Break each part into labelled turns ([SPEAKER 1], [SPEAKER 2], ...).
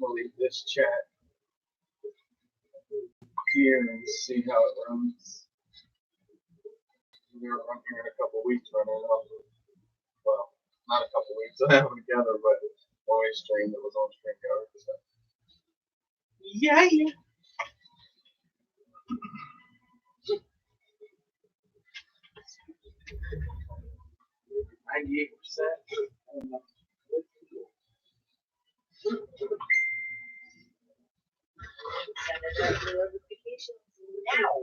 [SPEAKER 1] delete this chat here and see how it runs. We're run here in a couple weeks running up. Well, not a couple weeks. I have them together, but when we streamed, it was on StreamYard. So. Yeah. 98%.
[SPEAKER 2] Send us notifications now.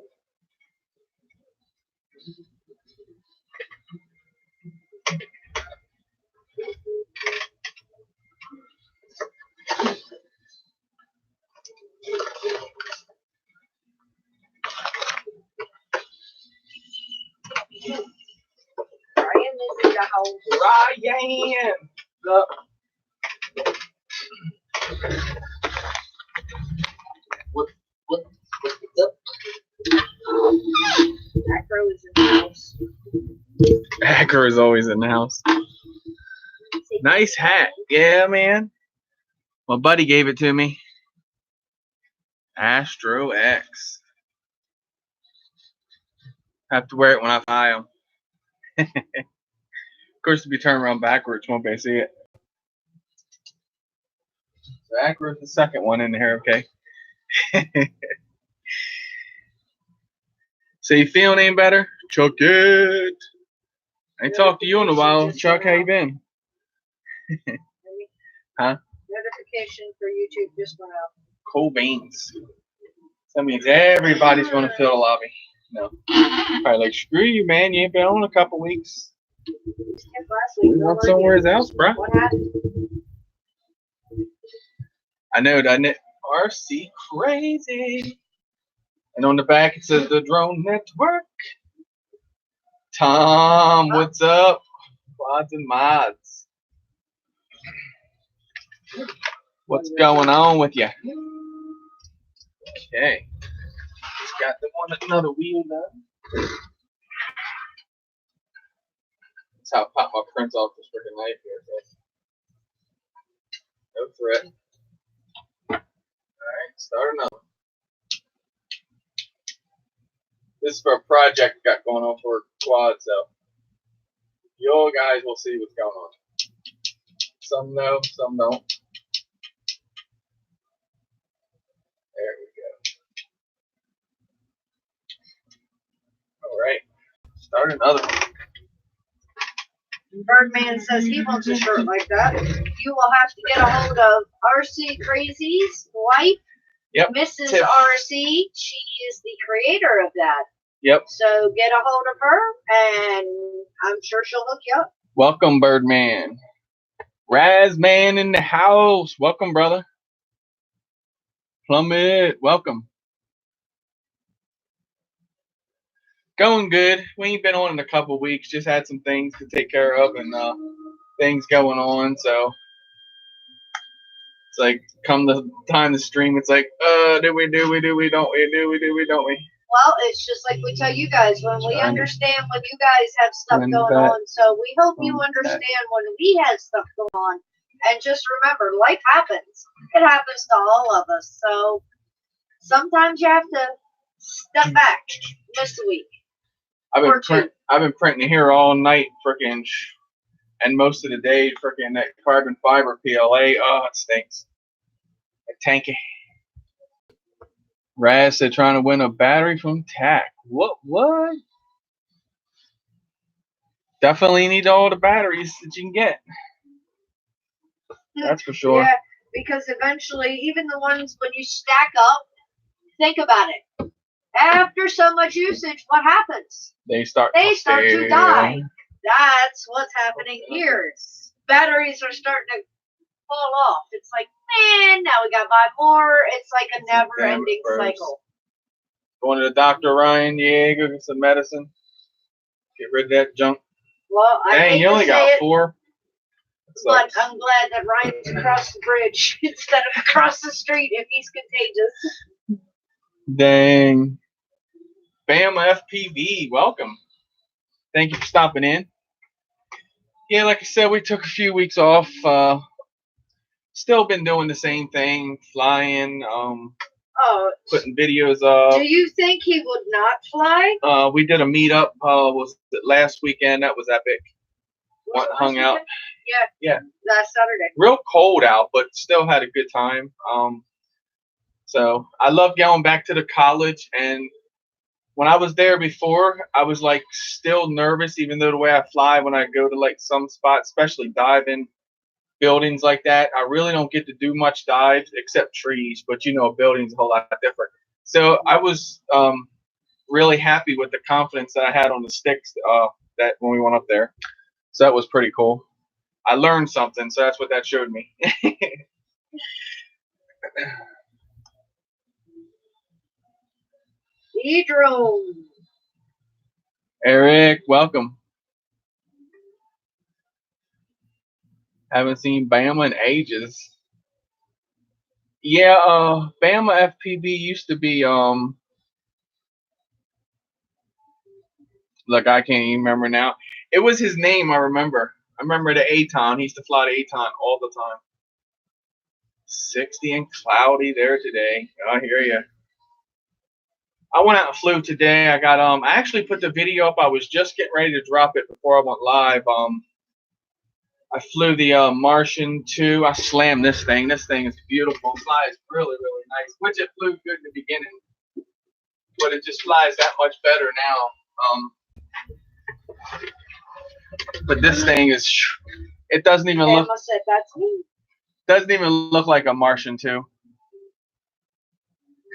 [SPEAKER 2] Ryan is in the house.
[SPEAKER 1] Ryan! Up. What's up?
[SPEAKER 2] Acro is in the house.
[SPEAKER 1] Hacker is always in the house. Nice hat. Yeah, man. My buddy gave it to me. Astro X. Have to wear it when I buy them. Of course, if you turn around backwards, won't be see it. So Acro's the second one in here, okay? So you feeling any better? Chuck it. I ain't talked to you in a while. Chuck, how you been? Huh?
[SPEAKER 2] Notification for YouTube just went out.
[SPEAKER 1] Cool beans. That means everybody's going to fill the lobby. No. Probably like, screw you, man. You ain't been on a couple weeks.
[SPEAKER 2] Last week,
[SPEAKER 1] Not somewhere else, bro.
[SPEAKER 2] what happened?
[SPEAKER 1] I know, doesn't it? RC Crazy. And on the back it says the Drone Network. Tom, what's up? Quads and mods. What's going on with you? Okay. Just got another wheel done. That's how I pop my prints off this freaking knife here. No threat. Alright, start another. This is for a project I got going on for quad, so you all guys will see what's going on. Some know, some don't. There we go. Alright. Start another one.
[SPEAKER 2] Birdman says he wants a shirt like that. You will have to get a hold of RC Crazy's wife,
[SPEAKER 1] Yep.
[SPEAKER 2] Mrs.
[SPEAKER 1] Tiff.
[SPEAKER 2] RC. She is the creator of that.
[SPEAKER 1] Yep.
[SPEAKER 2] So get a hold of her, and I'm sure she'll hook you up.
[SPEAKER 1] Welcome, Birdman. Razman in the house. Welcome, brother. Plummet, welcome. Going good. We ain't been on in a couple weeks. Just had some things to take care of and things going on. So it's like come the time to stream, it's like, do we, don't we?
[SPEAKER 2] Well, it's just like we tell you guys when we understand when you guys have stuff going on. So we hope you understand when we have stuff going on. And just remember, life happens. It happens to all of us. So sometimes you have to step back, miss a week.
[SPEAKER 1] I've been printing here all night, freaking, and most of the day, freaking that carbon fiber PLA. Oh, it stinks. Tanky. Raz said trying to win a battery from TAC. What? Definitely need all the batteries that you can get. That's for sure.
[SPEAKER 2] Yeah, because eventually, even the ones when you stack up, think about it. After so much usage, what happens?
[SPEAKER 1] They start
[SPEAKER 2] to die. That's what's happening here. Batteries are starting to fall off. It's like, man, now we gotta buy more. It's like a never-ending cycle.
[SPEAKER 1] Going to the doctor, Ryan. Yeah, go get some medicine. Get rid of that junk.
[SPEAKER 2] Well,
[SPEAKER 1] Dang, you only got 4.
[SPEAKER 2] But I'm glad that Ryan's across the bridge instead of across the street if he's contagious.
[SPEAKER 1] Dang. Bam FPV, welcome. Thank you for stopping in. Yeah, like I said, we took a few weeks off. still been doing the same thing, flying,
[SPEAKER 2] Oh,
[SPEAKER 1] putting videos up.
[SPEAKER 2] do you think he would not fly?
[SPEAKER 1] We did a meetup. Was it last weekend? That was epic.
[SPEAKER 2] Was it last
[SPEAKER 1] Hung out.
[SPEAKER 2] weekend? Yeah.
[SPEAKER 1] Yeah.
[SPEAKER 2] Last Saturday.
[SPEAKER 1] Real cold out, but still had a good time. So I love going back to the college, and when I was there before, I was like still nervous, even though the way I fly when I go to like some spots, especially diving buildings like that, I really don't get to do much dives except trees, but you know, a building's a whole lot different. So I was really happy with the confidence that I had on the sticks that when we went up there. So that was pretty cool. I learned something, so that's what that showed me.
[SPEAKER 2] E-drone.
[SPEAKER 1] Eric, welcome. Haven't seen Bama in ages. Yeah, Bama FPV used to be look, I can't even remember now. It was his name, I remember. I remember the Aton. He used to fly the Aton all the time. 60 and cloudy there today. I hear you. I went out and flew today. I got I actually put the video up. I was just getting ready to drop it before I went live. I flew the Martian 2. I slammed this thing. This thing is beautiful. It flies really, really nice. Which it flew good in the beginning, but it just flies that much better now. But this thing is, it doesn't even look.
[SPEAKER 2] Said that's me.
[SPEAKER 1] Doesn't even look like a Martian 2.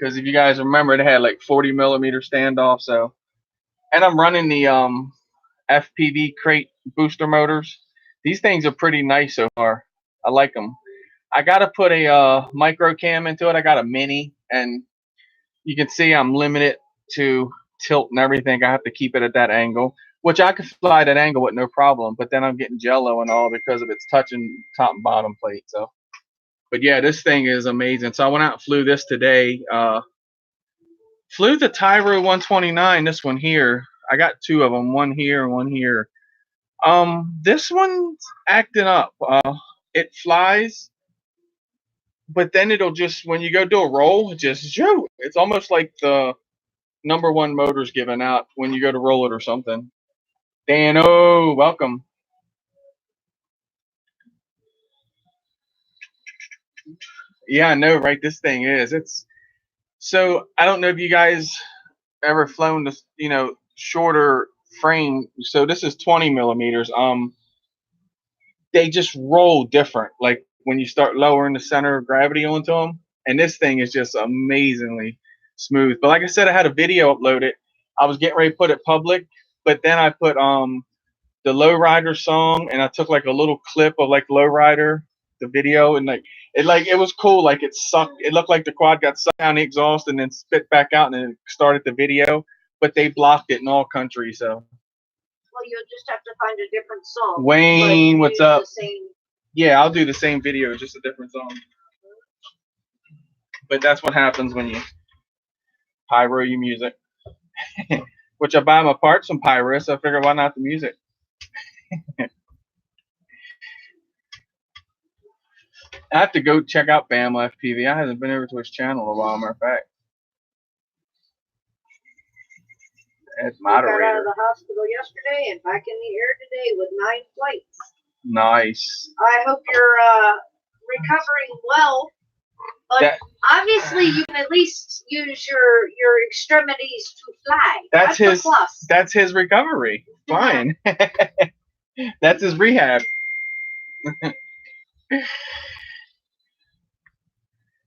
[SPEAKER 1] Because if you guys remember, it had like 40 millimeter standoff. So, and I'm running the FPV crate booster motors. These things are pretty nice so far. I like them. I got to put a micro cam into it. I got a mini, and you can see I'm limited to tilt and everything. I have to keep it at that angle, which I could fly that angle with no problem. But then I'm getting jello and all because of its touching top and bottom plate. So, but yeah, this thing is amazing. So I went out and flew this today. Flew the Tyro 129. This one here. I got 2 of them. One here and one here. This one's acting up. It flies, but then it'll just, when you go do a roll, it just shoot. It's almost like the #1 motor's giving out when you go to roll it or something. Dan, oh, welcome. Yeah, I know, right? This thing is. It's so. I don't know if you guys ever flown this, shorter frame. So this is 20 millimeters. They just roll different. Like when you start lowering the center of gravity onto them, and this thing is just amazingly smooth. But like I said, I had a video uploaded. I was getting ready to put it public, but then I put the Lowrider song, and I took like a little clip of like Lowrider, the video, and it was cool. Like it sucked. It looked like the quad got sucked down the exhaust and then spit back out, and then it started the video. But they blocked it in all countries, so.
[SPEAKER 2] Well, you'll just have to find a different song.
[SPEAKER 1] Wayne, what's up?
[SPEAKER 2] Same...
[SPEAKER 1] Yeah, I'll do the same video, just a different song. But that's what happens when you pyro your music. Which I buy my parts from Pyro, so I figure why not the music? I have to go check out Bama FPV. I haven't been over to his channel in a while, matter of fact. As moderator.
[SPEAKER 2] Got out of the hospital yesterday and back in the air today with 9 flights.
[SPEAKER 1] Nice.
[SPEAKER 2] I hope you're recovering well, but obviously you can at least use your extremities to fly.
[SPEAKER 1] That's his
[SPEAKER 2] plus.
[SPEAKER 1] That's his recovery. Fine. That's his rehab.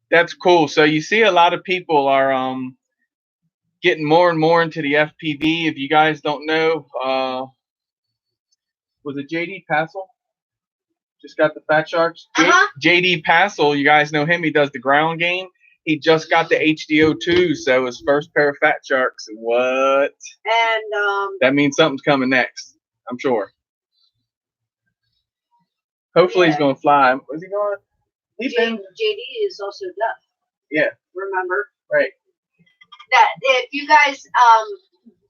[SPEAKER 1] That's cool. So you see a lot of people are getting more and more into the FPV. If you guys don't know, was it JD Passel? Just got the Fat Sharks. JD Passel, you guys know him. He does the ground game. He just got the HDO2, so his first pair of Fat Sharks. What?
[SPEAKER 2] And
[SPEAKER 1] that means something's coming next, I'm sure. Hopefully he's going to fly. Where's he going?
[SPEAKER 2] JD is also deaf.
[SPEAKER 1] Yeah.
[SPEAKER 2] Remember?
[SPEAKER 1] Right.
[SPEAKER 2] That if you guys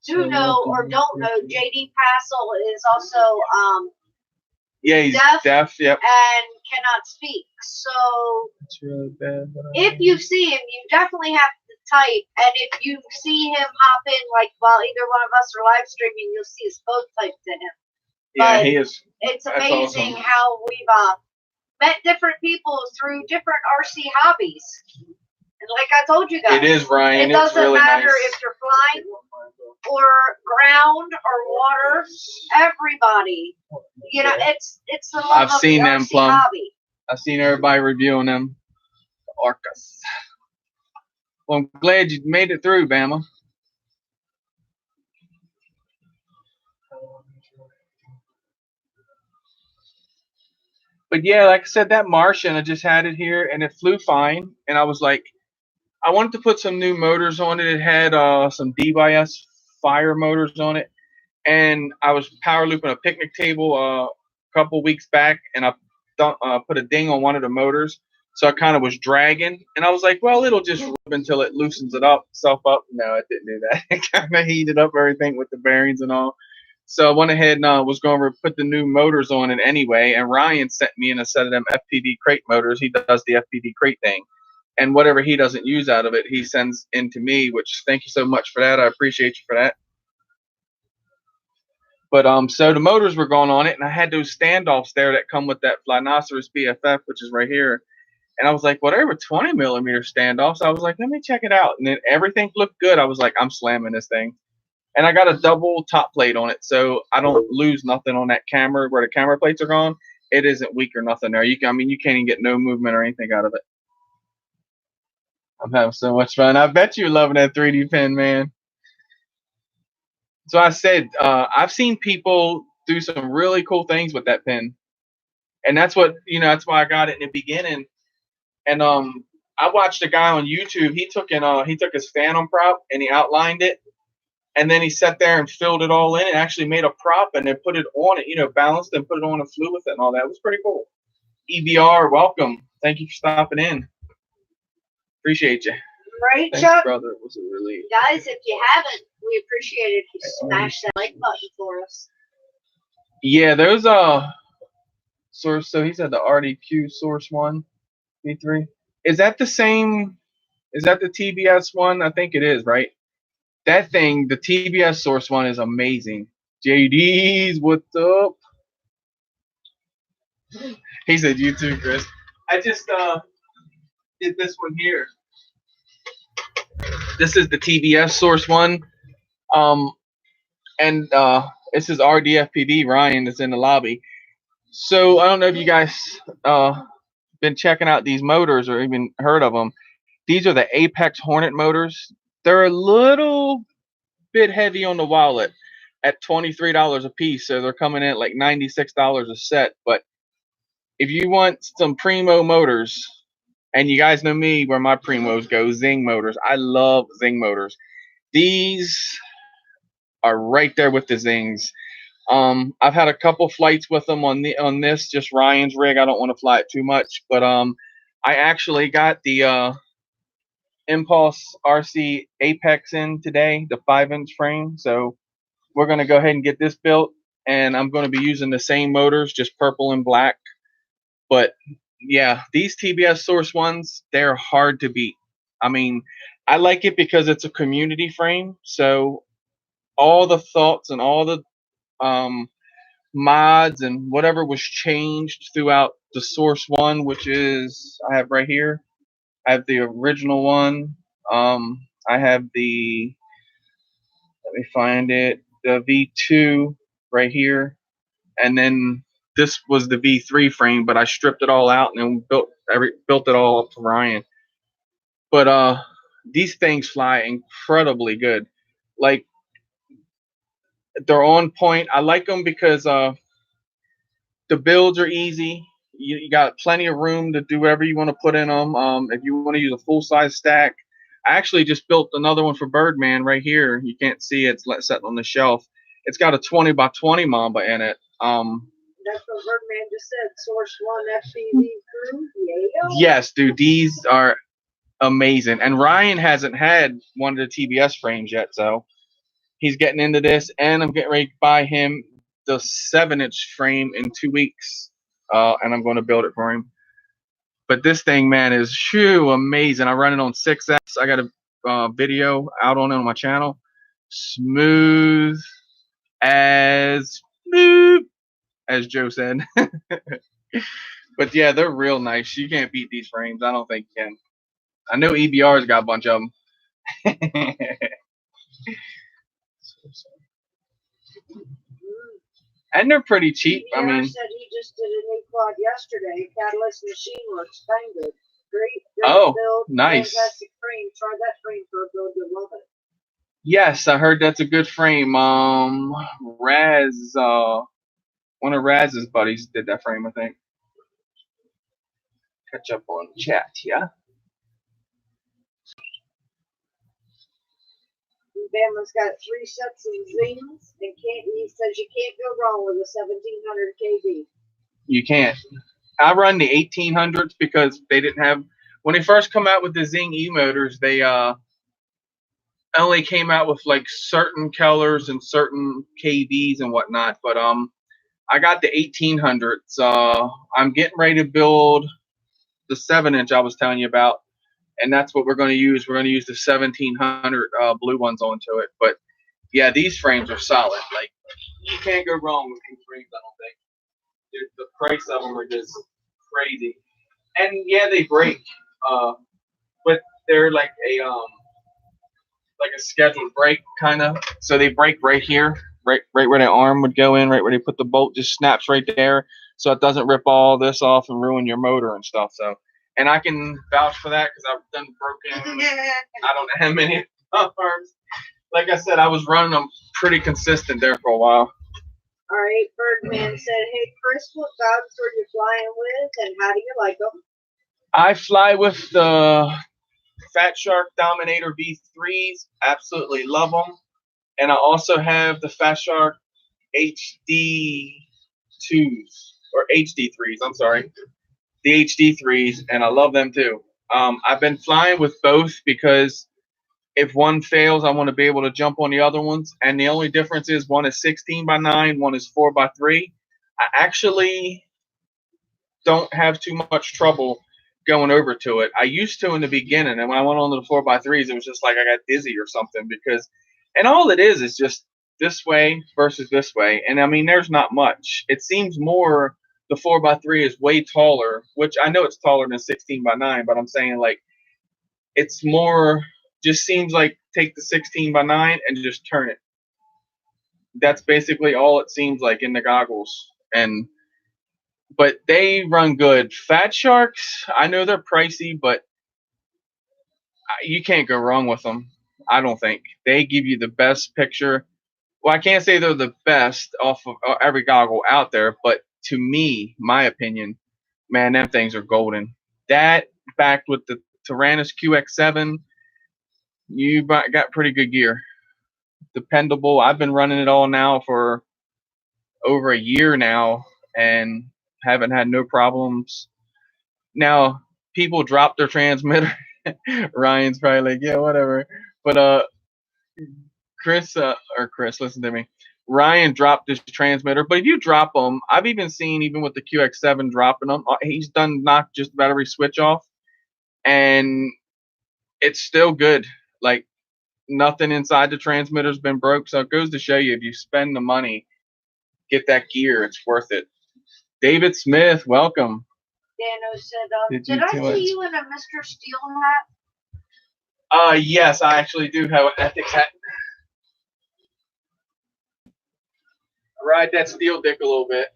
[SPEAKER 2] do know or don't know, JD Passel is also
[SPEAKER 1] Yeah, he's deaf. Yep.
[SPEAKER 2] And cannot speak. So
[SPEAKER 1] It's really bad.
[SPEAKER 2] if you see him, you definitely have to type. And if you see him hop in, like while either one of us are live streaming, you'll see us both typed in him.
[SPEAKER 1] Yeah,
[SPEAKER 2] But
[SPEAKER 1] he is.
[SPEAKER 2] it's
[SPEAKER 1] That's
[SPEAKER 2] amazing
[SPEAKER 1] awesome.
[SPEAKER 2] how we've met different people through different RC hobbies. And like I told you guys,
[SPEAKER 1] It is, Ryan.
[SPEAKER 2] it doesn't
[SPEAKER 1] really
[SPEAKER 2] matter
[SPEAKER 1] nice.
[SPEAKER 2] if you're flying or ground or water. Everybody, you know, it's the love
[SPEAKER 1] I've
[SPEAKER 2] of
[SPEAKER 1] seen
[SPEAKER 2] the
[SPEAKER 1] them,
[SPEAKER 2] RC
[SPEAKER 1] Plum.
[SPEAKER 2] hobby.
[SPEAKER 1] I've seen everybody reviewing them. Orcas. Well, I'm glad you made it through, Bama. But yeah, like I said, that Martian, I just had it here and it flew fine. And I was like, I wanted to put some new motors on it. It had some D-by-S fire motors on it. And I was power looping a picnic table a couple weeks back, and I put a ding on one of the motors. So I kind of was dragging, and I was like, well, it'll just rub until it loosens itself up. No, it didn't do that. It kind of heated up everything with the bearings and all. So I went ahead and was going to put the new motors on it anyway. And Ryan sent me in a set of them FPV crate motors. He does the FPV crate thing. And whatever he doesn't use out of it, he sends into me, which thank you so much for that. I appreciate you for that. But so the motors were going on it, and I had those standoffs there that come with that Flynoceros BFF, which is right here. And I was like, well, they were 20 millimeter standoffs. I was like, let me check it out. And then everything looked good. I was like, I'm slamming this thing. And I got a double top plate on it, so I don't lose nothing on that camera where the camera plates are gone. It isn't weak or nothing there. You can't even get no movement or anything out of it. I'm having so much fun. I bet you're loving that 3D pen, man. So I said, I've seen people do some really cool things with that pen. And that's what, that's why I got it in the beginning. And I watched a guy on YouTube. He took his Phantom prop and he outlined it, and then he sat there and filled it all in and actually made a prop and then put it on it, balanced and put it on and flew with it and all that. It was pretty cool. EBR, welcome. Thank you for stopping in. Appreciate you.
[SPEAKER 2] Right,
[SPEAKER 1] Thanks,
[SPEAKER 2] Chuck?
[SPEAKER 1] brother. It was a relief.
[SPEAKER 2] Guys, if you haven't, we appreciate it if you smash that like button for us.
[SPEAKER 1] Yeah, those source. So he said the RDQ Source 1 V3. Is that the same? Is that the TBS one? I think it is, right? That thing, the TBS Source 1 is amazing. JD's, what's up? He said, you too, Chris. I just did this one here. This is the TBS Source 1. And this is RDFPD. Ryan is in the lobby. So I don't know if you guys been checking out these motors or even heard of them. These are the Apex Hornet motors. They're a little bit heavy on the wallet at $23 a piece, so they're coming in at like $96 a set. But if you want some primo motors, and you guys know me where my primos go, Zing motors. I love Zing motors. These are right there with the Zings. I've had a couple flights with them on this, just Ryan's rig. I don't want to fly it too much, but I actually got the Impulse RC Apex in today, the 5-inch frame. So we're going to go ahead and get this built, and I'm going to be using the same motors, just purple and black. But yeah, these TBS Source ones, they're hard to beat. I mean, I like it because it's a community frame, so all the thoughts and all the mods and whatever was changed throughout the Source 1, which is I have right here. I have the original one. I have the, let me find it, the V2 right here, and then this was the V3 frame, but I stripped it all out and then built it all up for Ryan. But these things fly incredibly good. Like, they're on point. I like them because the builds are easy. You got plenty of room to do whatever you want to put in them. If you want to use a full-size stack, I actually just built another one for Birdman right here. You can't see it. It's sitting on the shelf. It's got a 20 by 20 Mamba in it.
[SPEAKER 2] That's what Birdman just said. Source 1 FPV crew. Yeah.
[SPEAKER 1] Yes, dude. These are amazing. And Ryan hasn't had one of the TBS frames yet, so he's getting into this. And I'm getting ready to buy him the 7-inch frame in 2 weeks, and I'm going to build it for him. But this thing, man, is amazing. I run it on 6S. I got a video out on it on my channel. Smooth as Joe said. But yeah, they're real nice. You can't beat these frames. I don't think you can. I know EBR's got a bunch of them. And they're pretty cheap.
[SPEAKER 2] EBR
[SPEAKER 1] I mean,
[SPEAKER 2] said he just did a new quad yesterday. Catalyst Machine Works. Bang good. Great
[SPEAKER 1] oh,
[SPEAKER 2] build.
[SPEAKER 1] nice.
[SPEAKER 2] Fantastic frame. Try that frame for a build. You'll love it.
[SPEAKER 1] Yes, I heard that's a good frame. Raz, one of Raz's buddies did that frame, I think. Catch up on chat, yeah.
[SPEAKER 2] Bama's got 3 sets of zings, and he says you can't go wrong with a 1700 kV.
[SPEAKER 1] You can't. I run the 1800s because they didn't have, when they first come out with the Zing E motors, they only came out with like certain colors and certain kVs and whatnot. But I got the 1800s. I'm getting ready to build the 7-inch I was telling you about, and that's what we're going to use. We're going to use the 1700 blue ones onto it. But yeah, these frames are solid. Like, you can't go wrong with these frames, I don't think. The price of them are just crazy. And yeah, they break, but they're like a scheduled break kind of. So they break right here, right where the arm would go in, right where they put the bolt, just snaps right there, so it doesn't rip all this off and ruin your motor and stuff. So, and I can vouch for that because I've done broken. I don't know how many arms. Like I said, I was running them pretty consistent there for a while.
[SPEAKER 2] All right, Birdman said, "Hey Chris, what dogs are you flying with, and how do you like them?"
[SPEAKER 1] I fly with the Fat Shark Dominator V3s. Absolutely love them. And I also have the Fat Shark HD2s, or HD3s, I'm sorry. The HD3s, and I love them too. I've been flying with both because if one fails, I want to be able to jump on the other ones. And the only difference is one is 16x9, one is 4x3. I actually don't have too much trouble going over to it. I used to in the beginning, and when I went on to the 4x3s, it was just like I got dizzy or something because, and all it is just this way versus this way. And I mean, there's not much. It seems more the 4x3 is way taller, which I know it's taller than 16x9, but I'm saying like it's more, just seems like take the 16x9 and just turn it. That's basically all it seems like in the goggles. But they run good. Fat Sharks, I know they're pricey, but you can't go wrong with them. I don't think. They give you the best picture. Well, I can't say they're the best off of every goggle out there, but to me, my opinion, man, them things are golden. That backed with the Taranis QX7, you got pretty good gear. Dependable. I've been running it all now for over a year now and haven't had no problems. Now, people drop their transmitter. Ryan's probably like, yeah, whatever. But Chris, listen to me. Ryan dropped his transmitter, but if you drop them, I've even seen, even with the QX7 dropping them, he's done knocked just about every switch off, and it's still good. Like, nothing inside the transmitter's been broke. So it goes to show you, if you spend the money, get that gear, it's worth it. David Smith, welcome.
[SPEAKER 2] Dano said, did I see you in a Mr. Steel
[SPEAKER 1] hat? Yes, I actually do have an Ethics hat. I ride that steel dick a little bit.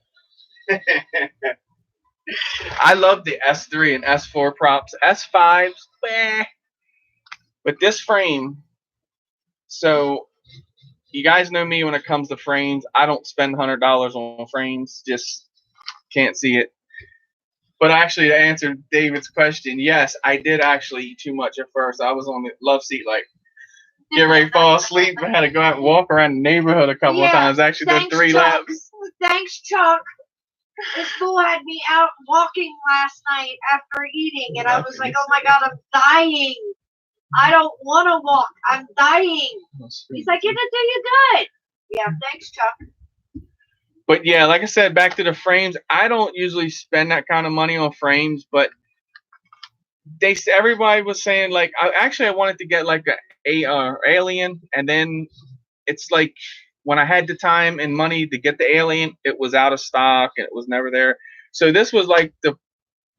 [SPEAKER 1] I love the S3 and S4 props. S5s, but this frame, so you guys know me when it comes to frames. I don't spend $100 on frames. Just can't see it. But actually, to answer David's question, yes, I did actually eat too much at first. I was on the love seat, like, get ready to fall asleep. I had to go out and walk around the neighborhood a couple of times. Actually, did 3 laps.
[SPEAKER 2] Thanks, Chuck. This fool had me out walking last night after eating, and I was like, oh my God, I'm dying. I don't want to walk. I'm dying. He's like, it'll do you good. Yeah, thanks, Chuck.
[SPEAKER 1] But yeah, like I said, back to the frames. I don't usually spend that kind of money on frames, but everybody was saying like I wanted to get like a alien, and then it's like when I had the time and money to get the alien, it was out of stock and it was never there. So this was like the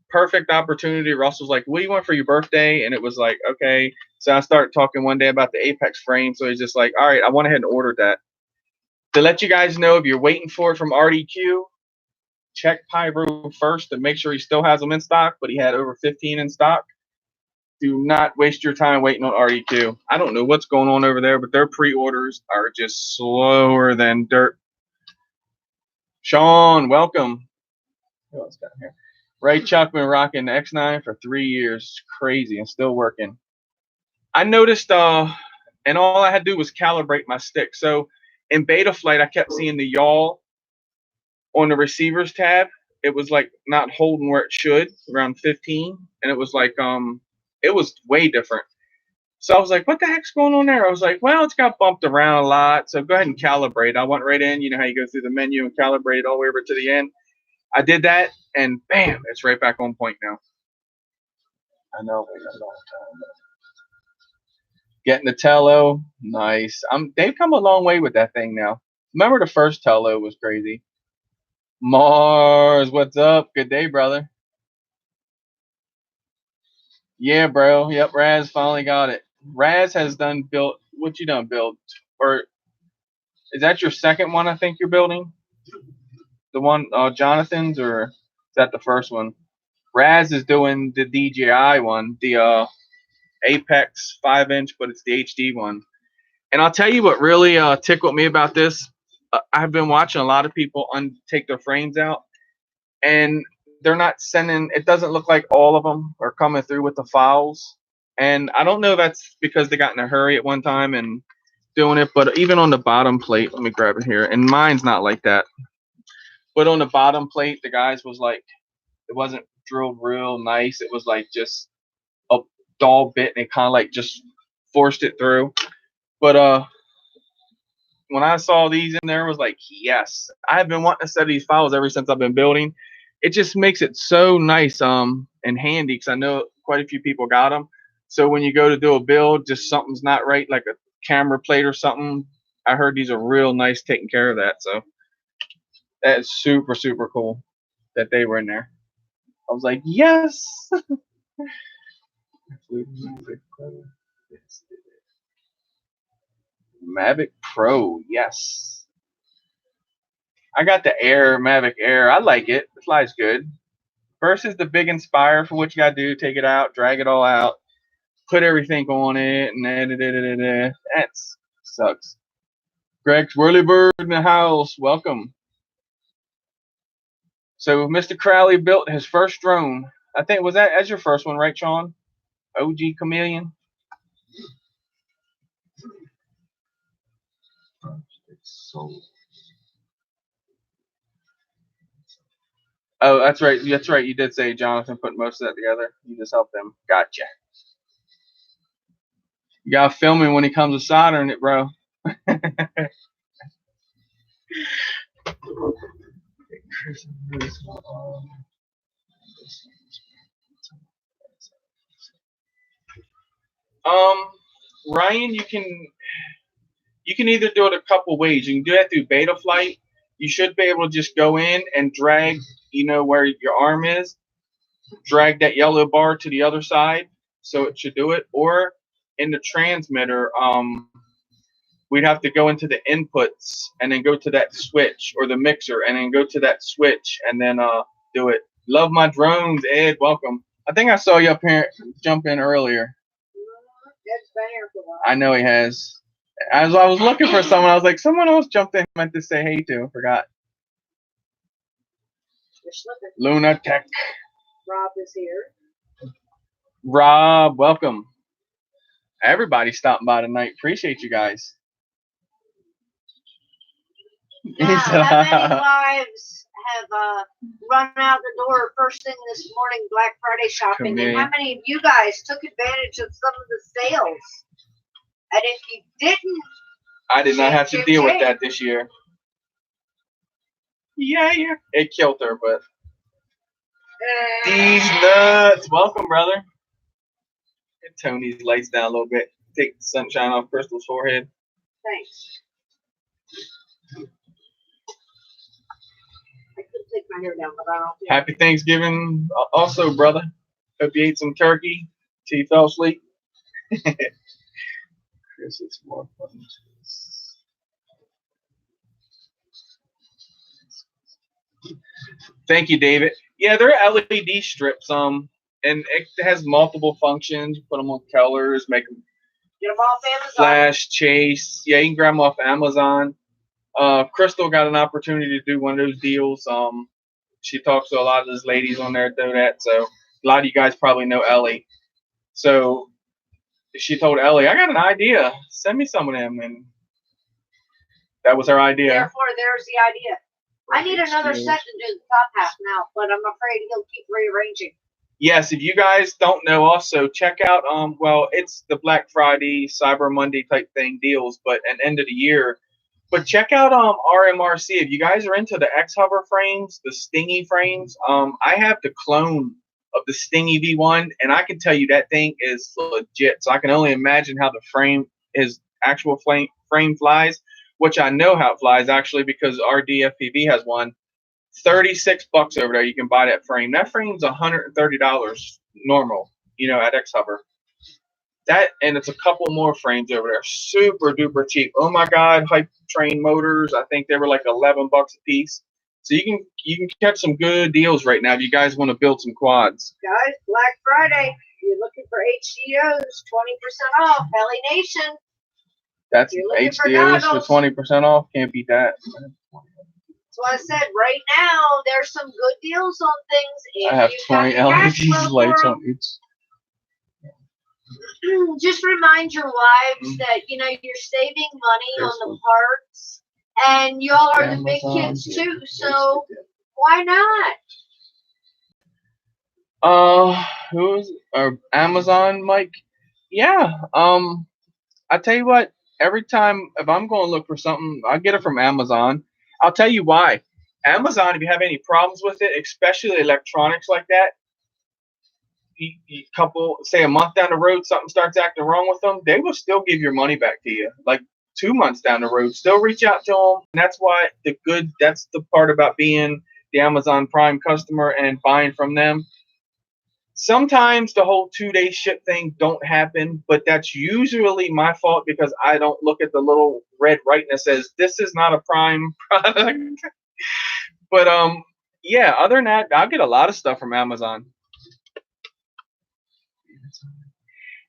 [SPEAKER 1] perfect opportunity. Russ was like, "What do you want for your birthday?" And it was like, okay. So I started talking one day about the Apex frame. So he's just like, "All right, I went ahead and ordered that." To let you guys know, if you're waiting for it from RDQ, check Pyro first to make sure he still has them in stock. But he had over 15 in stock. Do not waste your time waiting on RDQ. I don't know what's going on over there, but their pre-orders are just slower than dirt. Sean, welcome. Who else got here? Ray Chuck been rocking the X9 for 3 years. It's crazy and still working. I noticed, and all I had to do was calibrate my stick. So in beta flight, I kept seeing the yaw on the receivers tab. It was like not holding where it should, around 15, and it was like it was way different. So I was like, what the heck's going on there? I was like, well, it's got bumped around a lot, so go ahead and calibrate. I went right in. You know how you go through the menu and calibrate it all the way over to the end. I did that, and bam, it's right back on point now. I know. Getting the Tello, nice. They've come a long way with that thing now. Remember the first Tello was crazy. Mars, what's up? Good day, brother. Yeah, bro. Yep, Raz finally got it. Raz has done built. What you done build? Or is that your second one? I think you're building. The one Jonathan's, or is that the first one? Raz is doing the DJI one, the Apex 5-inch, but it's the HD one. And I'll tell you what really tickled me about this. I've been watching a lot of people take their frames out, and they're not sending. It doesn't look like all of them are coming through with the files. And I don't know if that's because they got in a hurry at one time and doing it, but even on the bottom plate, let me grab it here. And mine's not like that. But on the bottom plate, the guys was like, it wasn't drilled real nice. It was like just a dull bit, and it kind of like just forced it through. But when I saw these in there, I was like, yes. I have been wanting to set these files ever since I've been building. It just makes it so nice and handy, because I know quite a few people got them. So when you go to do a build, just something's not right, like a camera plate or something, I heard these are real nice taking care of that. So that is super, super cool that they were in there. I was like, yes. Mavic Pro, yes. I got the Mavic Air. I like it. It flies good. Versus the Big Inspire, for what you gotta do, take it out, drag it all out, put everything on it, and that sucks. Greg Swirlybird in the house, welcome. So Mr. Crowley built his first drone. I think that's your first one, right, Sean? OG Chameleon. Oh, that's right. That's right. You did say Jonathan put most of that together. You just helped them. Gotcha. You gotta film him when he comes to soldering it, bro. Ryan, you can either do it a couple ways. You can do that through beta flight. You should be able to just go in and drag, where your arm is, drag that yellow bar to the other side, so it should do it. Or in the transmitter, we'd have to go into the inputs and then go to that switch, or the mixer, and then go to that switch and then do it. Love my drones, Ed. Welcome. I think I saw you up here jump in earlier. I know he has. As I was looking for someone, I was like, someone else jumped in, meant to say hey to. Forgot. Luna Tech.
[SPEAKER 2] Rob is here.
[SPEAKER 1] Rob, welcome. Everybody stopping by tonight. Appreciate you guys.
[SPEAKER 2] Yeah, how many lives have run out the door first thing this morning, Black Friday shopping? And how many of you guys took advantage of some of the sales? And if you didn't,
[SPEAKER 1] I did not have to deal with that this year. Yeah, it killed her, but these nuts. Welcome, brother. Get Tony's lights down a little bit. Take the sunshine off Crystal's forehead.
[SPEAKER 2] Thanks. I could take my hair down, but I don't.
[SPEAKER 1] Happy Thanksgiving, also, brother. Hope you ate some turkey till you fell asleep. Chris, it's more fun. Thank you, David. Yeah, they're LED strips. And it has multiple functions. You put them on colors, make them
[SPEAKER 2] Get them off Amazon.
[SPEAKER 1] flash, chase. Yeah, you can grab them off Amazon. Crystal got an opportunity to do one of those deals. She talks to a lot of those ladies on there do that. So a lot of you guys probably know Ellie. So she told Ellie, I got an idea. Send me some of them. And that was her idea.
[SPEAKER 2] Therefore, there's the idea. I need another set to do the top half now, but I'm afraid he'll keep rearranging.
[SPEAKER 1] Yes, if you guys don't know, also check out well, it's the Black Friday, Cyber Monday type thing deals, but an end of the year. But check out RMRC if you guys are into the X-Hover frames, the Stingy frames. I have the clone of the Stingy V1, and I can tell you that thing is legit. So I can only imagine how the frame is actual frame flies, which I know how it flies actually because RDFPV has one. $36 over there. You can buy that frame. That frame's $130 normal, at X-Hover. That, and it's a couple more frames over there. Super duper cheap. Oh my God, Hype Train motors. I think they were like $11 a piece. So you can catch some good deals right now if you guys want to build some quads.
[SPEAKER 2] Guys, Black Friday. You're looking for HDOs, 20% off. Ellie Nation.
[SPEAKER 1] That's HDOs for 20% off. Can't beat that.
[SPEAKER 2] So I said, right now there's some good deals on things.
[SPEAKER 1] I have 20 LED lights on each.
[SPEAKER 2] Just remind your wives that you're saving money on the parts, and y'all are the big kids too. So why not?
[SPEAKER 1] Who's Amazon, Mike? Yeah. I tell you what. Every time if I'm going to look for something, I get it from Amazon. I'll tell you why. Amazon, if you have any problems with it, especially electronics like that, say a month down the road, something starts acting wrong with them, they will still give your money back to you. Like 2 months down the road, still reach out to them. And that's why that's the part about being the Amazon Prime customer and buying from them. Sometimes the whole 2-day ship thing don't happen, but that's usually my fault because I don't look at the little red writing that says this is not a Prime product. But yeah, other than that, I'll get a lot of stuff from Amazon.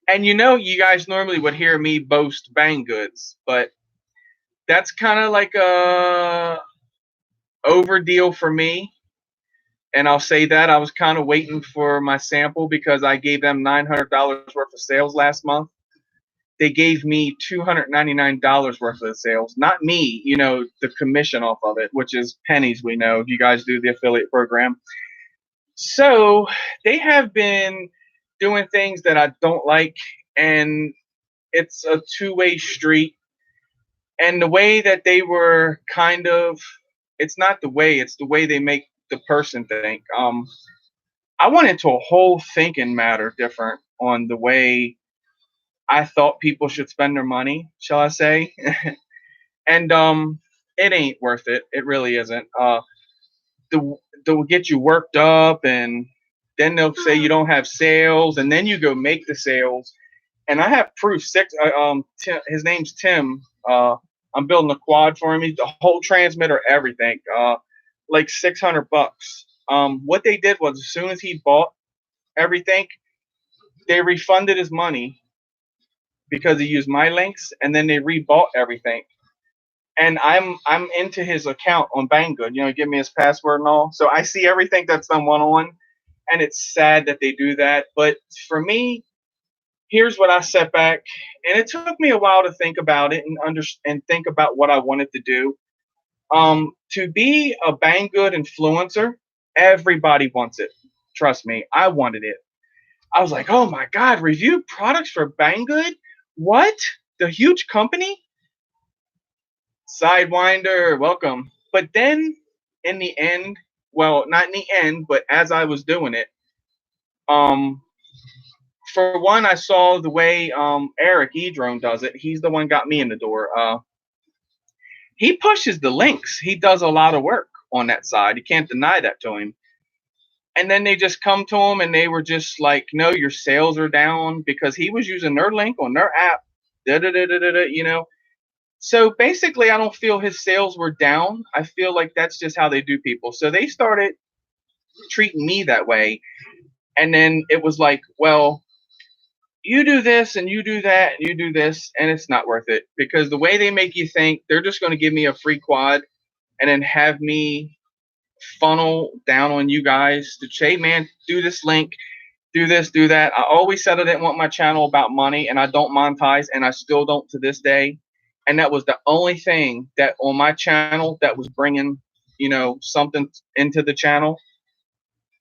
[SPEAKER 1] And you guys normally would hear me boast Bangoods, but that's kind of like a over deal for me. And I'll say that I was kind of waiting for my sample because I gave them $900 worth of sales last month. They gave me $299 worth of sales, not me, the commission off of it, which is pennies. We know if you guys do the affiliate program. So they have been doing things that I don't like, and it's a two-way street. And the way that they were it's not the way, it's the way they make the person think. I went into a whole thinking matter different on the way I thought people should spend their money, shall I say. And it ain't worth it. It really isn't. They'll get you worked up, and then they'll say you don't have sales, and then you go make the sales. And I have proof. His name's Tim. I'm building a quad for him. He's the whole transmitter, everything. Like $600. What they did was, as soon as he bought everything, they refunded his money because he used my links, and then they rebought everything. And I'm into his account on Banggood. Give me his password and all, so I see everything that's done one-on-one. And it's sad that they do that, but for me, here's what I set back, and it took me a while to think about it and think about what I wanted to do. To be a Banggood influencer, everybody wants it. Trust me, I wanted it. I was like, oh my God, review products for Banggood? What? The huge company? Sidewinder, welcome. But then in the end, well, not in the end, but as I was doing it, for one, I saw the way Eric Edrone does it. He's the one got me in the door. He pushes the links. He does a lot of work on that side. You can't deny that to him. And then they just come to him and they were just like, no, your sales are down, because he was using their link on their app. You know. So basically, I don't feel his sales were down. I feel like that's just how they do people. So they started treating me that way. And then it was like, well, you do this and you do that and you do this, and it's not worth it, because the way they make you think they're just going to give me a free quad and then have me funnel down on you guys to say, man, do this link, do this, do that. I always said I didn't want my channel about money, and I don't monetize, and I still don't to this day. And that was the only thing that on my channel that was bringing, you know, something into the channel.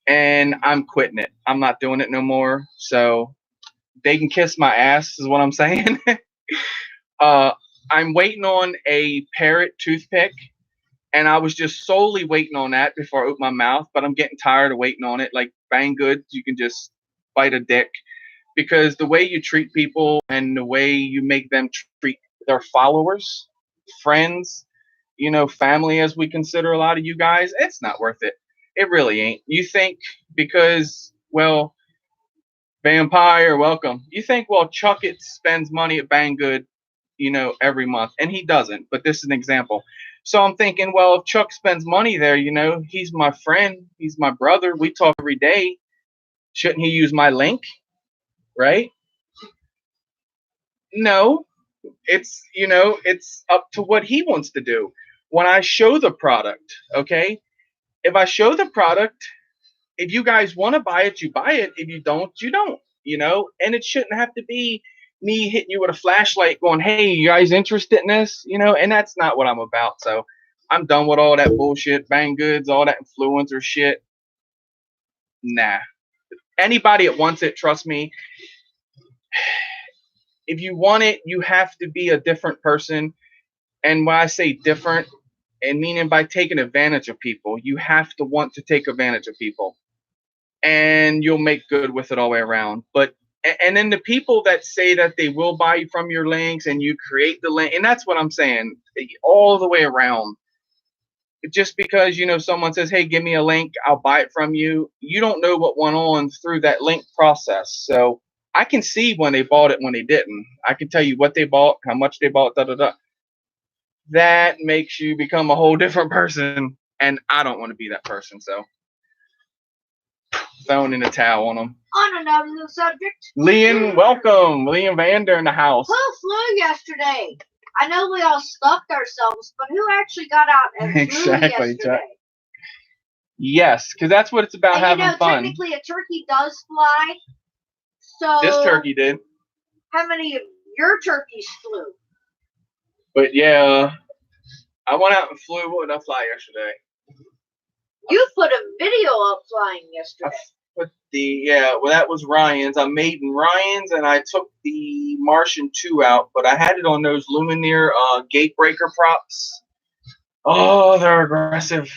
[SPEAKER 1] And I'm quitting it. I'm not doing it no more. So they can kiss my ass is what I'm saying. I'm waiting on a Parrot toothpick, and I was just solely waiting on that before I open my mouth, but I'm getting tired of waiting on it. Like Banggood, you can just bite a dick, because the way you treat people and the way you make them treat their followers, friends, you know, family, as we consider a lot of you guys, it's not worth it. It really ain't. You think because, well, Vampire, welcome. You think, well, Chuckett spends money at Banggood, you know, every month, and he doesn't, but this is an example. So I'm thinking, well, if Chuck spends money there, you know, he's my friend, he's my brother, we talk every day. Shouldn't he use my link? Right? No, it's, you know, it's up to what he wants to do. When I show the product, okay, if I show the product, if you guys want to buy it, you buy it. If you don't, you don't, you know. And it shouldn't have to be me hitting you with a flashlight going, hey, you guys interested in this, you know. And that's not what I'm about. So I'm done with all that bullshit, Banggoods, all that influencer shit. Nah. Anybody that wants it, trust me, if you want it, you have to be a different person. And when I say different, and meaning by taking advantage of people, you have to want to take advantage of people, and you'll make good with it all the way around. But and then the people that say that they will buy you from your links and you create the link, and that's what I'm saying, all the way around. Just because, you know, someone says, hey, give me a link, I'll buy it from you, you don't know what went on through that link process. So I can see when they bought it, when they didn't. I can tell you what they bought, how much they bought, that makes you become a whole different person, and I don't want to be that person. So throwing in the towel on them.
[SPEAKER 2] On another subject.
[SPEAKER 1] Liam, welcome. Liam Vander in the house.
[SPEAKER 2] Who flew yesterday? I know we all stuffed ourselves, but who actually got out and flew
[SPEAKER 1] Exactly,
[SPEAKER 2] yesterday?
[SPEAKER 1] Yes, because that's what it's about,
[SPEAKER 2] And
[SPEAKER 1] having
[SPEAKER 2] you know,
[SPEAKER 1] fun.
[SPEAKER 2] technically a turkey does fly. So
[SPEAKER 1] This turkey did.
[SPEAKER 2] how many of your turkeys flew?
[SPEAKER 1] But yeah, I went out and flew. What did I fly yesterday?
[SPEAKER 2] You put a video up flying yesterday.
[SPEAKER 1] Well, that was Ryan's. I made in Ryan's, and I took the Martian 2 out, but I had it on those Lumineer gate breaker props. Oh, they're aggressive.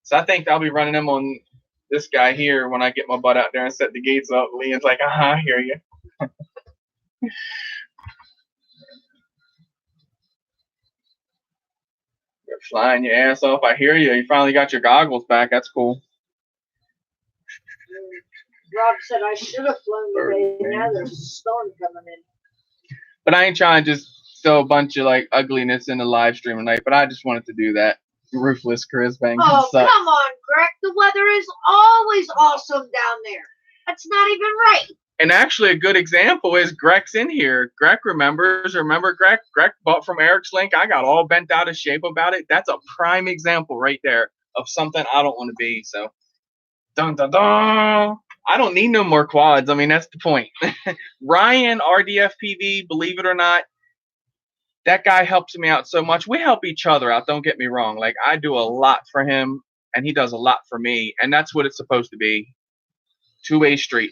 [SPEAKER 1] So I think I'll be running them on this guy here when I get my butt out there and set the gates up. Leon's like, I hear you. You're flying your ass off. I hear you. You finally got your goggles back. That's cool.
[SPEAKER 2] Rob said I should have flown today. Now there's a storm coming in.
[SPEAKER 1] But I ain't trying to just throw a bunch of like ugliness in the live stream tonight. But I just wanted to do that. Ruthless Chris Bang.
[SPEAKER 2] Oh, come on, Greg. The weather is always awesome down there. That's not even right.
[SPEAKER 1] And actually, a good example is Greg's in here. Greg remembers. Remember Greg? Greg bought from Eric's link. I got all bent out of shape about it. That's a prime example right there of something I don't want to be. So, dun dun dun. I don't need no more quads. I mean, that's the point. Ryan, RDFPV, believe it or not, that guy helps me out so much. We help each other out. Don't get me wrong. Like, I do a lot for him, and he does a lot for me. And that's what it's supposed to be. Two-way street.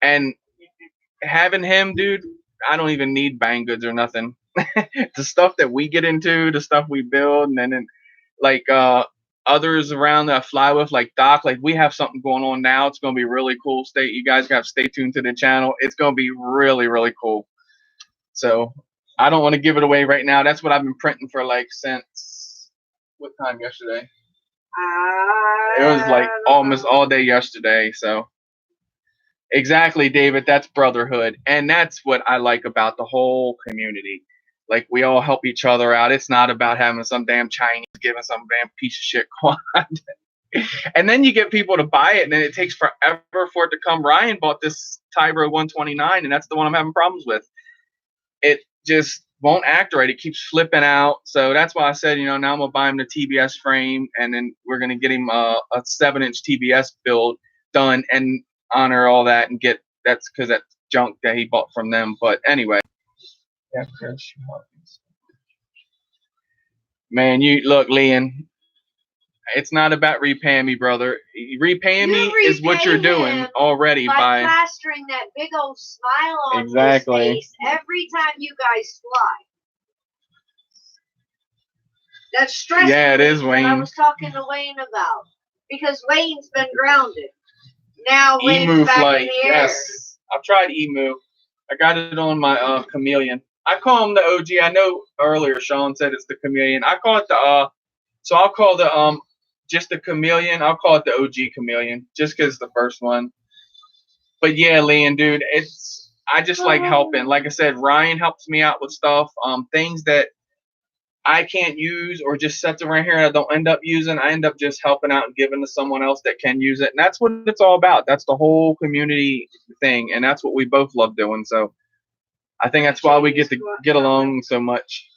[SPEAKER 1] And having him, dude, I don't even need Banggoods or nothing. The stuff that we get into, the stuff we build, and then like others around that I fly with, like Doc. Like we have something going on now. It's gonna be really cool. You guys have to stay tuned to the channel. It's gonna be really, really cool. So I don't want to give it away right now. That's what I've been printing for like since what time yesterday? It was like almost all day yesterday. So exactly, David. That's brotherhood, and that's what I like about the whole community. Like we all help each other out. It's not about having some damn Chinese giving some damn piece of shit quad. And then you get people to buy it, and then it takes forever for it to come. Ryan bought this Tybro 129, and that's the one I'm having problems with. It just won't act right. It keeps flipping out. So that's why I said, now I'm gonna buy him the TBS frame, and then we're gonna get him a 7-inch TBS build done and honor all that and get that's because that's junk that he bought from them. But anyway, man, you look, Leon. It's not about repaying me, brother. Repaying me is what you're doing already by
[SPEAKER 2] plastering that big old smile on his face every time you guys fly. That's stressful.
[SPEAKER 1] Yeah, it is, Wayne.
[SPEAKER 2] I was talking to Wayne about because Wayne's been grounded. Now Wayne's
[SPEAKER 1] Emu
[SPEAKER 2] back
[SPEAKER 1] flight.
[SPEAKER 2] in the air.
[SPEAKER 1] Yes, I've tried Emu. I got it on my Chameleon. I call him the OG. I know earlier Sean said it's the Chameleon. I call it the so I'll call the just the Chameleon. I'll call it the OG Chameleon just because it's the first one. But yeah, Leon, dude, I just like helping. Like I said, Ryan helps me out with stuff. Things that I can't use or just sets around here and I don't end up using. I end up just helping out and giving to someone else that can use it. And that's what it's all about. That's the whole community thing. And that's what we both love doing. So I think that's why we get to get along so much.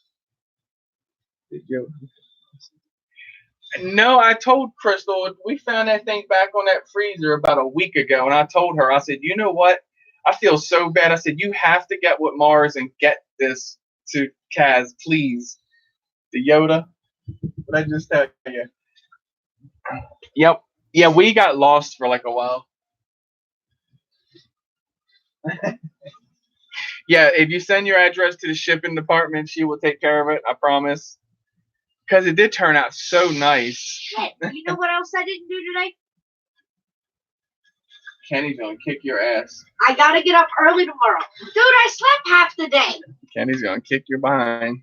[SPEAKER 1] No, I told Crystal, we found that thing back on that freezer about a week ago. And I told her, I said, you know what? I feel so bad. I said, you have to get with Mars and get this to Kaz, please. The Yoda. What I just tell you. Yep. Yeah, we got lost for like a while. Yeah, if you send your address to the shipping department, she will take care of it. I promise. Because it did turn out so nice.
[SPEAKER 2] You know what else I didn't do today?
[SPEAKER 1] Kenny's gonna kick your ass.
[SPEAKER 2] I gotta get up early tomorrow. Dude, I slept half the day.
[SPEAKER 1] Kenny's gonna kick your behind.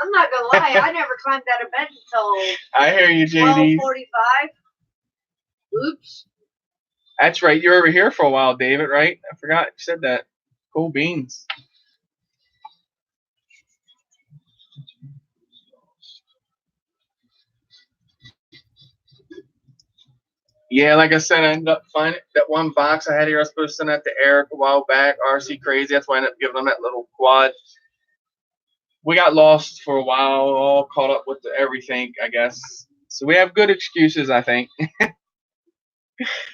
[SPEAKER 2] I'm not gonna lie, I never climbed out of bed until
[SPEAKER 1] I hear you, JD.
[SPEAKER 2] 12:45. Oops.
[SPEAKER 1] That's right. You were over here for a while, David, right? I forgot you said that. Cool beans. Yeah, like I said, I ended up finding that one box I had here. I was supposed to send that to Eric a while back. RC Crazy. That's why I ended up giving him that little quad. We got lost for a while, all caught up with everything, I guess. So we have good excuses, I think.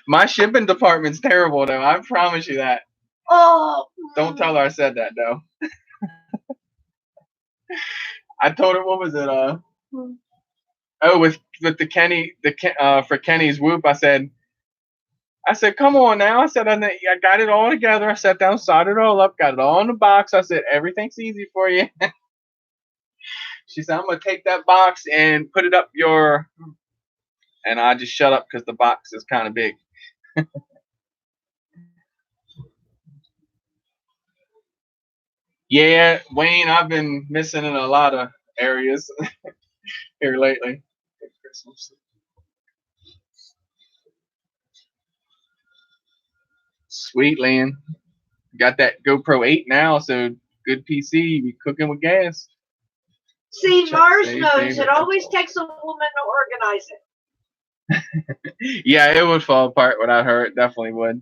[SPEAKER 1] My shipping department's terrible, though. I promise you that.
[SPEAKER 2] Oh.
[SPEAKER 1] Don't tell her I said that, though. I told her, what was it? Oh, with the Kenny, for Kenny's Whoop, I said, come on now. I said, I got it all together. I sat down, sorted it all up, got it all in the box. I said, everything's easy for you. She said, I'm going to take that box and put it up your... And I just shut up because the box is kind of big. Yeah, Wayne, I've been missing in a lot of areas here lately. Sweet, Lynn. Got that GoPro 8 now, so good PC. You be cooking with gas.
[SPEAKER 2] See, Mars knows it always takes a woman to organize it.
[SPEAKER 1] Yeah, it would fall apart without her. It definitely would.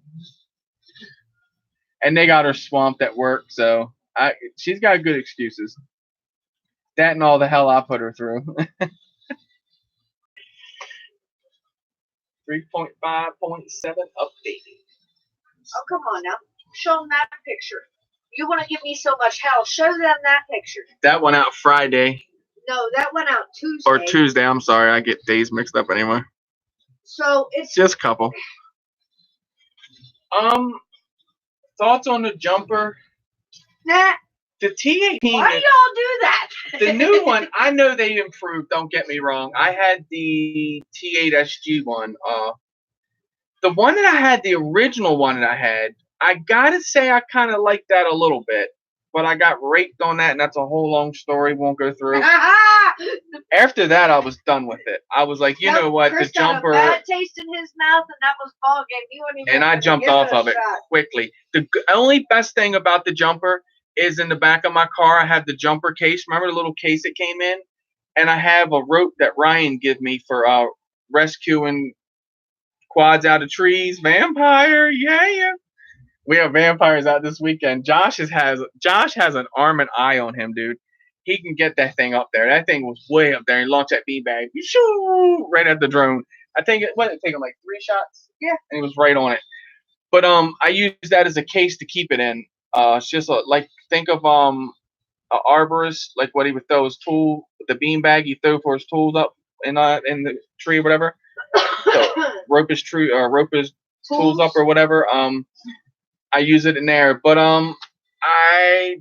[SPEAKER 1] And they got her swamped at work, so she's got good excuses. That and all the hell I put her through. 3.5.7 updated.
[SPEAKER 2] Oh, come on now. Show them that picture. You want to give me so much hell, show them that picture.
[SPEAKER 1] That went out Friday.
[SPEAKER 2] No, that went out Tuesday.
[SPEAKER 1] Or Tuesday, I'm sorry. I get days mixed up anyway.
[SPEAKER 2] So it's
[SPEAKER 1] just a couple. Thoughts on the jumper?
[SPEAKER 2] Nah,
[SPEAKER 1] The T18.
[SPEAKER 2] Why do y'all do that?
[SPEAKER 1] The new one, I know they improved. Don't get me wrong. I had the T8 SG one. The one that I had, the original one that I had, I gotta say I kind of liked that a little bit, but I got raped on that, and that's a whole long story. Won't go through. After that, I was done with it. I was like, you know what,
[SPEAKER 2] Chris
[SPEAKER 1] the jumper.
[SPEAKER 2] Got a bad taste in his mouth, and that was ball game. He wouldn't even.
[SPEAKER 1] And I jumped off of it quickly. The only best thing about the jumper is in the back of my car, I have the jumper case. Remember the little case it came in? And I have a rope that Ryan gave me for rescuing quads out of trees. Vampire, yeah. We have vampires out this weekend. Josh has an arm and eye on him, dude. He can get that thing up there. That thing was way up there and launched that beanbag. Shoo! Right at the drone. I think it taken like 3 shots. Yeah. And he was right on it. But I use that as a case to keep it in. It's just like, think of an arborist, like what he would throw his tool, the beanbag he throw for his tools up in the tree or whatever. So, rope his tools up or whatever. I use it in there, but I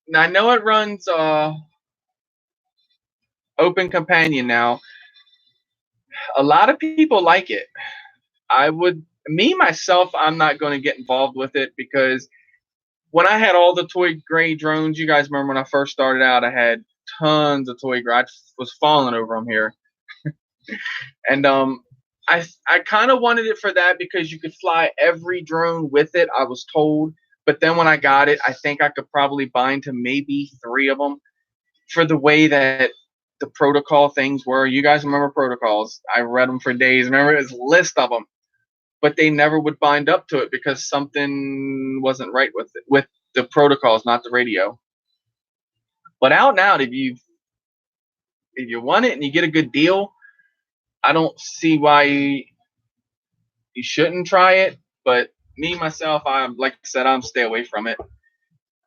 [SPEAKER 1] know it runs Open Companion now. A lot of people like it. Myself, I'm not going to get involved with it because when I had all the toy gray drones, you guys remember when I first started out, I had tons of toy gray. I was falling over them here, and I kind of wanted it for that because you could fly every drone with it, I was told. But then when I got it, I think I could probably bind to maybe 3 of them for the way that the protocol things were. You guys remember protocols? I read them for days. Remember, it was a list of them. But they never would bind up to it because something wasn't right with it, with the protocols, not the radio. But out now, if you want it and you get a good deal, I don't see why you shouldn't try it. But me, myself, like I said, I'm stay away from it.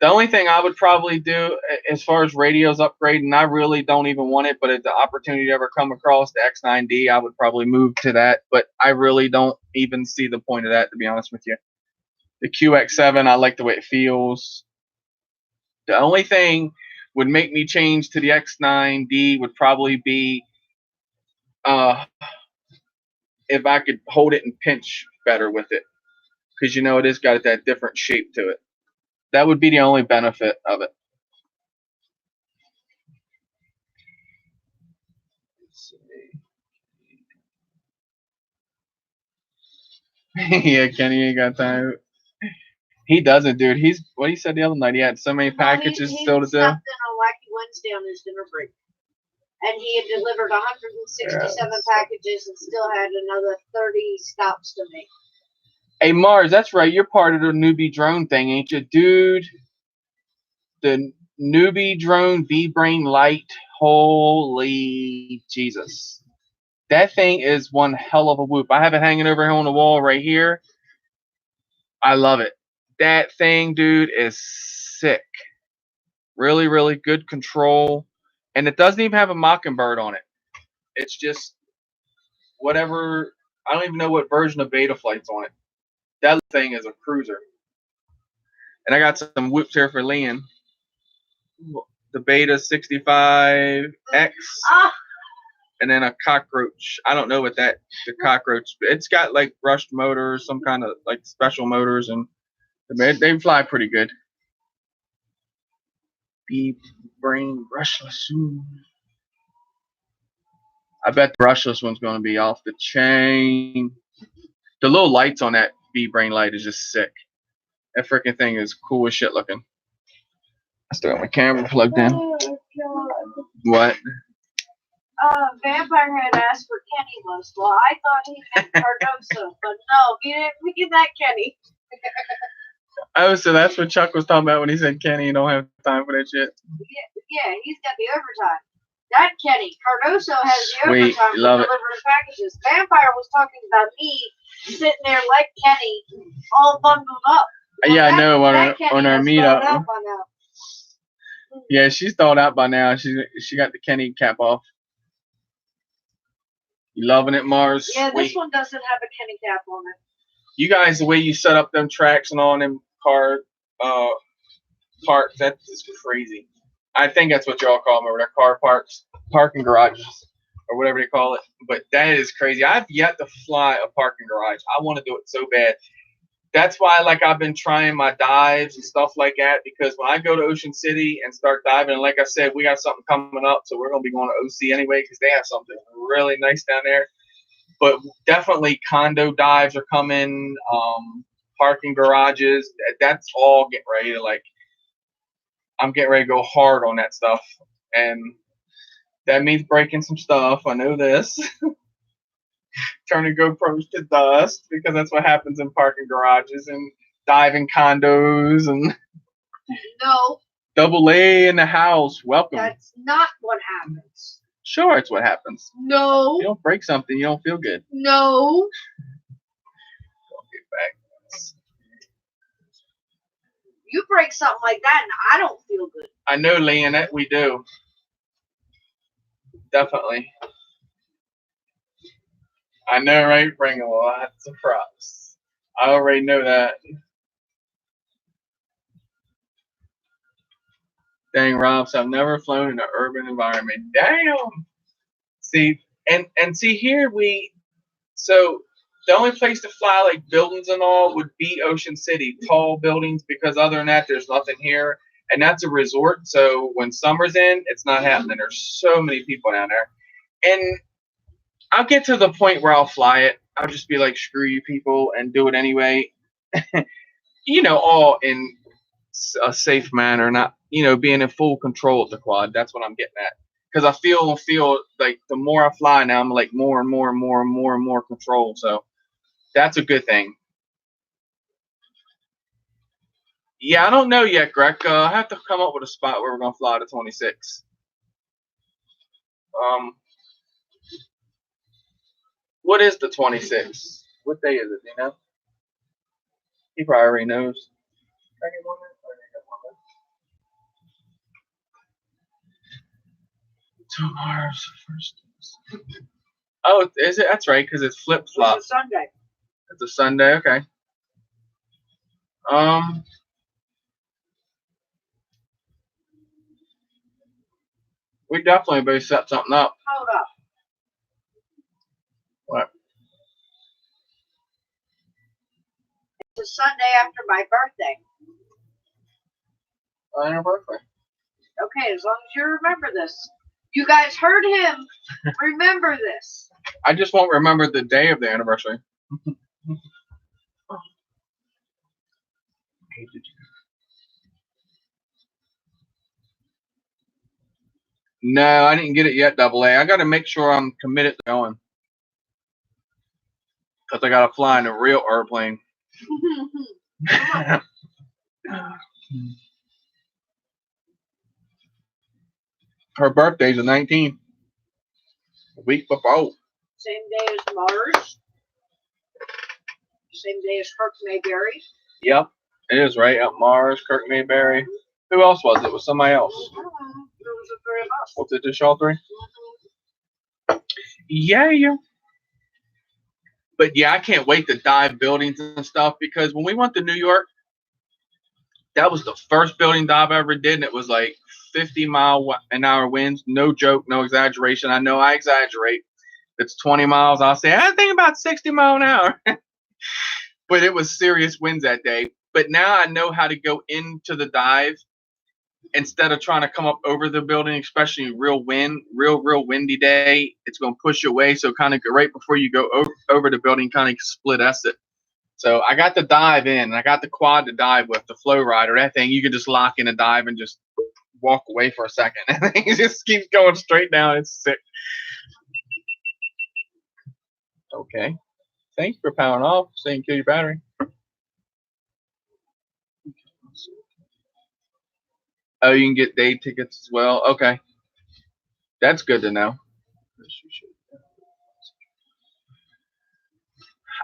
[SPEAKER 1] The only thing I would probably do as far as radios upgrade, and I really don't even want it, but if the opportunity to ever come across the X9D, I would probably move to that. But I really don't even see the point of that, to be honest with you. The QX7, I like the way it feels. The only thing would make me change to the X9D would probably be if I could hold it and pinch better with it, because it has got that different shape to it. That would be the only benefit of it. Let's see. Yeah, Kenny ain't got time. He doesn't, dude. What he said the other night. He had so many packages still to do.
[SPEAKER 2] He stopped in on Wacky Wednesday on his dinner break, and he had delivered 167 packages and still had another 30 stops to make.
[SPEAKER 1] Hey Mars, that's right. You're part of the newbie drone thing, ain't you, dude? The newbie drone B-Brain Light. Holy Jesus. That thing is one hell of a whoop. I have it hanging over here on the wall right here. I love it. That thing, dude, is sick. Really, really good control. And it doesn't even have a Mockingbird on it. It's just whatever. I don't even know what version of Betaflight's on it. That thing is a cruiser. And I got some whoops here for Leon. The Beta 65X. And then a Cockroach. I don't know what the Cockroach. It's got like brushed motors, some kind of like special motors, and they fly pretty good. B-Brain brushless. I bet the brushless one's going to be off the chain. The little lights on that B-Brain light is just sick. That freaking thing is cool as shit looking. I still got my camera plugged in.
[SPEAKER 2] Oh, God.
[SPEAKER 1] What?
[SPEAKER 2] Vampire had asked for Kenny most. Well, I thought he meant Cardoso, but no, he didn't mean that Kenny.
[SPEAKER 1] Oh, so that's what Chuck was talking about when he said Kenny, you don't have time for that shit.
[SPEAKER 2] Yeah, he's got the overtime. That Kenny. Cardoso has the overtime for delivering packages. Vampire was talking about me sitting there like Kenny, all bundled up.
[SPEAKER 1] Well, yeah, I know on our meetup. Yeah, she's thawed out by now. She got the Kenny cap off. You loving it, Mars?
[SPEAKER 2] Yeah, this one doesn't have a Kenny cap on it.
[SPEAKER 1] You guys, the way you set up them tracks and all them car parks. That's just crazy. I think that's what y'all call them over there, car parks, parking garages, or whatever they call it. But that is crazy. I've yet to fly a parking garage. I want to do it so bad. That's why, like, I've been trying my dives and stuff like that, because when I go to Ocean City and start diving, and like I said, we got something coming up, so we're going to be going to OC anyway, because they have something really nice down there. But definitely condo dives are coming, parking garages. That's all getting ready to, like, I'm getting ready to go hard on that stuff. And that means breaking some stuff. I know this. Turning GoPros to dust, because that's what happens in parking garages and diving condos and
[SPEAKER 2] No,
[SPEAKER 1] double A in the house. Welcome.
[SPEAKER 2] that's not what happens.
[SPEAKER 1] Sure, it's what happens.
[SPEAKER 2] No,
[SPEAKER 1] You don't break something, you don't feel good.
[SPEAKER 2] no.
[SPEAKER 1] Don't get back.
[SPEAKER 2] You break something like that and I don't feel good.
[SPEAKER 1] I know, Leonette, we do. Definitely. I know, right? Bring a lots of props. I already know that. Dang, Rob, so I've never flown in an urban environment. Damn. See, and see here so the only place to fly like buildings and all would be Ocean City, tall buildings, because other than that, there's nothing here. And that's a resort. So when summer's in, it's not happening. There's so many people down there. And I'll get to the point where I'll fly it. I'll just be like, screw you people, and do it anyway. All in a safe manner, not, being in full control of the quad. That's what I'm getting at. Because I feel like the more I fly now, I'm like more and more and more and more and more control. So that's a good thing. Yeah, I don't know yet, Greg. I have to come up with a spot where we're going to fly to 26. What is the 26? What day is it, you know? He probably already knows. 2 hours first. Oh, is it? That's right, because it's flip flop.
[SPEAKER 2] It's a Sunday.
[SPEAKER 1] It's a Sunday, okay. We definitely better set something up.
[SPEAKER 2] Hold up.
[SPEAKER 1] What?
[SPEAKER 2] It's a Sunday after my birthday.
[SPEAKER 1] On your birthday.
[SPEAKER 2] Okay, as long as you remember this. You guys heard him. Remember this.
[SPEAKER 1] I just won't remember the day of the anniversary. No, I didn't get it yet, Double A. I got to make sure I'm committed to going. Because I got to fly in a real airplane. Her birthday's the 19th. A week before.
[SPEAKER 2] Same day as Mars. Same day as Kirk Mayberry.
[SPEAKER 1] Yep, it is right. Up Mars, Kirk Mayberry. Who else was it? It was somebody else.
[SPEAKER 2] There was the three of us.
[SPEAKER 1] Was it just y'all three? Yeah. But yeah, I can't wait to dive buildings and stuff, because when we went to New York, that was the first building dive I ever did, and it was like 50-mile-an-hour winds. No joke, no exaggeration. I know I exaggerate. It's 20 miles. I'll say, I think about 60 miles an hour. But it was serious winds that day. But now I know how to go into the dive instead of trying to come up over the building, especially real windy day. It's going to push you away. So kind of right before you go over the building, kind of split S it. So I got the dive in. I got the quad to dive with, the Flow Rider. That thing, you could just lock in a dive and just walk away for a second. And it just keeps going straight down. It's sick. Okay. Thanks for powering off, saying kill your battery. Oh, you can get day tickets as well. Okay. That's good to know.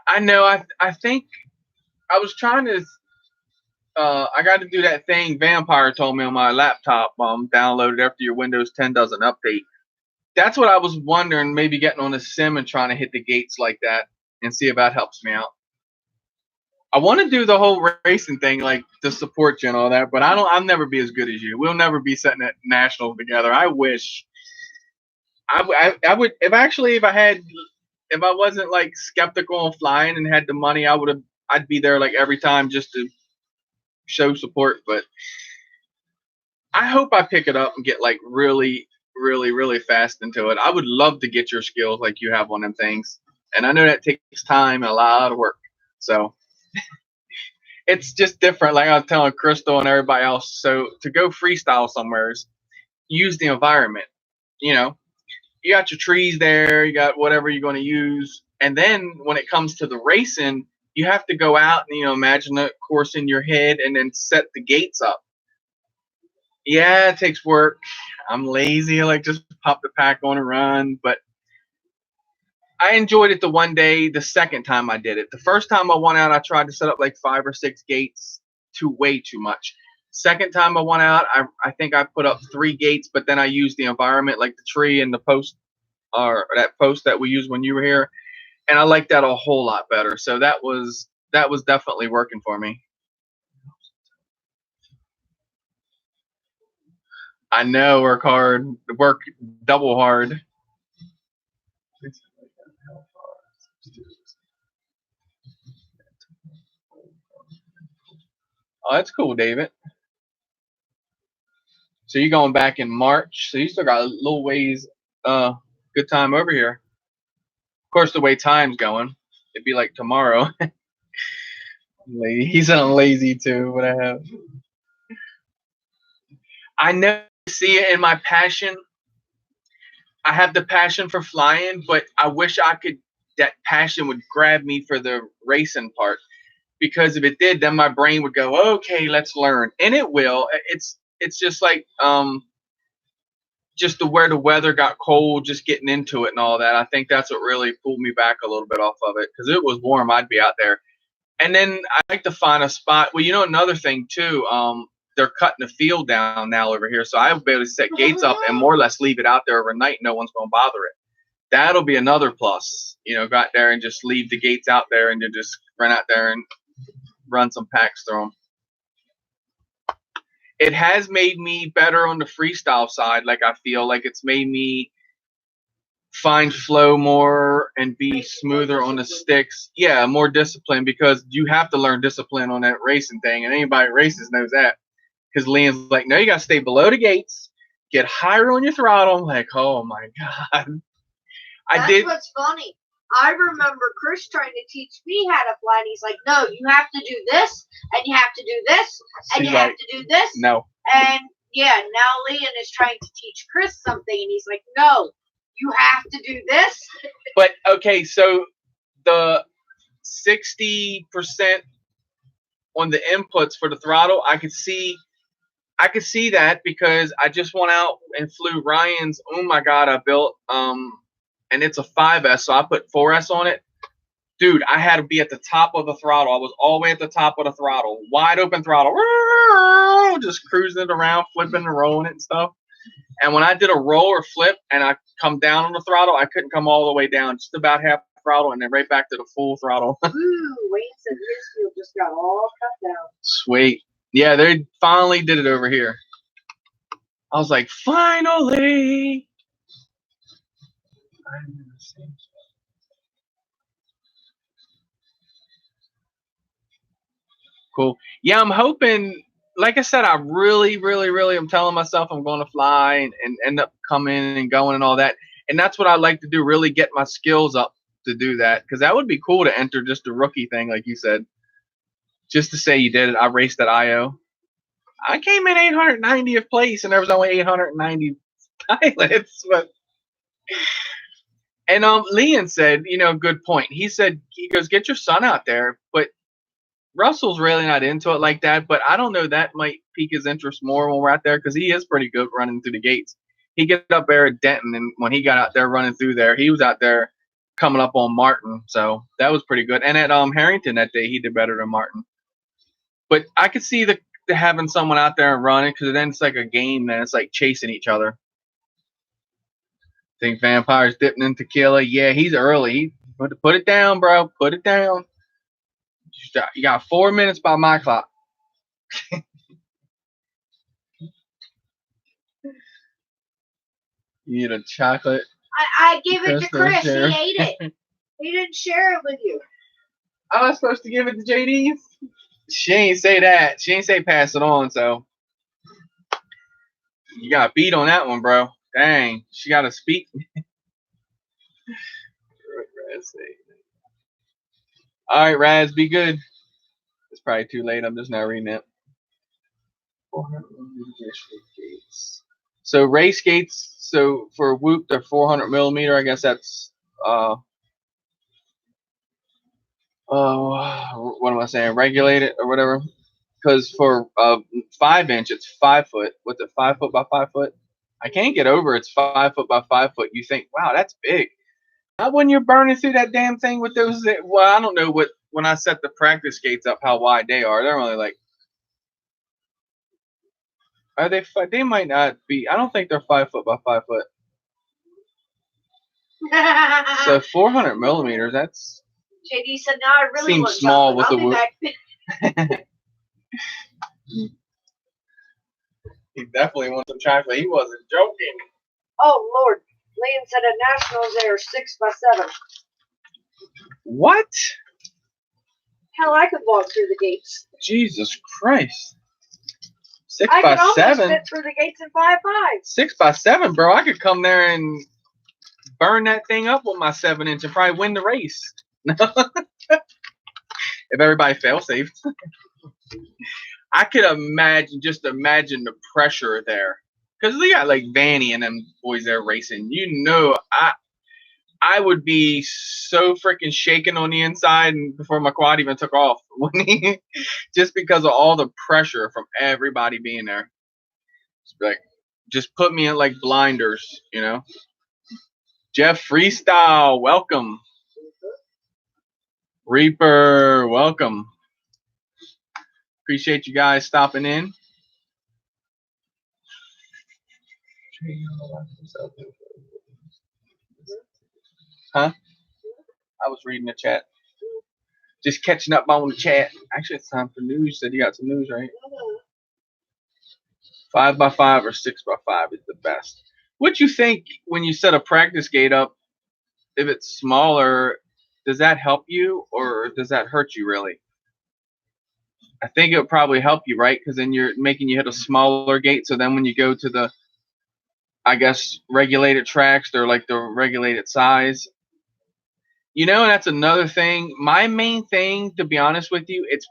[SPEAKER 1] I know. I think I was trying to. I got to do that thing Vampire told me on my laptop. Downloaded after your Windows 10 does an update. That's what I was wondering. Maybe getting on a sim and trying to hit the gates like that and see if that helps me out. I want to do the whole racing thing, like to support you and all that, but I'll never be as good as you. We'll never be setting at nationals together. I wish. I would if I wasn't like skeptical on flying and had the money, I'd be there like every time just to show support. But I hope I pick it up and get like really, really, really fast into it. I would love to get your skills like you have on them things, and I know that takes time and a lot of work. So it's just different. Like I was telling Crystal and everybody else. So to go freestyle somewhere, use the environment. You know, you got your trees there, you got whatever you're going to use, and then when it comes to the racing, you have to go out and imagine the course in your head and then set the gates up. Yeah, it takes work. I'm lazy. I like just pop the pack on and run, but I enjoyed it the one day. The second time I did it, the first time I went out, I tried to set up like 5 or 6 gates. Way too much. Second time I went out, I think I put up 3 gates, but then I used the environment like the tree and the post, or that post that we used when you were here, and I liked that a whole lot better. So that was definitely working for me. I know, work hard, work double hard. Oh, that's cool, David. So you're going back in March, so you still got a little ways. Good time over here. Of course, the way time's going, it'd be like tomorrow. He's lazy too. What I have. I never see it in my passion. I have the passion for flying, but I wish that passion would grab me for the racing part. Because if it did, then my brain would go, okay, let's learn. And it will. It's just like just where the weather got cold, just getting into it and all that. I think that's what really pulled me back a little bit off of it. Because if it was warm, I'd be out there. And then I like to find a spot. Well, another thing too, they're cutting the field down now over here. So I'll be able to set gates up and more or less leave it out there overnight. No one's going to bother it. That'll be another plus. Go out there and just leave the gates out there and you just run out there and run some packs through them. It has made me better on the freestyle side. Like I feel like it's made me find flow more and be smoother on the sticks. Yeah, more discipline, because you have to learn discipline on that racing thing, and anybody races knows that. Because Liam's like, no, you got to stay below the gates, get higher on your throttle. I'm like, oh my god.
[SPEAKER 2] That's what's funny. I remember Chris trying to teach me how to fly, and he's like, no, you have to do this, and you have to do this, and you have to do this.
[SPEAKER 1] No.
[SPEAKER 2] And yeah, now Liam is trying to teach Chris something, and he's like, no, you have to do this.
[SPEAKER 1] But okay, so the 60% on the inputs for the throttle, I could see that, because I just went out and flew Ryan's. Oh my god, I built and it's a 5S, so I put 4S on it. Dude, I had to be at the top of the throttle. I was all the way at the top of the throttle, wide open throttle, just cruising it around, flipping and rolling it and stuff. And when I did a roll or flip and I come down on the throttle, I couldn't come all the way down, just about half throttle, and then right back to the full throttle.
[SPEAKER 2] Ooh, Wayne said his field just got all cut down.
[SPEAKER 1] Sweet. Yeah, they finally did it over here. I was like, finally. Cool. Yeah, I'm hoping, like I said, I really, really, really am telling myself I'm going to fly and end up coming and going and all that. And that's what I like to do, really get my skills up to do that. Because that would be cool to enter just a rookie thing, like you said. Just to say you did it. I raced at IO. I came in 890th place, and there was only 890 pilots. But and Liam said, good point. He goes, get your son out there. But Russell's really not into it like that. But I don't know, that might pique his interest more when we're out there, because he is pretty good running through the gates. He got up there at Denton, and when he got out there running through there, he was out there coming up on Martin. So that was pretty good. And at Harrington that day, he did better than Martin. But I could see the having someone out there and running, because then it's like a game. Then it's like chasing each other. Think Vampire's dipping in tequila. Yeah, he's early. Put it down, bro. Put it down. You got 4 minutes by my clock. You need a chocolate.
[SPEAKER 2] I gave it to Chris. He ate it. He didn't share it with you.
[SPEAKER 1] I was supposed to give it to JD. She ain't say that. She ain't say pass it on. So you got beat on that one, bro. Dang, she got to speak. All right, Raz, be good. It's probably too late. I'm just not reading it. 400 gates. So race gates. So for Whoop, they're 400 millimeter. I guess that's what am I saying? Regulated or whatever. Because for 5-inch, it's 5 foot. What's it? 5 foot by 5 foot. I can't get over. It's 5 foot by 5 foot. You think, wow, that's big. Not when you're burning through that damn thing with those. Well, I don't know what. When I set the practice gates up, how wide they are. They're only like. Are they? They might not be. I don't think they're 5 foot by 5 foot. So 400 millimeters. That's.
[SPEAKER 2] JD said, "No, I really
[SPEAKER 1] seems small with the Whoop." He definitely wants some chocolate. He wasn't joking.
[SPEAKER 2] Oh Lord, Liam said at Nationals they are 6 by 7.
[SPEAKER 1] What?
[SPEAKER 2] Hell, I could walk through the gates.
[SPEAKER 1] Jesus Christ. 6
[SPEAKER 2] I
[SPEAKER 1] by
[SPEAKER 2] could almost
[SPEAKER 1] 7.
[SPEAKER 2] fit through the gates in 5'5".
[SPEAKER 1] 6 by 7, bro. I could come there and burn that thing up with my 7-inch and probably win the race. If everybody fail safe. I could imagine the pressure there. Because they got like Vanny and them boys there racing. You know, I would be so freaking shaken on the inside and before my quad even took off. Just because of all the pressure from everybody being there. Like, just put me in like blinders, you know. Jeff Freestyle, welcome. Reaper, welcome. Appreciate you guys stopping in. Huh? I was reading the chat. Just catching up on the chat. Actually, it's time for news. You said you got some news, right? 5 by 5 or 6 by 5 is the best. What you think when you set a practice gate up? If it's smaller, does that help you or does that hurt you really? I think it would probably help you, right? Because then you're making you hit a smaller gate. So then when you go to the, I guess, regulated tracks, they're like the regulated size. You know, and that's another thing. My main thing, to be honest with you, it's,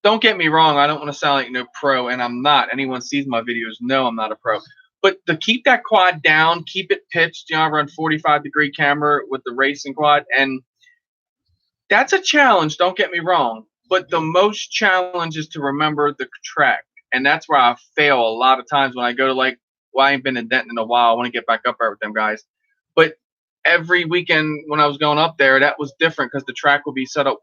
[SPEAKER 1] don't get me wrong, I don't want to sound like no pro, and I'm not. Anyone sees my videos know I'm not a pro. But to keep that quad down, keep it pitched, you know, I run 45-degree camera with the racing quad, and that's a challenge, don't get me wrong. But the most challenge is to remember the track. And that's where I fail a lot of times when I go to like, well, I ain't been in Denton in a while. I want to get back up there with them guys. But every weekend when I was going up there, that was different because the track will be set up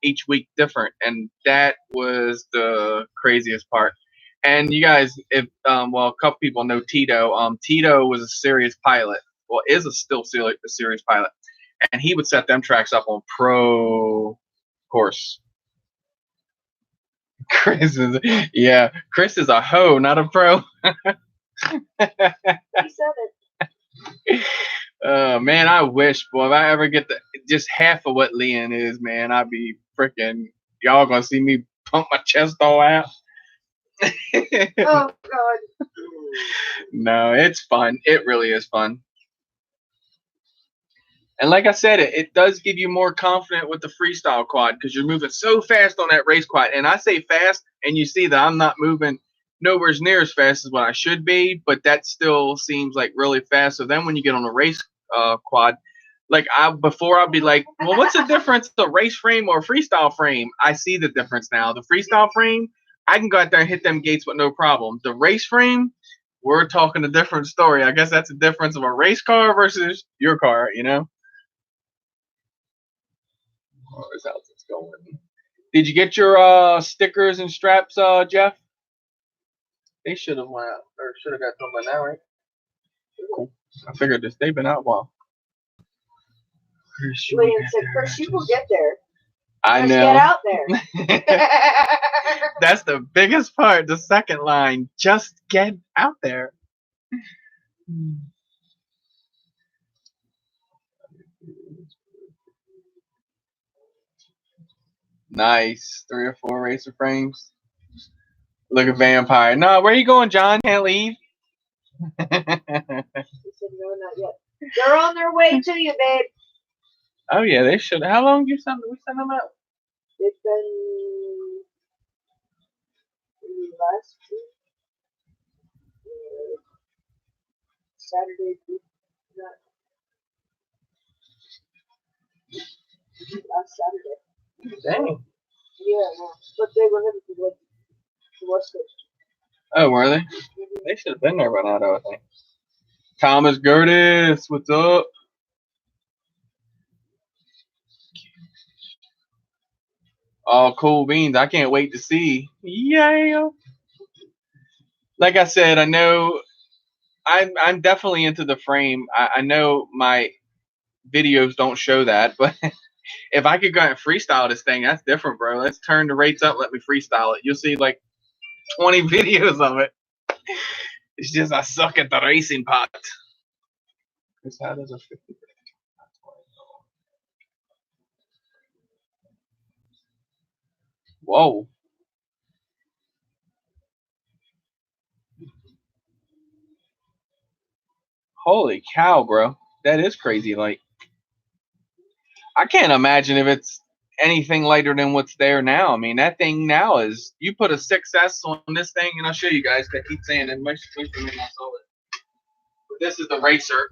[SPEAKER 1] each week different. And that was the craziest part. And you guys, if well, a couple people know Tito. Tito was a serious pilot. Well, is still a serious pilot. And he would set them tracks up on pro course. Chris is a hoe, not a pro.
[SPEAKER 2] He said it.
[SPEAKER 1] Man, I wish, boy, if I ever get just half of what Leon is, man, I'd be freaking. Y'all gonna see me pump my chest all out.
[SPEAKER 2] Oh God.
[SPEAKER 1] No, it's fun. It really is fun. And like I said, it does give you more confidence with the freestyle quad because you're moving so fast on that race quad. And I say fast, and you see that I'm not moving nowhere near as fast as what I should be, but that still seems like really fast. So then when you get on a race quad, like before I'd be like, well, what's the difference, a race frame or a freestyle frame? I see the difference now. The freestyle frame, I can go out there and hit them gates with no problem. The race frame, we're talking a different story. I guess that's the difference of a race car versus your car, you know? Oh, his house is going. Did you get your stickers and straps, Jeff? They should have went out, or should have got them by now, right? Cool. I figured they've been out a while.
[SPEAKER 2] William said, Chris, you will get there.
[SPEAKER 1] I
[SPEAKER 2] Just
[SPEAKER 1] know.
[SPEAKER 2] get out there.
[SPEAKER 1] That's the biggest part. The second line. Just get out there. Nice. 3 or 4 racer frames. Look at Vampire. No, where you going, John? Can't leave.
[SPEAKER 2] He said, no, not yet. They're on their way to you, babe.
[SPEAKER 1] Oh yeah, they should. How long we send them out?
[SPEAKER 2] It's been last week. Saturday. Last Saturday.
[SPEAKER 1] Dang.
[SPEAKER 2] Yeah, but they were headed to the West Coast.
[SPEAKER 1] Oh, were they? They should have been there by now, though, I think. Thomas Gertis, what's up? Oh, cool beans. I can't wait to see. Yeah. Like I said, I know I'm definitely into the frame. I know my videos don't show that, but if I could go and freestyle this thing, that's different, bro. Let's turn the rates up. Let me freestyle it. You'll see like 20 videos of it. It's just I suck at the racing part. Because how does a 50? Whoa. Holy cow, bro. That is crazy. Like, I can't imagine if it's anything lighter than what's there now. I mean, that thing now is, you put a 6S on this thing, and I'll show you guys. I keep saying it. This is the racer.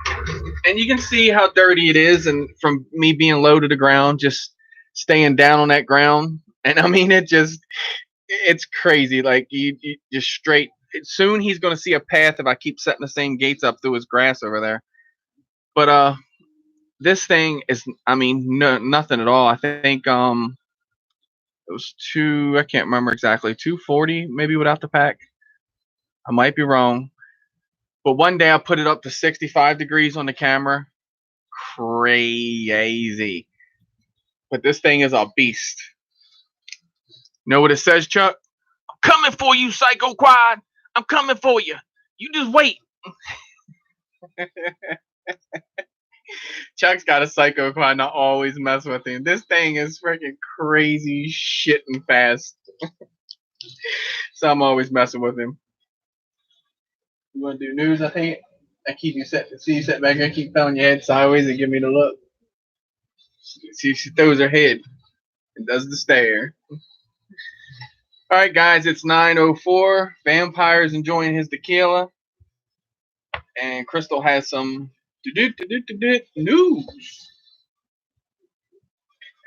[SPEAKER 1] And you can see how dirty it is, and from me being low to the ground, just staying down on that ground. And I mean, it's crazy. Like, you just straight. Soon he's going to see a path if I keep setting the same gates up through his grass over there. But this thing is, I mean, nothing at all. I think it was I can't remember exactly, 240 maybe without the pack. I might be wrong. But one day I put it up to 65 degrees on the camera. Crazy. But this thing is a beast. Know what it says, Chuck? I'm coming for you, Psycho Quad. I'm coming for you. You just wait. Chuck's got a Psycho Quad, and I always mess with him. This thing is freaking crazy shit and fast. So I'm always messing with him. You want to do news? I think I keep you set back there, keep throwing your head sideways and give me the look. See, she throws her head and does the stare. All right, guys, it's 9:04. Vampire's enjoying his tequila, and Crystal has some news.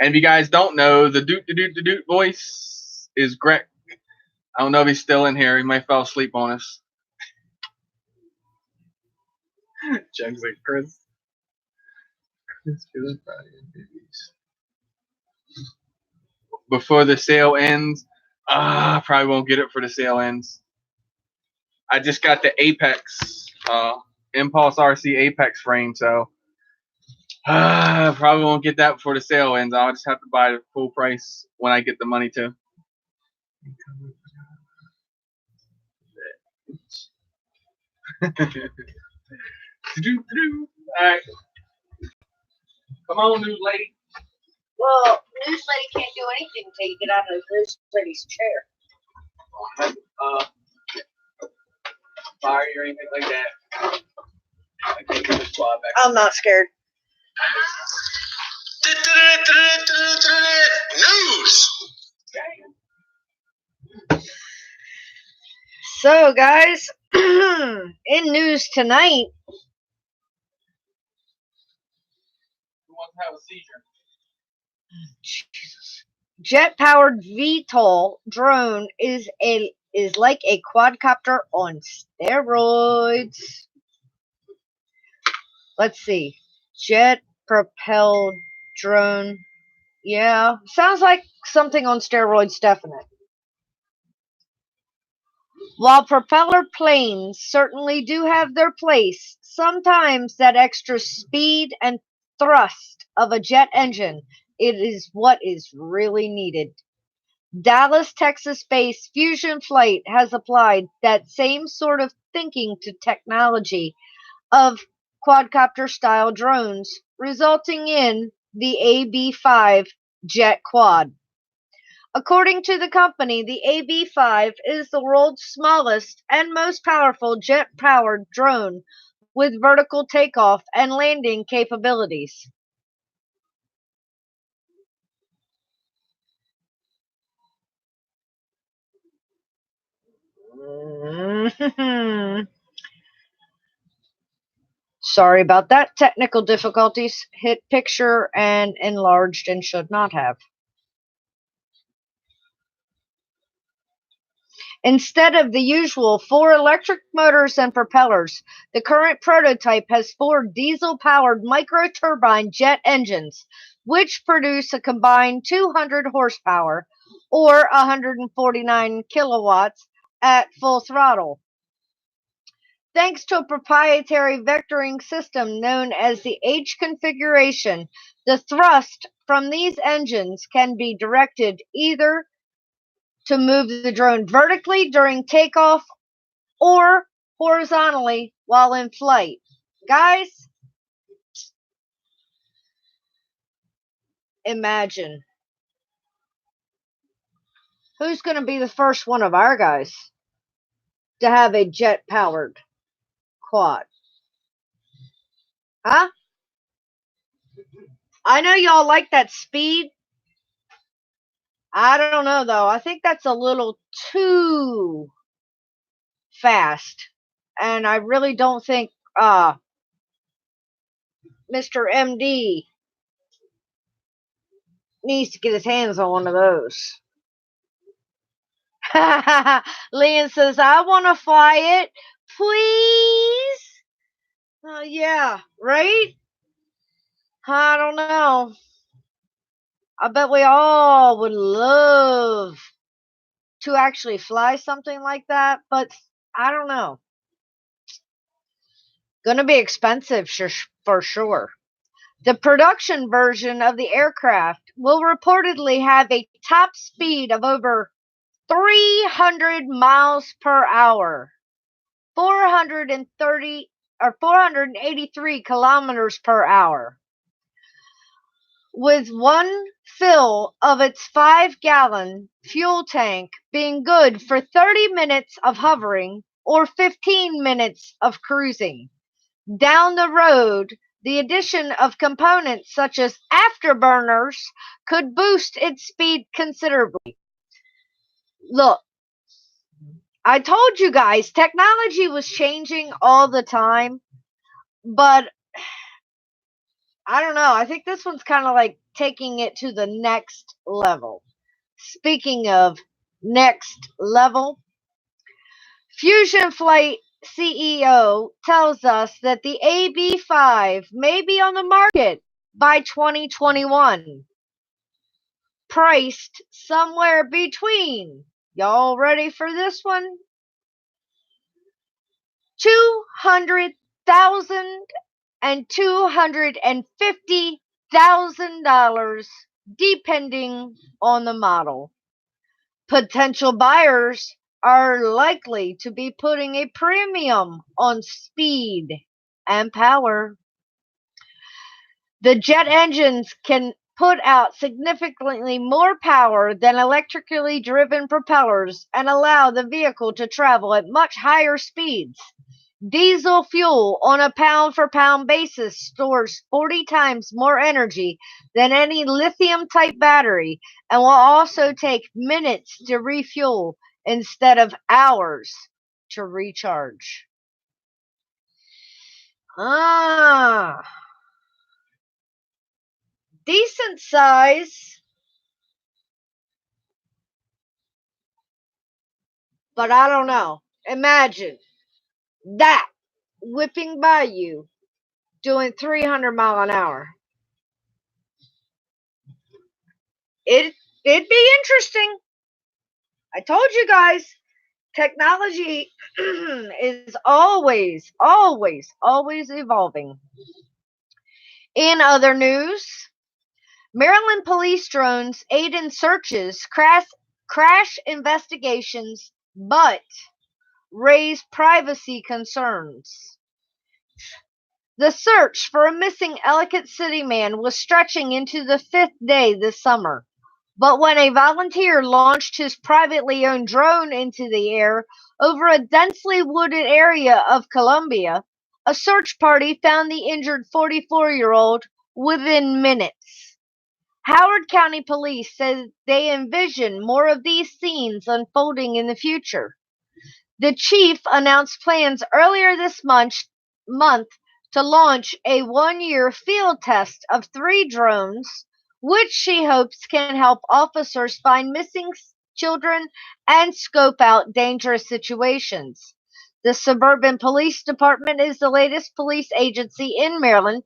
[SPEAKER 1] And if you guys don't know, the doot voice is Greg. I don't know if he's still in here. He might fall asleep on us. Chuck's like, Chris. Before the sale ends, I probably won't get it for the sale ends. I just got the Apex, Impulse RC Apex frame, so I probably won't get that before the sale ends. I'll just have to buy it at full price when I get the money to. Alright. Come on, news lady.
[SPEAKER 2] Well, news lady can't do anything until you get out of the news lady's chair.
[SPEAKER 1] Fire or anything like that. I can't get the squad back.
[SPEAKER 2] I'm not scared.
[SPEAKER 3] News.
[SPEAKER 2] So, guys, in news tonight.
[SPEAKER 1] Who wants to have a seizure?
[SPEAKER 2] Jet-powered VTOL drone is like a quadcopter on steroids. Let's see. Jet-propelled drone. Yeah, sounds like something on steroids, definite. While propeller planes certainly do have their place, sometimes that extra speed and thrust of a jet engine it is what is really needed. Dallas, Texas-based Fusion Flight has applied that same sort of thinking to technology of quadcopter-style drones, resulting in the AB-5 jet quad. According to the company, the AB-5 is the world's smallest and most powerful jet-powered drone with vertical takeoff and landing capabilities. Sorry about that. Technical difficulties. Hit picture and enlarged and should not have. Instead of the usual 4 electric motors and propellers, the current prototype has 4 diesel-powered microturbine jet engines, which produce a combined 200 horsepower, or 149 kilowatts, at full throttle. Thanks to a proprietary vectoring system known as the H configuration, the thrust from these engines can be directed either to move the drone vertically during takeoff or horizontally while in flight. Guys, imagine. Who's going to be the first one of our guys to have a jet-powered quad? Huh? I know y'all like that speed. I don't know, though. I think that's a little too fast. And I really don't think Mr. MD needs to get his hands on one of those. Leon says, I want to fly it. Please? Yeah, right? I don't know. I bet we all would love to actually fly something like that, but I don't know. Gonna be expensive for sure. The production version of the aircraft will reportedly have a top speed of over 300 miles per hour, 483 kilometers per hour. With one fill of its 5-gallon fuel tank being good for 30 minutes of hovering or 15 minutes of cruising. Down the road, the addition of components such as afterburners could boost its speed considerably. Look, I told you guys, technology was changing all the time, but I don't know. I think this one's kind of like taking it to the next level. Speaking of next level, Fusion Flight CEO tells us that the AB-5 may be on the market by 2021. Priced somewhere between, y'all ready for this one? $200,000 and $250,000, depending on the model. Potential buyers are likely to be putting a premium on speed and power. The jet engines can put out significantly more power than electrically driven propellers and allow the vehicle to travel at much higher speeds. Diesel fuel on a pound-for-pound basis stores 40 times more energy than any lithium-type battery and will also take minutes to refuel instead of hours to recharge. Decent size, but I don't know. Imagine that whipping by you doing 300 mile an hour. It'd be interesting. I told you guys, technology is always evolving. In other news, Maryland police drones aid in searches, crash investigations, but raise privacy concerns. The search for a missing Ellicott City man was stretching into the 5th day this summer. But when a volunteer launched his privately owned drone into the air over a densely wooded area of Columbia, a search party found the injured 44-year-old within minutes. Howard County Police said they envision more of these scenes unfolding in the future. The chief announced plans earlier this month to launch a 1-year field test of 3 drones, which she hopes can help officers find missing children and scope out dangerous situations. The Suburban Police Department is the latest police agency in Maryland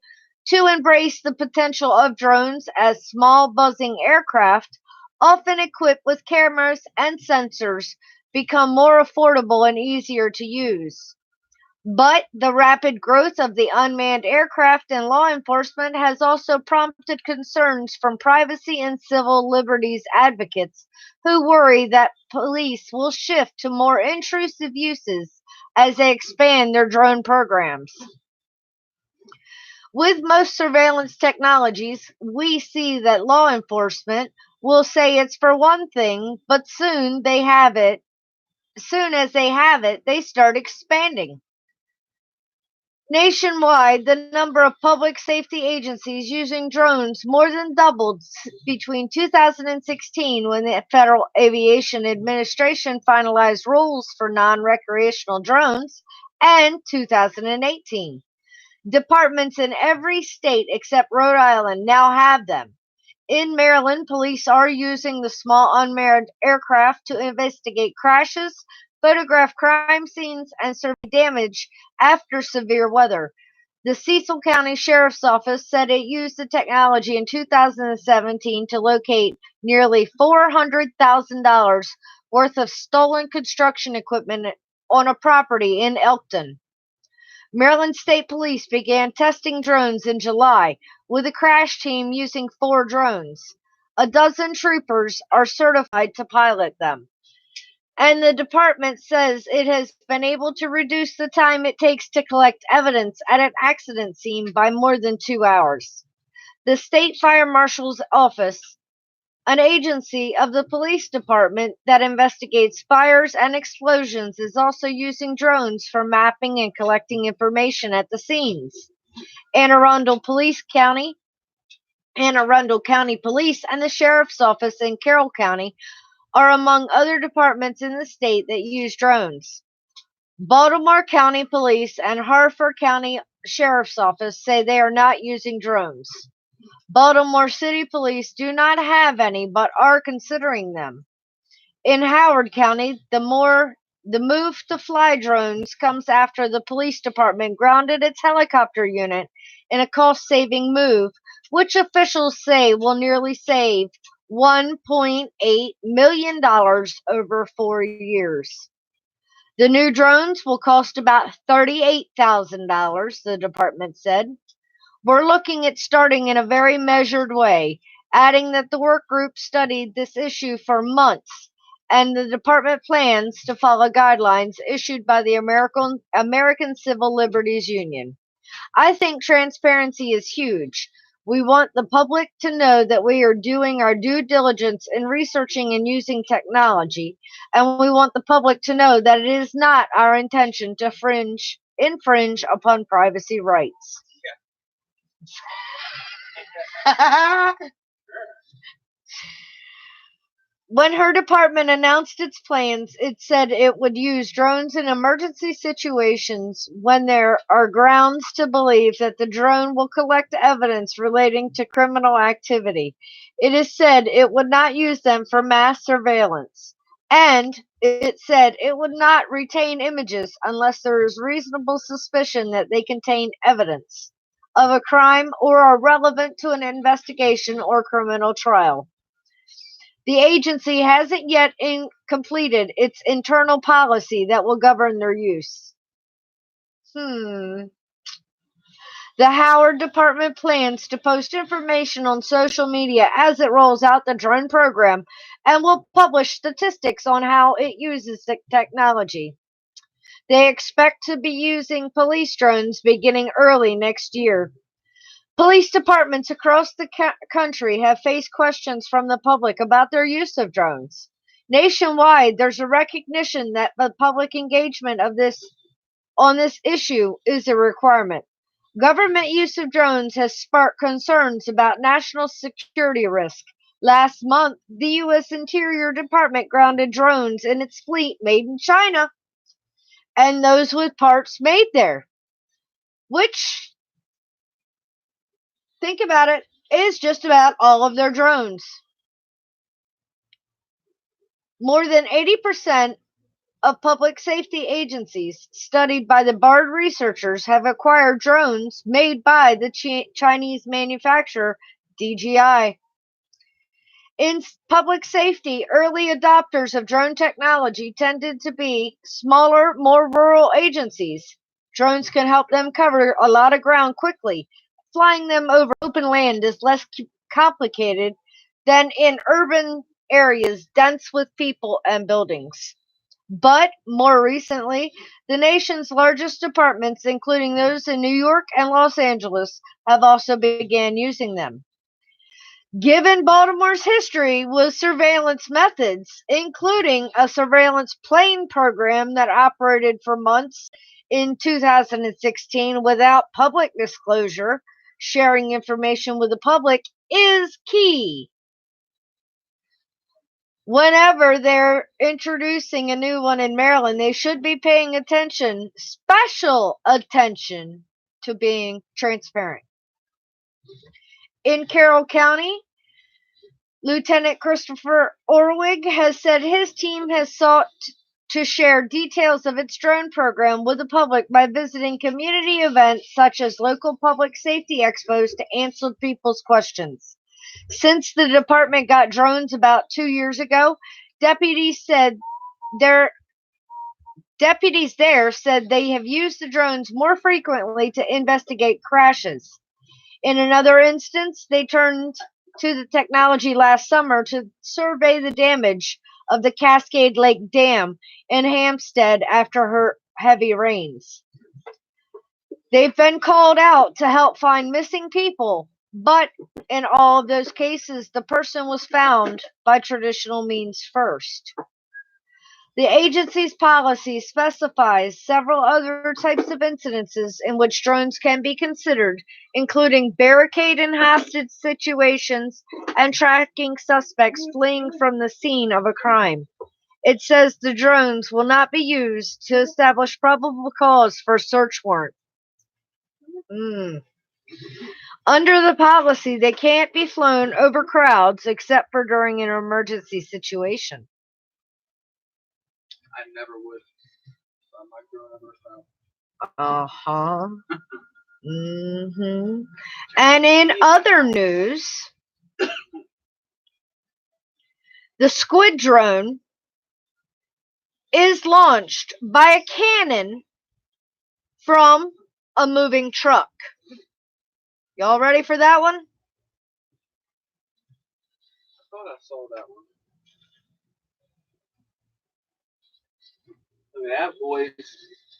[SPEAKER 2] to embrace the potential of drones as small buzzing aircraft, often equipped with cameras and sensors, become more affordable and easier to use. But the rapid growth of the unmanned aircraft and law enforcement has also prompted concerns from privacy and civil liberties advocates who worry that police will shift to more intrusive uses as they expand their drone programs. With most surveillance technologies, we see that law enforcement will say it's for one thing, but soon as they have it, they start expanding. Nationwide, the number of public safety agencies using drones more than doubled between 2016, when the Federal Aviation Administration finalized rules for non-recreational drones, and 2018. Departments in every state except Rhode Island now have them. In Maryland, police are using the small unmanned aircraft to investigate crashes, photograph crime scenes, and survey damage after severe weather. The Cecil County Sheriff's Office said it used the technology in 2017 to locate nearly $400,000 worth of stolen construction equipment on a property in Elkton. Maryland State Police began testing drones in July, with a crash team using 4 drones. A dozen troopers are certified to pilot them. And the department says it has been able to reduce the time it takes to collect evidence at an accident scene by more than 2 hours. The State Fire Marshal's Office, an agency of the police department that investigates fires and explosions, is also using drones for mapping and collecting information at the scenes. Anne Arundel County Police and the Sheriff's Office in Carroll County are among other departments in the state that use drones. Baltimore County Police and Harford County Sheriff's Office say they are not using drones. Baltimore City Police do not have any, but are considering them. In Howard County, the move to fly drones comes after the police department grounded its helicopter unit in a cost-saving move, which officials say will nearly save $1.8 million over 4 years. The new drones will cost about $38,000, the department said. We're looking at starting in a very measured way, adding that the work group studied this issue for months, and the department plans to follow guidelines issued by the American Civil Liberties Union. I think transparency is huge. We want the public to know that we are doing our due diligence in researching and using technology, and we want the public to know that it is not our intention to infringe upon privacy rights. When her department announced its plans, it said it would use drones in emergency situations when there are grounds to believe that the drone will collect evidence relating to criminal activity. It is said it would not use them for mass surveillance, and it said it would not retain images unless there is reasonable suspicion that they contain evidence of a crime or are relevant to an investigation or criminal trial. The agency hasn't yet completed its internal policy that will govern their use. The Howard Department plans to post information on social media as it rolls out the drone program and will publish statistics on how it uses the technology. They expect to be using police drones beginning early next year. Police departments across the country have faced questions from the public about their use of drones. Nationwide, there's a recognition that the public engagement on this issue is a requirement. Government use of drones has sparked concerns about national security risk. Last month, the U.S. Interior Department grounded drones in its fleet made in China and those with parts made there, which, think about it, is just about all of their drones. More than 80% of public safety agencies studied by the BARD researchers have acquired drones made by the Chinese manufacturer DJI. In public safety, early adopters of drone technology tended to be smaller, more rural agencies. Drones can help them cover a lot of ground quickly. Flying them over open land is less complicated than in urban areas dense with people and buildings. But more recently, the nation's largest departments, including those in New York and Los Angeles, have also began using them. Given Baltimore's history with surveillance methods, including a surveillance plane program that operated for months in 2016 without public disclosure, sharing information with the public is key. Whenever they're introducing a new one in Maryland, they should be paying attention, special attention, to being transparent. In Carroll County, Lieutenant Christopher Orwig has said his team has sought to share details of its drone program with the public by visiting community events such as local public safety expos to answer people's questions. Since the department got drones about 2 years ago, deputies there said they have used the drones more frequently to investigate crashes. In another instance, they turned to the technology last summer to survey the damage of the Cascade Lake Dam in Hampstead after heavy rains. They've been called out to help find missing people, but in all of those cases, the person was found by traditional means first. The agency's policy specifies several other types of incidences in which drones can be considered, including barricade and hostage situations and tracking suspects fleeing from the scene of a crime. It says the drones will not be used to establish probable cause for a search warrant. Under the policy, they can't be flown over crowds except for during an emergency situation.
[SPEAKER 1] I never would.
[SPEAKER 2] And in other news, the Squid drone is launched by a cannon from a moving truck. Y'all ready for that one?
[SPEAKER 1] I thought I saw that one. Look at that, boys.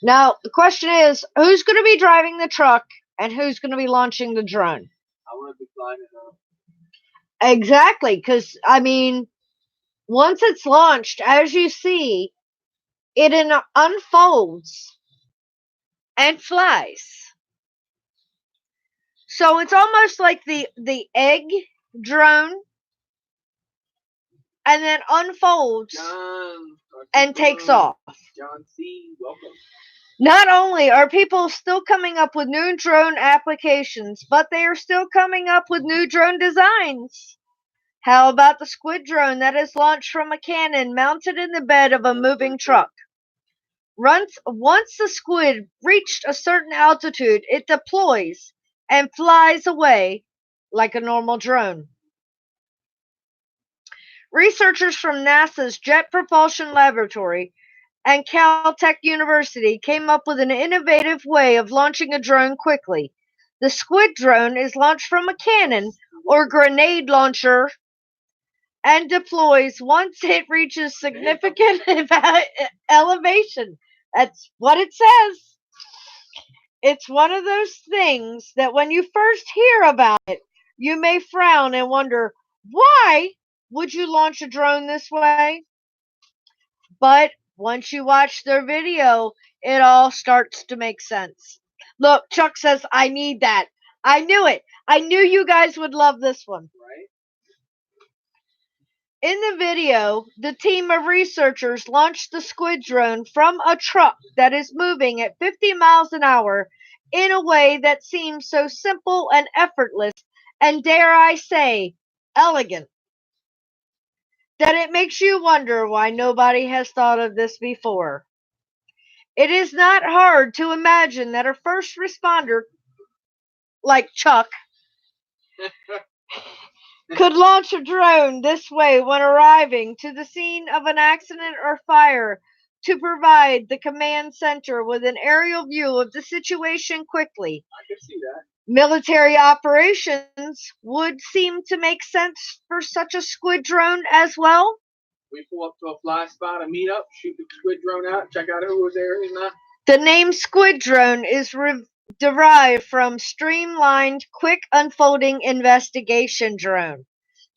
[SPEAKER 2] Now, the question is, who's going to be driving the truck and who's going to be launching the drone?
[SPEAKER 1] I want to be flying it up.
[SPEAKER 2] Exactly, because, I mean, once it's launched, as you see, it unfolds and flies. So it's almost like the egg drone, and then unfolds and takes off.
[SPEAKER 1] John C., welcome.
[SPEAKER 2] Not only are people still coming up with new drone applications, but they are still coming up with new drone designs. How about the Squid drone that is launched from a cannon mounted in the bed of a moving truck? Once the Squid reached a certain altitude, it deploys and flies away like a normal drone. Researchers from NASA's Jet Propulsion Laboratory and Caltech University came up with an innovative way of launching a drone quickly. The squid drone is launched from a cannon or grenade launcher and deploys once it reaches significant elevation. That's what it says. It's one of those things that when you first hear about it, you may frown and wonder, why would you launch a drone this way? But once you watch their video, it all starts to make sense. Look, Chuck says, I need that. I knew it. I knew you guys would love this one.
[SPEAKER 1] Right?
[SPEAKER 2] In the video, the team of researchers launched the squid drone from a truck that is moving at 50 miles an hour in a way that seems so simple and effortless and, dare I say, elegant, that it makes you wonder why nobody has thought of this before. It is not hard to imagine that a first responder like Chuck could launch a drone this way when arriving to the scene of an accident or fire to provide the command center with an aerial view of the situation quickly.
[SPEAKER 1] I can see that.
[SPEAKER 2] Military operations would seem to make sense for such a squid drone as well.
[SPEAKER 1] We pull up to a fly spot, a meet up, shoot the squid drone out, check out who was there, who's not.
[SPEAKER 2] The name squid drone is derived from streamlined, quick unfolding investigation drone.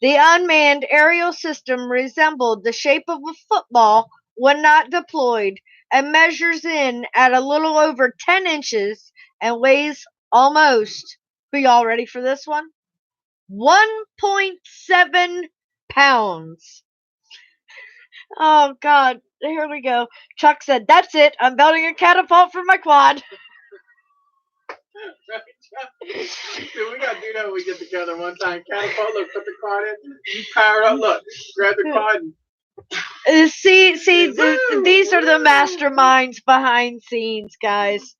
[SPEAKER 2] The unmanned aerial system resembled the shape of a football when not deployed and measures in at a little over 10 inches and weighs almost, are y'all ready for this one? 1.7 pounds. Oh, God. Here we go. Chuck said, that's it. I'm building a catapult for my quad.
[SPEAKER 1] Dude, we gotta do that when we get together one time. Catapult, look, put the quad in. You power up, look, grab the quad. And
[SPEAKER 2] These are the masterminds behind scenes, guys.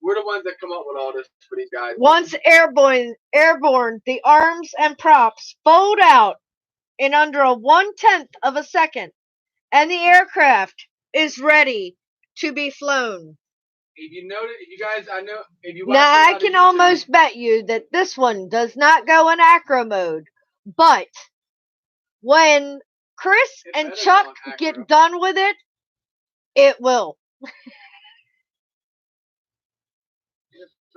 [SPEAKER 1] We're the ones that come up with all this for these guys.
[SPEAKER 2] Once airborne, the arms and props fold out in under a 1/10 of a second, and the aircraft is ready to be flown.
[SPEAKER 1] If you notice, if you guys, I know, if you
[SPEAKER 2] now I can almost bet you that this one does not go in acro mode, but when Chris and Chuck get done with it, it will.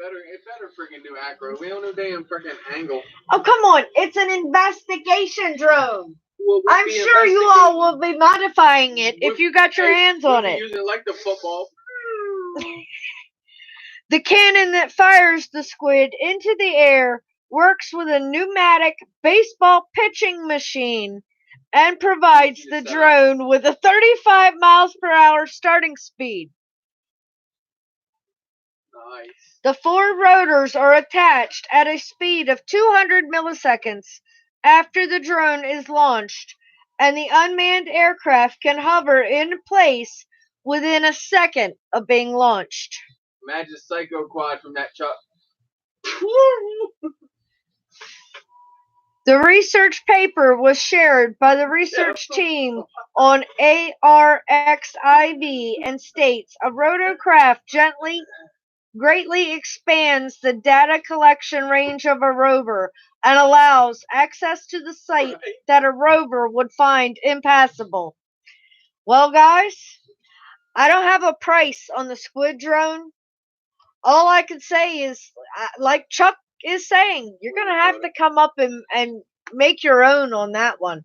[SPEAKER 1] It better freaking do acro. We don't know damn freaking angle.
[SPEAKER 2] Oh, come on. It's an investigation drone.
[SPEAKER 1] Well,
[SPEAKER 2] I'm sure you all will be modifying it if you got your hands on it.
[SPEAKER 1] Using it like the football.
[SPEAKER 2] The cannon that fires the squid into the air works with a pneumatic baseball pitching machine and provides the drone with a 35 miles per hour starting speed.
[SPEAKER 1] Nice.
[SPEAKER 2] The 4 rotors are attached at a speed of 200 milliseconds after the drone is launched, and the unmanned aircraft can hover in place within a second of being launched.
[SPEAKER 1] Imagine Psycho Quad from that Chuck.
[SPEAKER 2] The research paper was shared by the research team on ARXIV and states a rotorcraft greatly expands the data collection range of a rover and allows access to the site that a rover would find impassable. Well, guys, I don't have a price on the squid drone. All I can say is, like Chuck is saying, you're going to have to come up and make your own on that one.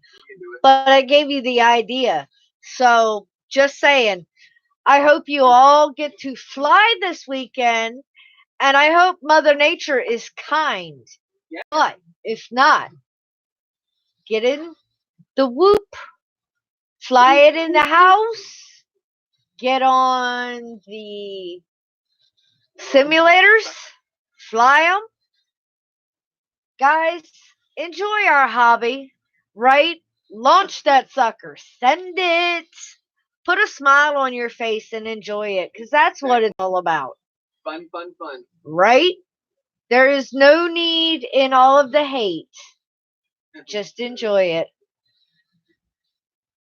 [SPEAKER 2] But I gave you the idea. So, just saying, I hope you all get to fly this weekend, and I hope Mother Nature is kind.
[SPEAKER 1] Yeah.
[SPEAKER 2] But if not, get in the Whoop, fly it in the house, get on the simulators, fly them. Guys, enjoy our hobby, right? Launch that sucker. Send it. Put a smile on your face and enjoy it, because that's what it's all about.
[SPEAKER 1] Fun, fun, fun.
[SPEAKER 2] Right? There is no need in all of the hate. Just enjoy it.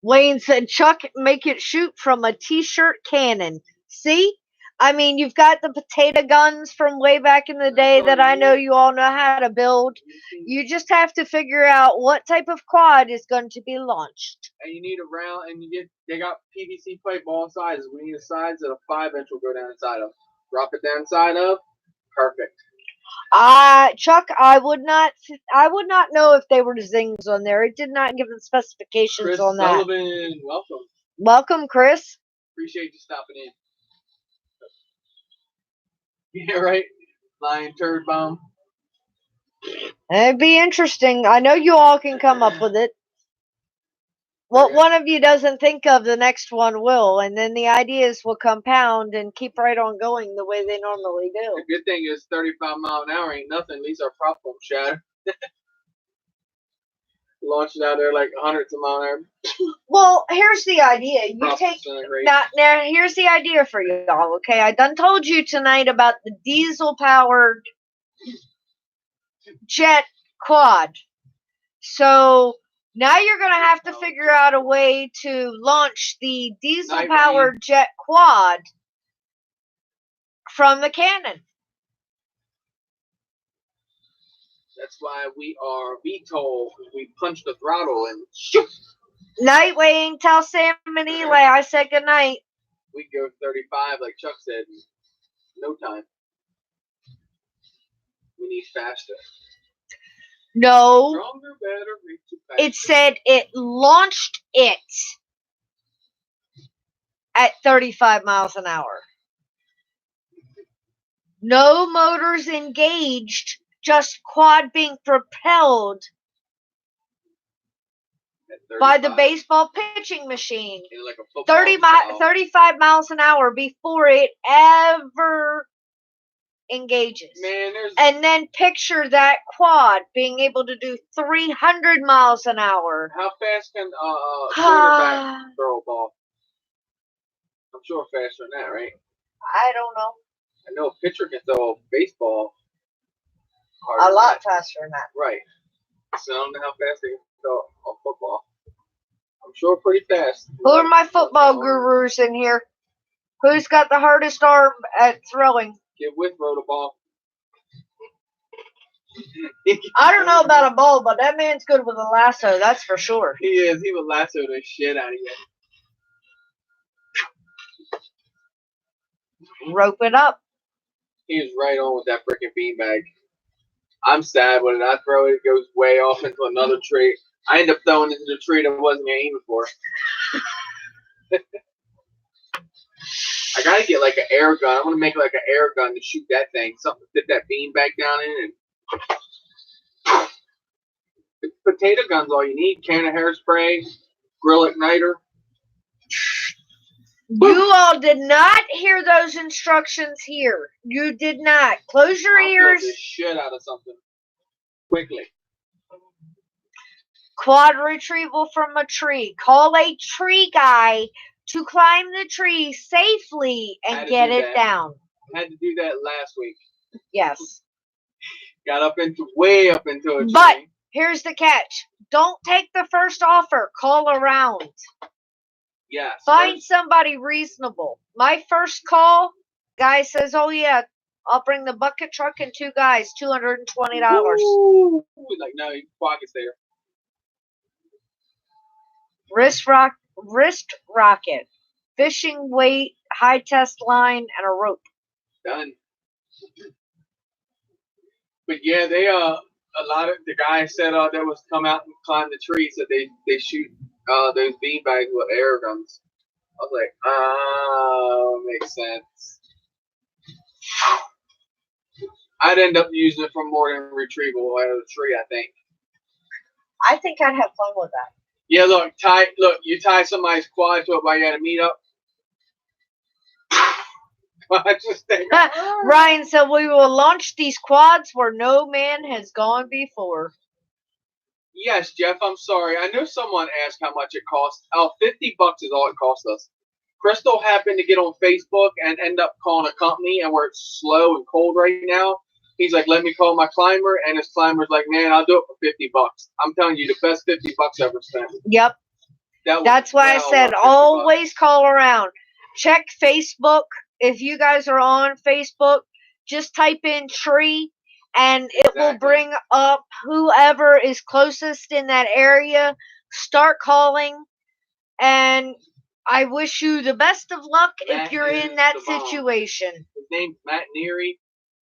[SPEAKER 2] Wayne said, Chuck, make it shoot from a t-shirt cannon. See? I mean, you've got the potato guns from way back in the day that I know you all know how to build. You just have to figure out what type of quad is going to be launched.
[SPEAKER 3] And you need a round, and they got PVC pipe all sizes. We need a size that a 5-inch will go down inside of. Drop it down inside of. Perfect.
[SPEAKER 2] Chuck, I would not know if they were zings on there. It did not give the specifications
[SPEAKER 3] Chris
[SPEAKER 2] on that.
[SPEAKER 3] Sullivan, welcome.
[SPEAKER 2] Welcome, Chris.
[SPEAKER 3] Appreciate you stopping in. Yeah, right. Lion turd bomb.
[SPEAKER 2] It'd be interesting. I know you all can come up with it. What one of you doesn't think of, the next one will, and then the ideas will compound and keep right on going the way they normally do.
[SPEAKER 3] The good thing is 35 mile an hour ain't nothing. These are prop foam shatter. Launch it out there like hundreds of miles an hour.
[SPEAKER 2] Well, here's the idea. You
[SPEAKER 3] Prop
[SPEAKER 2] take
[SPEAKER 3] disintegrate.
[SPEAKER 2] now. Here's the idea for y'all. Okay, I done told you tonight about the diesel-powered jet quad. So now you're gonna have to figure out a way to launch the diesel-powered jet quad from the cannon.
[SPEAKER 3] That's why we are VTOL. We punch the throttle and shoot.
[SPEAKER 2] Nightwing, tell Sam and Eli I said goodnight.
[SPEAKER 3] We go 35, like Chuck said, in no time. We need faster.
[SPEAKER 2] No,
[SPEAKER 3] Stronger, better, reach it faster.
[SPEAKER 2] it said it launched it at 35 miles an hour. No motors engaged, just quad being propelled
[SPEAKER 3] At
[SPEAKER 2] by the
[SPEAKER 3] 35,
[SPEAKER 2] baseball pitching machine.
[SPEAKER 3] in like a football style.
[SPEAKER 2] 35 miles an hour before it ever engages.
[SPEAKER 3] Man, there's
[SPEAKER 2] And then picture that quad being able to do 300 miles an hour.
[SPEAKER 3] how fast can a quarterback throw a ball? I'm sure faster than that, right?
[SPEAKER 2] I don't know.
[SPEAKER 3] I know a pitcher can throw a baseball
[SPEAKER 2] A
[SPEAKER 3] harder than
[SPEAKER 2] lot
[SPEAKER 3] that.
[SPEAKER 2] faster than that.
[SPEAKER 3] Right. So I don't know how fast they can throw a football. I'm sure pretty fast.
[SPEAKER 2] Who are my football gurus in here? Who's got the hardest arm at throwing?
[SPEAKER 3] Get with throw the ball.
[SPEAKER 2] I don't know about a ball, but that man's good with a lasso, that's for sure.
[SPEAKER 3] He is. He would lasso the shit out of you.
[SPEAKER 2] Rope it up.
[SPEAKER 3] He was right on with that freaking beanbag. I'm sad when I throw it, it goes way off into another tree. I end up throwing it into the tree that wasn't aiming for. I gotta get like an air gun. I'm gonna make like an air gun to shoot that thing. Something to fit that beanbag down in. And potato gun's all you need. Can of hairspray, grill igniter.
[SPEAKER 2] You all did not hear those instructions here. You did not. Close your
[SPEAKER 3] I'll
[SPEAKER 2] ears.
[SPEAKER 3] build the shit out of something quickly.
[SPEAKER 2] Quad retrieval from a tree. Call a tree guy to climb the tree safely
[SPEAKER 3] Had
[SPEAKER 2] and
[SPEAKER 3] to
[SPEAKER 2] get
[SPEAKER 3] do
[SPEAKER 2] it
[SPEAKER 3] that.
[SPEAKER 2] down.
[SPEAKER 3] Had to do that last week.
[SPEAKER 2] Yes.
[SPEAKER 3] Got way up into a tree.
[SPEAKER 2] But here's the catch. Don't take the first offer. Call around.
[SPEAKER 3] yes.
[SPEAKER 2] Find somebody reasonable. My first call, guy says, "Oh yeah, I'll bring the bucket truck and 2 guys, $220."
[SPEAKER 3] Woo! Like, no, your pocket's there.
[SPEAKER 2] Wrist rocket, fishing weight, high test line, and a rope.
[SPEAKER 3] Done. But yeah, they a lot of the guys said that was come out and climb the tree, so they shoot those beanbags with air guns. I was like, oh, makes sense. I'd end up using it for more than retrieval out of the tree, I think.
[SPEAKER 2] I think I'd have fun with that.
[SPEAKER 3] Yeah, look, you tie somebody's quad to it while you're at a meetup. I just think,
[SPEAKER 2] Ryan said we will launch these quads where no man has gone before.
[SPEAKER 3] yes, Jeff, I'm sorry. I know someone asked how much it costs. Oh, $50 is all it cost us. Crystal happened to get on Facebook and end up calling a company, and where it's slow and cold right now, he's like, let me call my climber, and his climber's like, man, I'll do it for $50. I'm telling you, the best $50 ever spent.
[SPEAKER 2] Yep.
[SPEAKER 3] That's
[SPEAKER 2] why I said always call around. Check Facebook. if you guys are on Facebook, just type in tree and it will
[SPEAKER 3] Exactly.
[SPEAKER 2] bring up whoever is closest in that area. Start calling, and I wish you the best of luck
[SPEAKER 3] Matt
[SPEAKER 2] if you're
[SPEAKER 3] is
[SPEAKER 2] in that
[SPEAKER 3] the bomb.
[SPEAKER 2] situation.
[SPEAKER 3] His name's Matt Neary,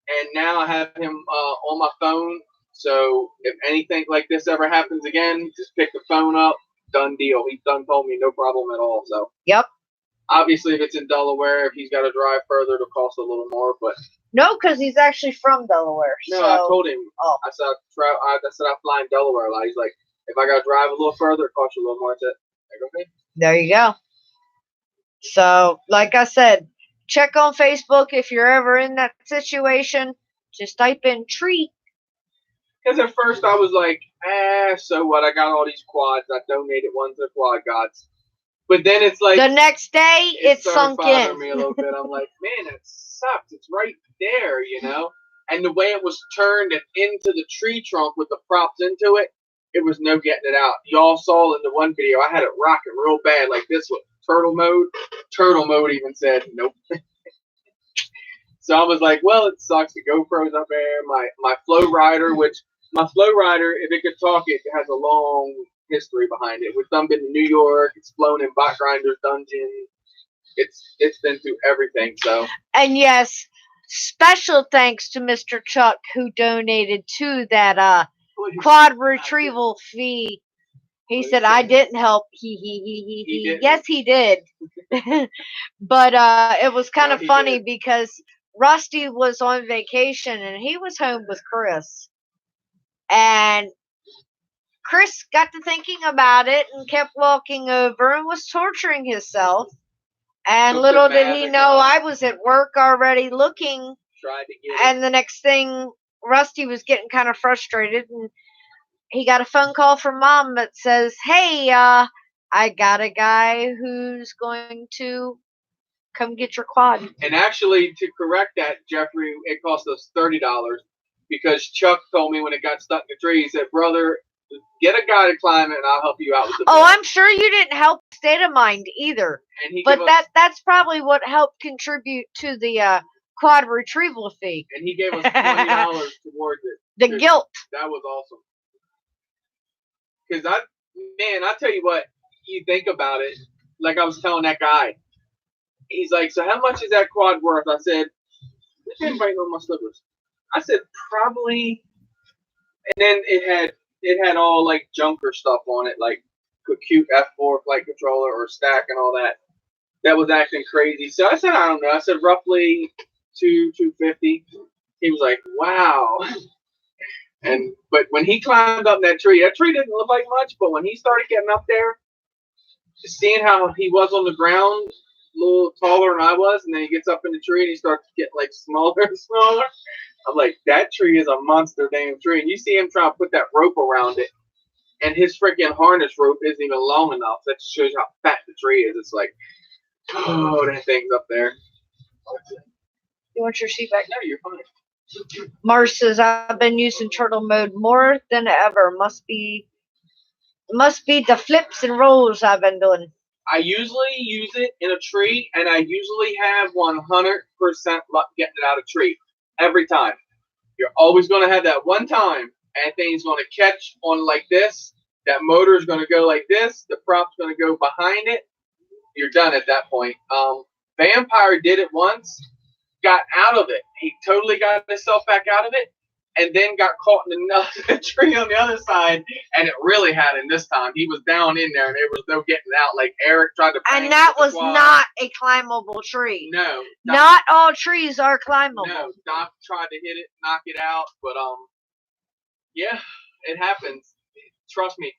[SPEAKER 3] and now I have him on my phone. So if anything like this ever happens again, just pick the phone up. Done deal. He's done told me no problem at all. So
[SPEAKER 2] Yep.
[SPEAKER 3] obviously, if it's in Delaware, if he's got to drive further, it'll cost a little more. But
[SPEAKER 2] No, because he's actually from Delaware.
[SPEAKER 3] no,
[SPEAKER 2] so.
[SPEAKER 3] I told him.
[SPEAKER 2] Oh.
[SPEAKER 3] I said I fly in Delaware a lot. He's like, if I got to drive a little further, it costs you a little more. I said, okay.
[SPEAKER 2] There you go. So, like I said, check on Facebook if you're ever in that situation. Just type in tree.
[SPEAKER 3] Because at first I was like, so what? I got all these quads. I donated one to the quad gods. But then it's like
[SPEAKER 2] The next day, it
[SPEAKER 3] started
[SPEAKER 2] sunk
[SPEAKER 3] bothering
[SPEAKER 2] in.
[SPEAKER 3] me a little bit. I'm like, man, it sucks. It's right there, you know? And the way it was turned and into the tree trunk with the props into it, it was no getting it out. Y'all saw in the one video, I had it rocking real bad like this with turtle mode. Turtle mode even said, nope. So I was like, well, it sucks. The GoPro's up there. My Flow Rider, which my Flow Rider, if it could talk, it has a long history behind it. We've done been to New York. It's flown in Bot Grinder's dungeon. It's been through everything. So
[SPEAKER 2] And yes, special thanks to Mr. Chuck who donated to that quad retrieval fee. He said I didn't help. He
[SPEAKER 3] didn't.
[SPEAKER 2] Yes, he did. But it was kind
[SPEAKER 3] No,
[SPEAKER 2] of
[SPEAKER 3] he
[SPEAKER 2] funny
[SPEAKER 3] did.
[SPEAKER 2] because Rusty was on vacation and he was home with Chris. And Chris got to thinking about it and kept walking over and was torturing himself. And
[SPEAKER 3] Took
[SPEAKER 2] little
[SPEAKER 3] the
[SPEAKER 2] did he
[SPEAKER 3] magic
[SPEAKER 2] know
[SPEAKER 3] off.
[SPEAKER 2] I was at work already looking.
[SPEAKER 3] tried to get it.
[SPEAKER 2] And the next thing, Rusty was getting kind of frustrated, and he got a phone call from Mom that says, "Hey, I got a guy who's going to come get your quad."
[SPEAKER 3] And actually, to correct that, Jeffrey, it cost us $30 because Chuck told me when it got stuck in the tree, he said, brother, get a guy to climb it and I'll help you out with the
[SPEAKER 2] Oh,
[SPEAKER 3] bill.
[SPEAKER 2] I'm sure you didn't help State of Mind either,
[SPEAKER 3] And he
[SPEAKER 2] but
[SPEAKER 3] gave us,
[SPEAKER 2] that's probably what helped contribute to the quad retrieval fee.
[SPEAKER 3] and he gave us $20 towards it.
[SPEAKER 2] The
[SPEAKER 3] Dude,
[SPEAKER 2] guilt.
[SPEAKER 3] That was awesome. Because I tell you what, you think about it, like I was telling that guy, he's like, so how much is that quad worth? I said, I didn't bring on my slippers. I said, probably, and then it had all like junker stuff on it, like a cute F4 flight controller or stack and all that. That was acting crazy. So I said, I don't know. I said roughly $250. He was like, wow. But when he climbed up that tree didn't look like much, but when he started getting up there, seeing how he was on the ground, a little taller than I was, and then he gets up in the tree and he starts to get like smaller and smaller. I'm like, that tree is a monster damn tree. And you see him trying to put that rope around it, and his freaking harness rope isn't even long enough. That just shows you how fat the tree is. It's like, oh, that thing's up there.
[SPEAKER 2] You want your seat back?
[SPEAKER 3] No, you're fine.
[SPEAKER 2] Mars says, I've been using turtle mode more than ever. Must be the flips and rolls I've been doing.
[SPEAKER 3] I usually use it in a tree, and I usually have 100% luck getting it out of tree. Every time. You're always going to have that one time, and thing's going to catch on like this. That motor is going to go like this. The prop's going to go behind it. You're done at that point. Vampire did it once, got out of it. He totally got himself back out of it, and then got caught in another tree on the other side, and it really had him this time. He was down in there, and there was no getting out. Like Eric tried to.
[SPEAKER 2] And that was not a climbable tree.
[SPEAKER 3] No. Doc,
[SPEAKER 2] not all trees are climbable.
[SPEAKER 3] No, Doc tried to hit it, knock it out, but yeah, it happens. Trust me.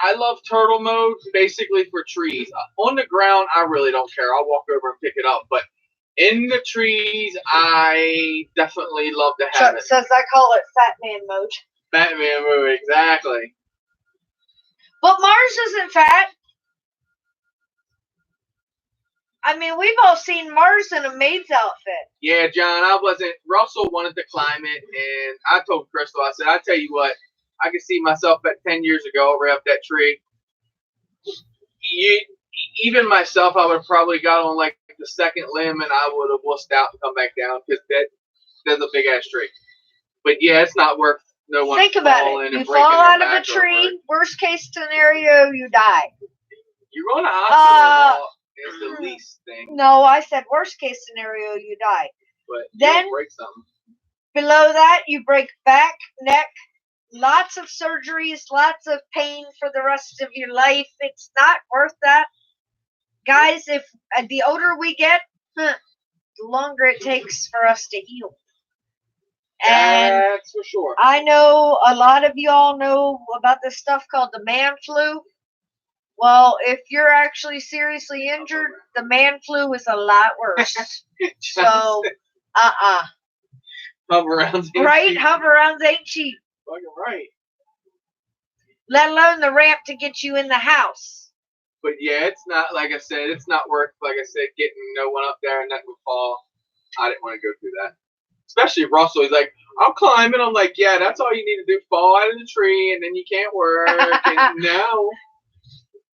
[SPEAKER 3] I love turtle mode basically for trees. On the ground, I really don't care. I'll walk over and pick it up, but in the trees, I definitely love to have it.
[SPEAKER 2] Says I call it Fat Man mode.
[SPEAKER 3] Batman mode, exactly.
[SPEAKER 2] But Mars isn't fat. I mean, we've all seen Mars in a maid's outfit.
[SPEAKER 3] Yeah, John, I wasn't. Russell wanted to climb it, and I told Crystal, I said, I tell you what, I could see myself at 10 years ago over up that tree. Even myself, I would have probably got on like the second limb, and I would have wussed out and come back down because that's a big ass tree. But yeah, it's not worth no one.
[SPEAKER 2] Think about it. You fall out of a tree. Worst case scenario, you die.
[SPEAKER 3] You're going to hospital is the least thing.
[SPEAKER 2] No, I said worst case scenario, you die.
[SPEAKER 3] But
[SPEAKER 2] then
[SPEAKER 3] you'll break something.
[SPEAKER 2] Below that, you break back, neck, lots of surgeries, lots of pain for the rest of your life. It's not worth that. Guys, if the older we get, the longer it takes for us to heal. And
[SPEAKER 3] that's for sure.
[SPEAKER 2] I know a lot of y'all know about this stuff called the man flu. Well, if you're actually seriously injured, the man flu is a lot worse. So,
[SPEAKER 3] Hover-rounds ain't
[SPEAKER 2] right?
[SPEAKER 3] cheap.
[SPEAKER 2] Hover-rounds ain't cheap.
[SPEAKER 3] Fucking right.
[SPEAKER 2] Let alone the ramp to get you in the house.
[SPEAKER 3] But yeah, it's not, like I said, it's not worth, like I said, getting no one up there and nothing would fall. I didn't want to go through that. Especially Russell. He's like, I'll climb it. I'm like, yeah, that's all you need to do. Fall out of the tree and then you can't work. And no.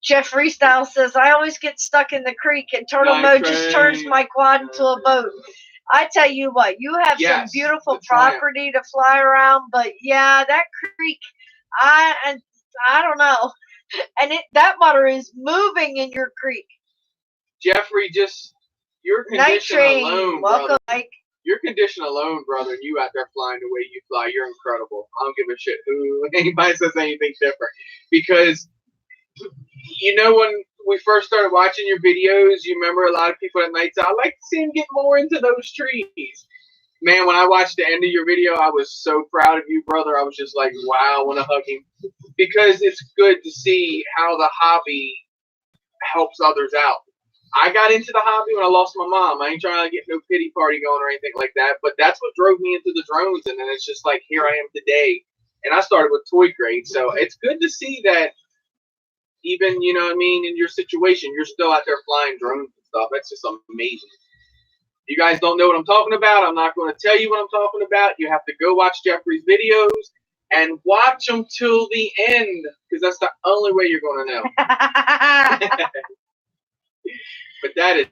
[SPEAKER 2] Jeff Freestyle says, I always get stuck in the creek and Turtle Mode just turns my quad into a boat. I tell you what, you have some beautiful property to fly around, but yeah, that creek, I don't know. And that water is moving in your creek.
[SPEAKER 3] Jeffrey, just your condition alone,
[SPEAKER 2] welcome,
[SPEAKER 3] brother.
[SPEAKER 2] Mike.
[SPEAKER 3] Your condition alone, brother, and you out there flying the way you fly, you're incredible. I don't give a shit who anybody says anything different. Because you know when we first started watching your videos, you remember a lot of people at nights, I like to see him get more into those trees. Man, when I watched the end of your video, I was so proud of you, brother. I was just like, wow, I want to hug him. Because it's good to see how the hobby helps others out. I got into the hobby when I lost my mom. I ain't trying to get no pity party going or anything like that, but that's what drove me into the drones, and then it's just like, here I am today. And I started with toy grade, so it's good to see that even, you know what I mean, in your situation, you're still out there flying drones and stuff. That's just amazing. You guys don't know what I'm talking about. I'm not going to tell you what I'm talking about. You have to go watch Jeffrey's videos and watch them till the end, because that's the only way you're going to know. But that is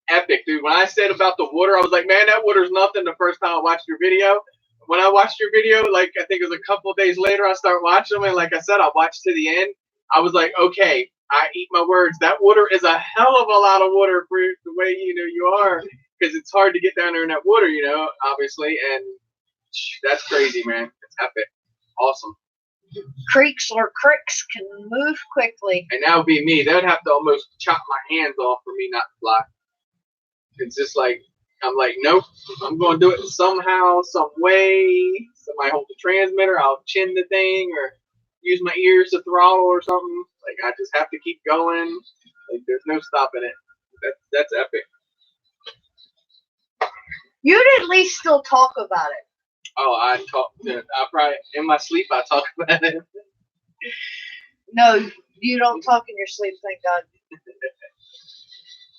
[SPEAKER 3] epic, dude. When I said about the water, I was like, man, that water's nothing the first time I watched your video. When I watched your video, like, I think it was a couple of days later, I started watching them, and like I said, I watched to the end. I was like, okay, I eat my words. That water is a hell of a lot of water for the way, you know, you are, because it's hard to get down there in that water, you know, obviously, and that's crazy, man. It's epic. Awesome.
[SPEAKER 2] Creeks or cricks can move quickly.
[SPEAKER 3] And that would be me. They would have to almost chop my hands off for me not to fly. It's just like, I'm like, nope, I'm going to do it somehow, some way. Somebody hold the transmitter, I'll chin the thing, or use my ears to throttle or something. Like, I just have to keep going. Like, there's no stopping it. That's epic.
[SPEAKER 2] You'd at least still talk about it.
[SPEAKER 3] Oh, I probably, in my sleep, I talk about it.
[SPEAKER 2] No, you don't talk in your sleep, thank God.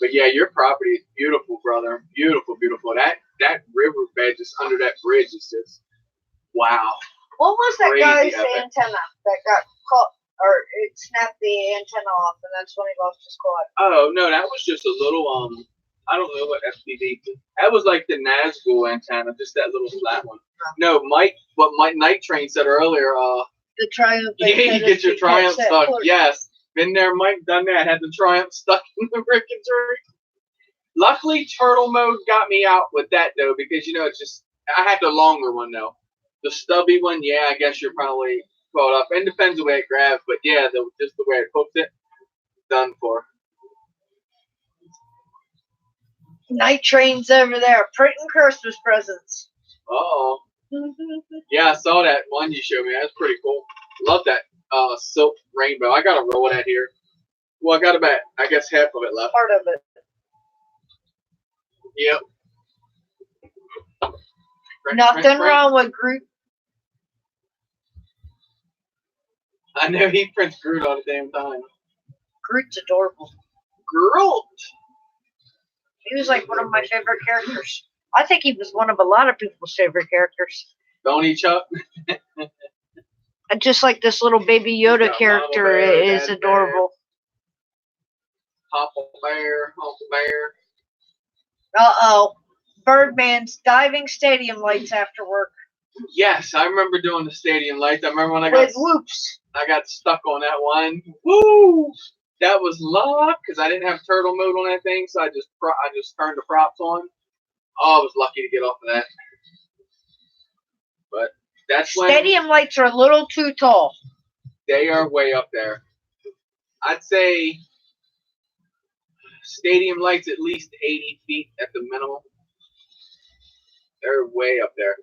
[SPEAKER 3] But yeah, your property is beautiful, brother. Beautiful, beautiful. That riverbed just under that bridge is just, wow.
[SPEAKER 2] What was that
[SPEAKER 3] Crazy
[SPEAKER 2] guy's
[SPEAKER 3] epic.
[SPEAKER 2] antenna that got caught, or it snapped the antenna off, and that's when he lost his quad?
[SPEAKER 3] Oh, no, that was just a little, I don't know what FPV. That was like the Nazgul antenna, just that little flat one. No, Mike, what Mike Night Train said earlier,
[SPEAKER 2] The Triumph.
[SPEAKER 3] yeah, you get your Triumph stuck. Yes. Been there, Mike, done that. Had the Triumph stuck in the freaking tree. Luckily, Turtle Mode got me out with that, though, because, you know, it's just, I had the longer one, though. The stubby one, yeah, I guess you're probably caught up. And depends the way it grabs, but yeah, just the way it hooks it, done for.
[SPEAKER 2] Night Train's over there, printing Christmas presents.
[SPEAKER 3] Uh-oh. Yeah, I saw that one you showed me. That's pretty cool. Love that silk rainbow. I got a roll of that here. Well, I got about, I guess, half of it left.
[SPEAKER 2] Part of it.
[SPEAKER 3] Yep.
[SPEAKER 2] Nothing wrong with Groot.
[SPEAKER 3] I know he prints Groot all the damn time.
[SPEAKER 2] Groot's adorable.
[SPEAKER 3] Groot!
[SPEAKER 2] He was like one of my favorite characters. I think he was one of a lot of people's favorite characters.
[SPEAKER 3] Don't he, Chuck?
[SPEAKER 2] And just like this little baby Yoda character
[SPEAKER 3] Bear,
[SPEAKER 2] is
[SPEAKER 3] Dad
[SPEAKER 2] adorable.
[SPEAKER 3] Bear. Uncle Bear.
[SPEAKER 2] Uh-oh. Birdman's diving stadium lights after work.
[SPEAKER 3] Yes, I remember doing the stadium lights. I remember when
[SPEAKER 2] With whoops.
[SPEAKER 3] I got stuck on that one. Woo! That was luck because I didn't have turtle mode on that thing, so I just turned the props on. Oh, I was lucky to get off of that. But that's when
[SPEAKER 2] Stadium lights are a little too tall.
[SPEAKER 3] they are way up there. I'd say stadium lights at least 80 feet at the minimum. They're way up there.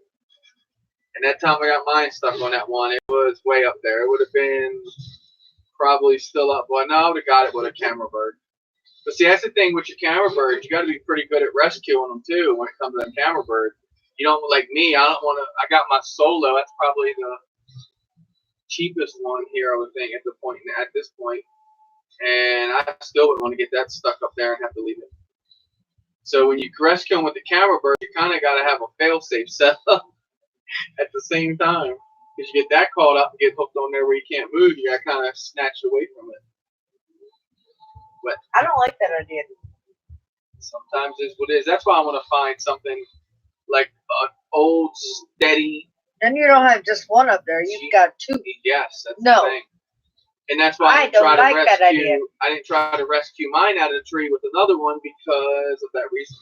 [SPEAKER 3] And that time I got mine stuck on that one, it was way up there. It would have been probably still up. Well, no, I would have got it with a camera bird. But see, that's the thing with your camera birds. You got to be pretty good at rescuing them too when it comes to that camera bird. You don't like me. I don't want to. I got my solo. That's probably the cheapest one here, I would think, at this point. And I still would want to get that stuck up there and have to leave it. So when you rescue them with the camera bird, you kind of got to have a fail-safe set up at the same time. Because you get that caught up and get hooked on there where you can't move, you got kind of snatched away from it. But
[SPEAKER 2] I don't like that idea.
[SPEAKER 3] sometimes it's what it is. That's why I want to find something like an old, steady.
[SPEAKER 2] Then you don't have just one up there. You've got two.
[SPEAKER 3] Yes, that's
[SPEAKER 2] No.
[SPEAKER 3] the thing. And that's why I didn't
[SPEAKER 2] don't
[SPEAKER 3] try
[SPEAKER 2] like
[SPEAKER 3] to
[SPEAKER 2] that
[SPEAKER 3] rescue.
[SPEAKER 2] idea.
[SPEAKER 3] I didn't try to rescue mine out of the tree with another one because of that reason.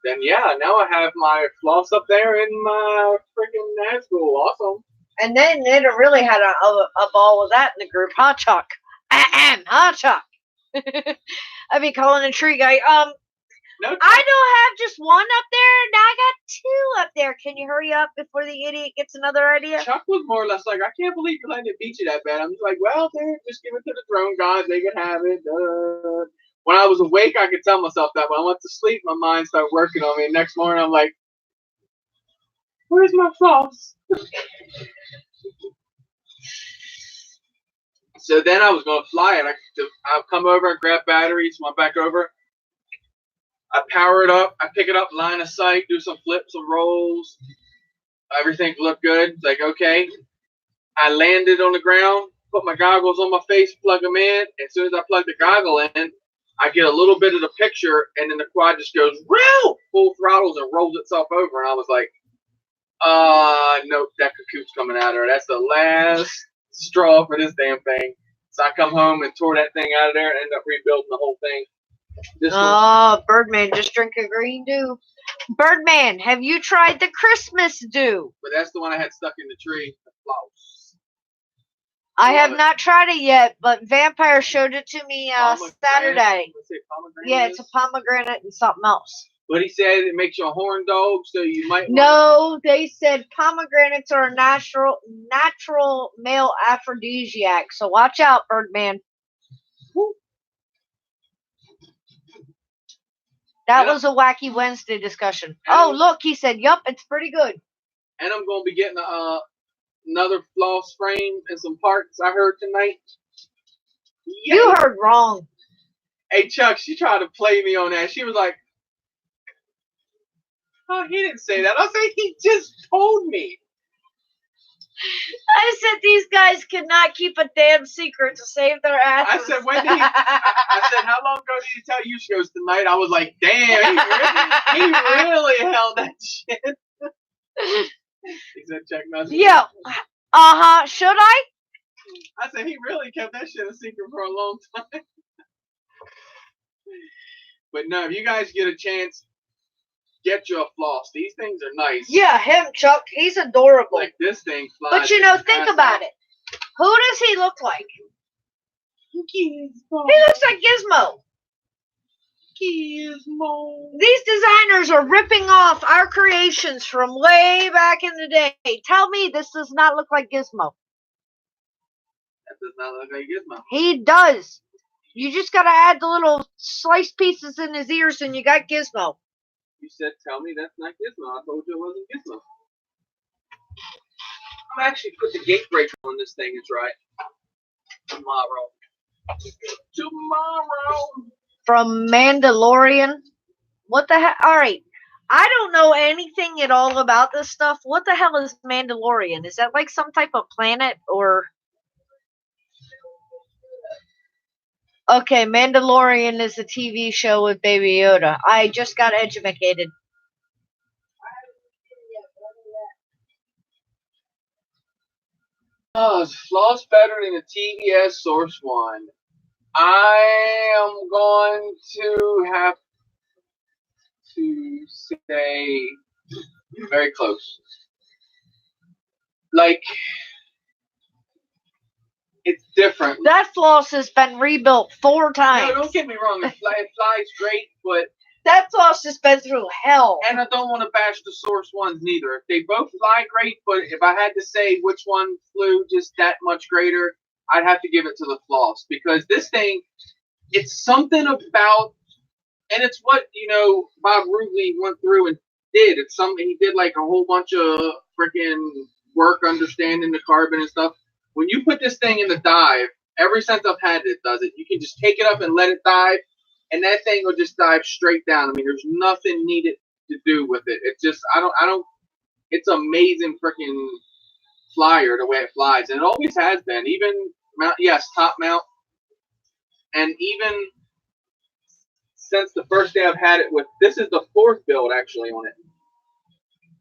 [SPEAKER 3] Then yeah, now I have my floss up there in my freaking Nazgul. Awesome.
[SPEAKER 2] And then it really had a ball with that in the group. Hot Chalk. Hot Chalk. I'd be calling the tree guy.
[SPEAKER 3] No,
[SPEAKER 2] I don't have just one up there. Now I got two up there. Can you hurry up before the idiot gets another idea?
[SPEAKER 3] Chuck was more or less like, I can't believe you're letting it beat you that bad. I'm just like, well, dude, just give it to the drone gods. They can have it. When I was awake, I could tell myself that. When I went to sleep, my mind started working on me. And next morning, I'm like, where's my floss? So then I was going to fly it. I'll come over, grab batteries, went back over. I power it up. I pick it up, line of sight, do some flips, some rolls. Everything looked good. It's like, okay. I landed on the ground, put my goggles on my face, plug them in. As soon as I plug the goggle in, I get a little bit of the picture, and then the quad just goes, "Row!" Full throttles and rolls itself over. And I was like, nope, that cocoon's coming out of her. That's the last straw for this damn thing. So I come home and tore that thing out of there and ended up rebuilding the whole thing.
[SPEAKER 2] Birdman, just drink a green dew. Birdman, have you tried the Christmas dew?
[SPEAKER 3] But that's the one I had stuck in the tree. The floss.
[SPEAKER 2] I have not tried it yet, but Vampire showed it to me Saturday. Yeah, it's a pomegranate and something else.
[SPEAKER 3] But he said it makes you a horn dog, so you might.
[SPEAKER 2] No, they said pomegranates are a natural male aphrodisiac. So watch out, Birdman. That was a Wacky Wednesday discussion. Oh, look, he said, yup, it's pretty good.
[SPEAKER 3] And I'm going to be getting another floss frame and some parts I heard tonight. Yay.
[SPEAKER 2] You heard wrong.
[SPEAKER 3] Hey, Chuck, she tried to play me on that. She was like, oh, he didn't say that. I said, he just told me.
[SPEAKER 2] I said these guys could not keep a damn secret to save their asses.
[SPEAKER 3] I said, when did I said, how long ago did he tell you? She goes, tonight. I was like, damn, he really held that shit. He said, check message.
[SPEAKER 2] Yeah. Should I?
[SPEAKER 3] I said, he really kept that shit a secret for a long time. But no, if you guys get a chance, get you a floss. These things are nice.
[SPEAKER 2] Yeah, him, Chuck. He's adorable.
[SPEAKER 3] Like this thing flies.
[SPEAKER 2] But think about it. Who does he look like? He looks like Gizmo.
[SPEAKER 3] Gizmo.
[SPEAKER 2] These designers are ripping off our creations from way back in the day. Tell me this does not look like Gizmo.
[SPEAKER 3] That does not look like Gizmo.
[SPEAKER 2] He does. You just got to add the little sliced pieces in his ears and you got Gizmo.
[SPEAKER 3] You said, tell me that's not Gizmo. I told you it wasn't Gizmo. I'm actually put the gate breaker on this thing. It's right. Tomorrow.
[SPEAKER 2] From Mandalorian. What the heck? All right. I don't know anything at all about this stuff. What the hell is Mandalorian? Is that like some type of planet or... Okay, Mandalorian is a TV show with Baby Yoda. I just got educated.
[SPEAKER 3] Oh, is flaws better than the TBS Source One? I am going to have to say very close. Like, it's different.
[SPEAKER 2] That floss has been rebuilt 4 times.
[SPEAKER 3] No, don't get me wrong. It flies great, but
[SPEAKER 2] That floss has been through hell.
[SPEAKER 3] and I don't want to bash the Source ones neither. If they both fly great, but if I had to say which one flew just that much greater, I'd have to give it to the floss, because this thing, it's something about, and it's what, Bob Rugley went through and did. It's something he did, like a whole bunch of freaking work understanding the carbon and stuff. When you put this thing in the dive, ever since I've had it, does it. You can just take it up and let it dive, and that thing will just dive straight down. I mean, there's nothing needed to do with it. It's just, it's amazing freaking flyer the way it flies, and it always has been. Even top mount, and even since the first day I've had it with, this is the 4th build actually on it,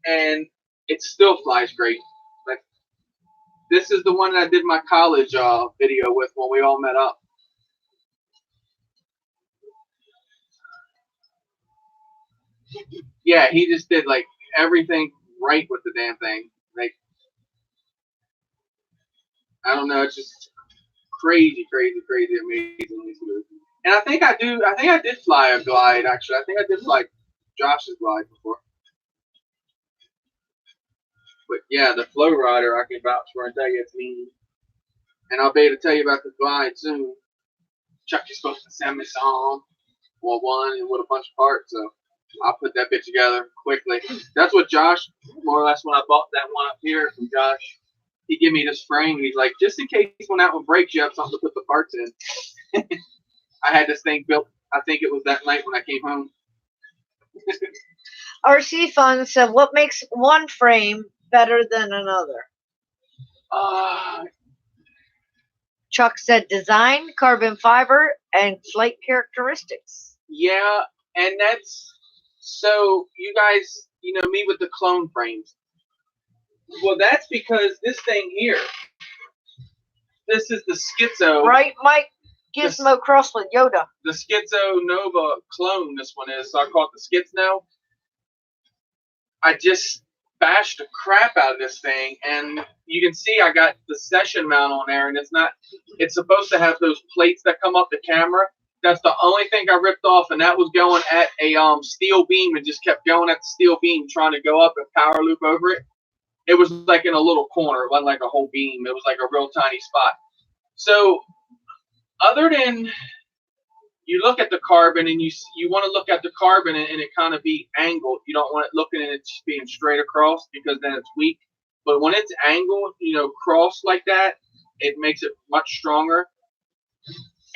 [SPEAKER 3] and it still flies great. Like, this is the one that I did my college video with when we all met up. Yeah, he just did like everything right with the damn thing. Like, I don't know, it's just crazy, amazingly smooth. And I think I did fly a glide, actually. I think I did fly Josh's glide before. But yeah, the Flow Rider, I can vouch for and tell you it's mean. And I'll be able to tell you about the glide soon. Chuck is supposed to send me some. Well, one and with a bunch of parts, so I'll put that bit together quickly. That's what Josh, more or less, when I bought that one up here from Josh, he gave me this frame. He's like, just in case when that one breaks, you have something to put the parts in. I had this thing built, I think it was that night when I came home.
[SPEAKER 2] RC Fun said, what makes one frame better than another? Chuck said design, carbon fiber, and flight characteristics.
[SPEAKER 3] Yeah, and that's, so you guys, me with the clone frames. Well, that's because this thing here, this is the Schizo.
[SPEAKER 2] Right, Mike? Gizmo cross with Yoda.
[SPEAKER 3] The Schizo Nova clone, this one is, so I call it the Schizno. I just bashed the crap out of this thing, and you can see I got the session mount on there, and it's supposed to have those plates that come up the camera. That's the only thing I ripped off, and that was going at a steel beam, and just kept going at the steel beam, trying to go up and power loop over it. It was like in a little corner. It wasn't like a whole beam. It was like a real tiny spot. So other than, you look at the carbon, and you want to look at the carbon and it kind of be angled. You don't want it looking at it just being straight across, because then it's weak. But when it's angled, cross like that, it makes it much stronger.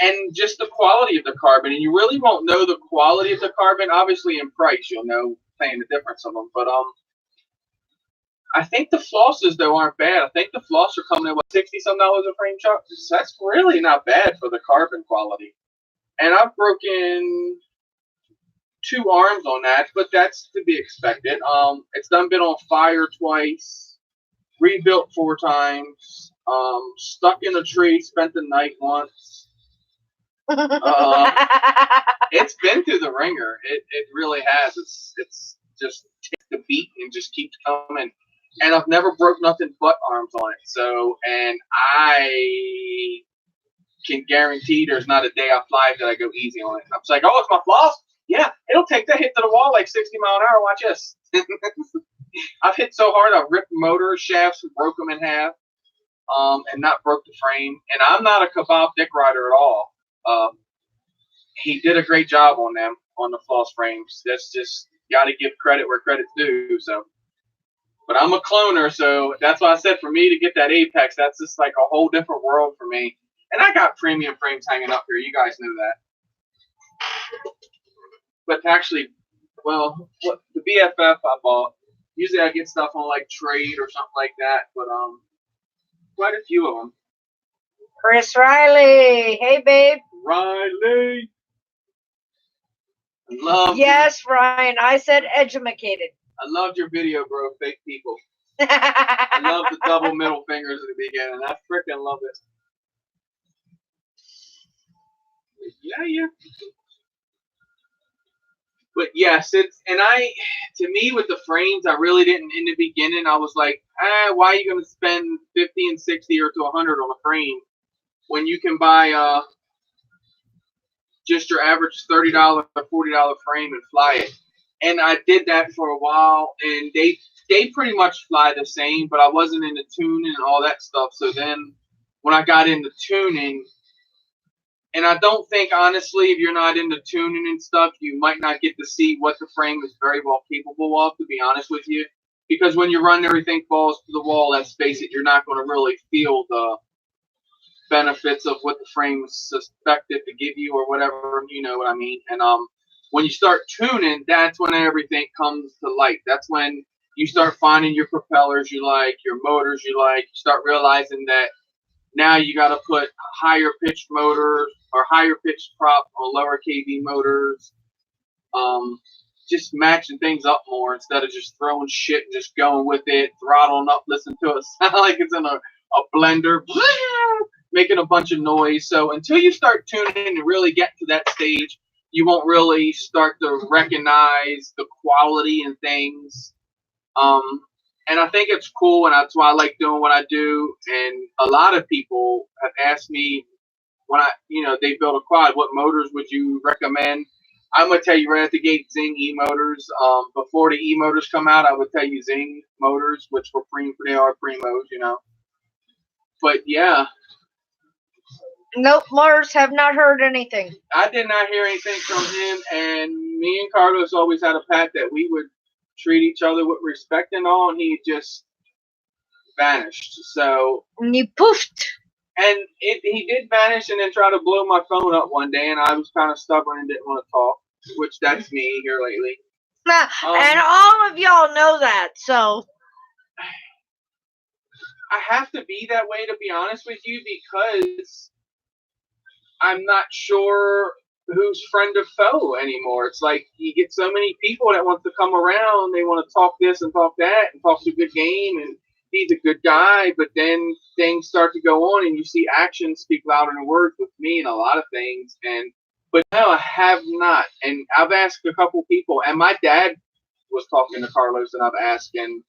[SPEAKER 3] And just the quality of the carbon, and you really won't know the quality of the carbon. Obviously, in price, you'll know paying the difference of them. But I think the flosses though aren't bad. I think the floss are coming in what, $60-some a frame, Chuck. That's really not bad for the carbon quality. And I've broken 2 arms on that, but that's to be expected. It's been on fire twice, rebuilt 4 times, stuck in a tree, spent the night once. It's been through the ringer. It really has. It's just takes the beat and just keeps coming. And I've never broke nothing but arms on it. So, and I can guarantee there's not a day I fly that I go easy on it. I'm just like, oh, it's my floss? Yeah, it'll take that hit to the wall like 60 miles an hour. Watch this. I've hit so hard, I've ripped motor shafts and broke them in half, and not broke the frame. And I'm not a kebab dick rider at all. He did a great job on them, on the floss frames. That's just, got to give credit where credit's due. So, but I'm a cloner, so that's why I said for me to get that Apex, that's just like a whole different world for me. And I got premium frames hanging up here. You guys know that. But actually, well, the BFF I bought, usually I get stuff on like Trade or something like that, but quite a few of them.
[SPEAKER 2] Chris Riley, hey babe.
[SPEAKER 3] Riley. I love
[SPEAKER 2] Yes, Ryan. I said educated.
[SPEAKER 3] I loved your video, bro. Fake people. I love the double middle fingers at the beginning. I freaking love it. Yeah. But yes, to me with the frames, I really didn't in the beginning. I was like, why are you gonna spend 50 and 60 or to 100 on a frame when you can buy just your average $30 or $40 frame and fly it? And I did that for a while, and they pretty much fly the same, but I wasn't into tuning and all that stuff. So then when I got into tuning, and I don't think, honestly, if you're not into tuning and stuff, you might not get to see what the frame is very well capable of, to be honest with you. Because when you run everything falls to the wall, let's face it, you're not going to really feel the benefits of what the frame is suspected to give you or whatever, you know what I mean. And when you start tuning, that's when everything comes to light. That's when you start finding your propellers you like, your motors you like. You start realizing that now you got to put higher pitched motors or higher pitched prop on lower KV motors. Just matching things up more instead of just throwing shit and just going with it, throttling up, listen to it sound like it's in a blender, making a bunch of noise. So until you start tuning and really get to that stage, you won't really start to recognize the quality in things. And I think it's cool, and that's why I like doing what I do. And a lot of people have asked me when they build a quad, what motors would you recommend? I'm going to tell you right at the gate, Zing E-motors. Before the E-motors come out, I would tell you Zing motors, which they are primos, you know. But yeah.
[SPEAKER 2] Nope, Mars have not heard anything.
[SPEAKER 3] I did not hear anything from him, and me and Carlos always had a pact that we would treat each other with respect and all, and he just vanished. So
[SPEAKER 2] And you poofed.
[SPEAKER 3] And he did vanish and then try to blow my phone up one day, and I was kind of stubborn and didn't want to talk, which that's me here lately.
[SPEAKER 2] And all of y'all know that, so.
[SPEAKER 3] I have to be that way, to be honest with you, because I'm not sure who's friend or foe anymore. It's like you get so many people that want to come around, they want to talk this and talk that and talk a good game, and he's a good guy, but then things start to go on and you see actions speak louder than words with me and a lot of things. But no, I have not. And I've asked a couple people, and my dad was talking to Carlos and I've asked, and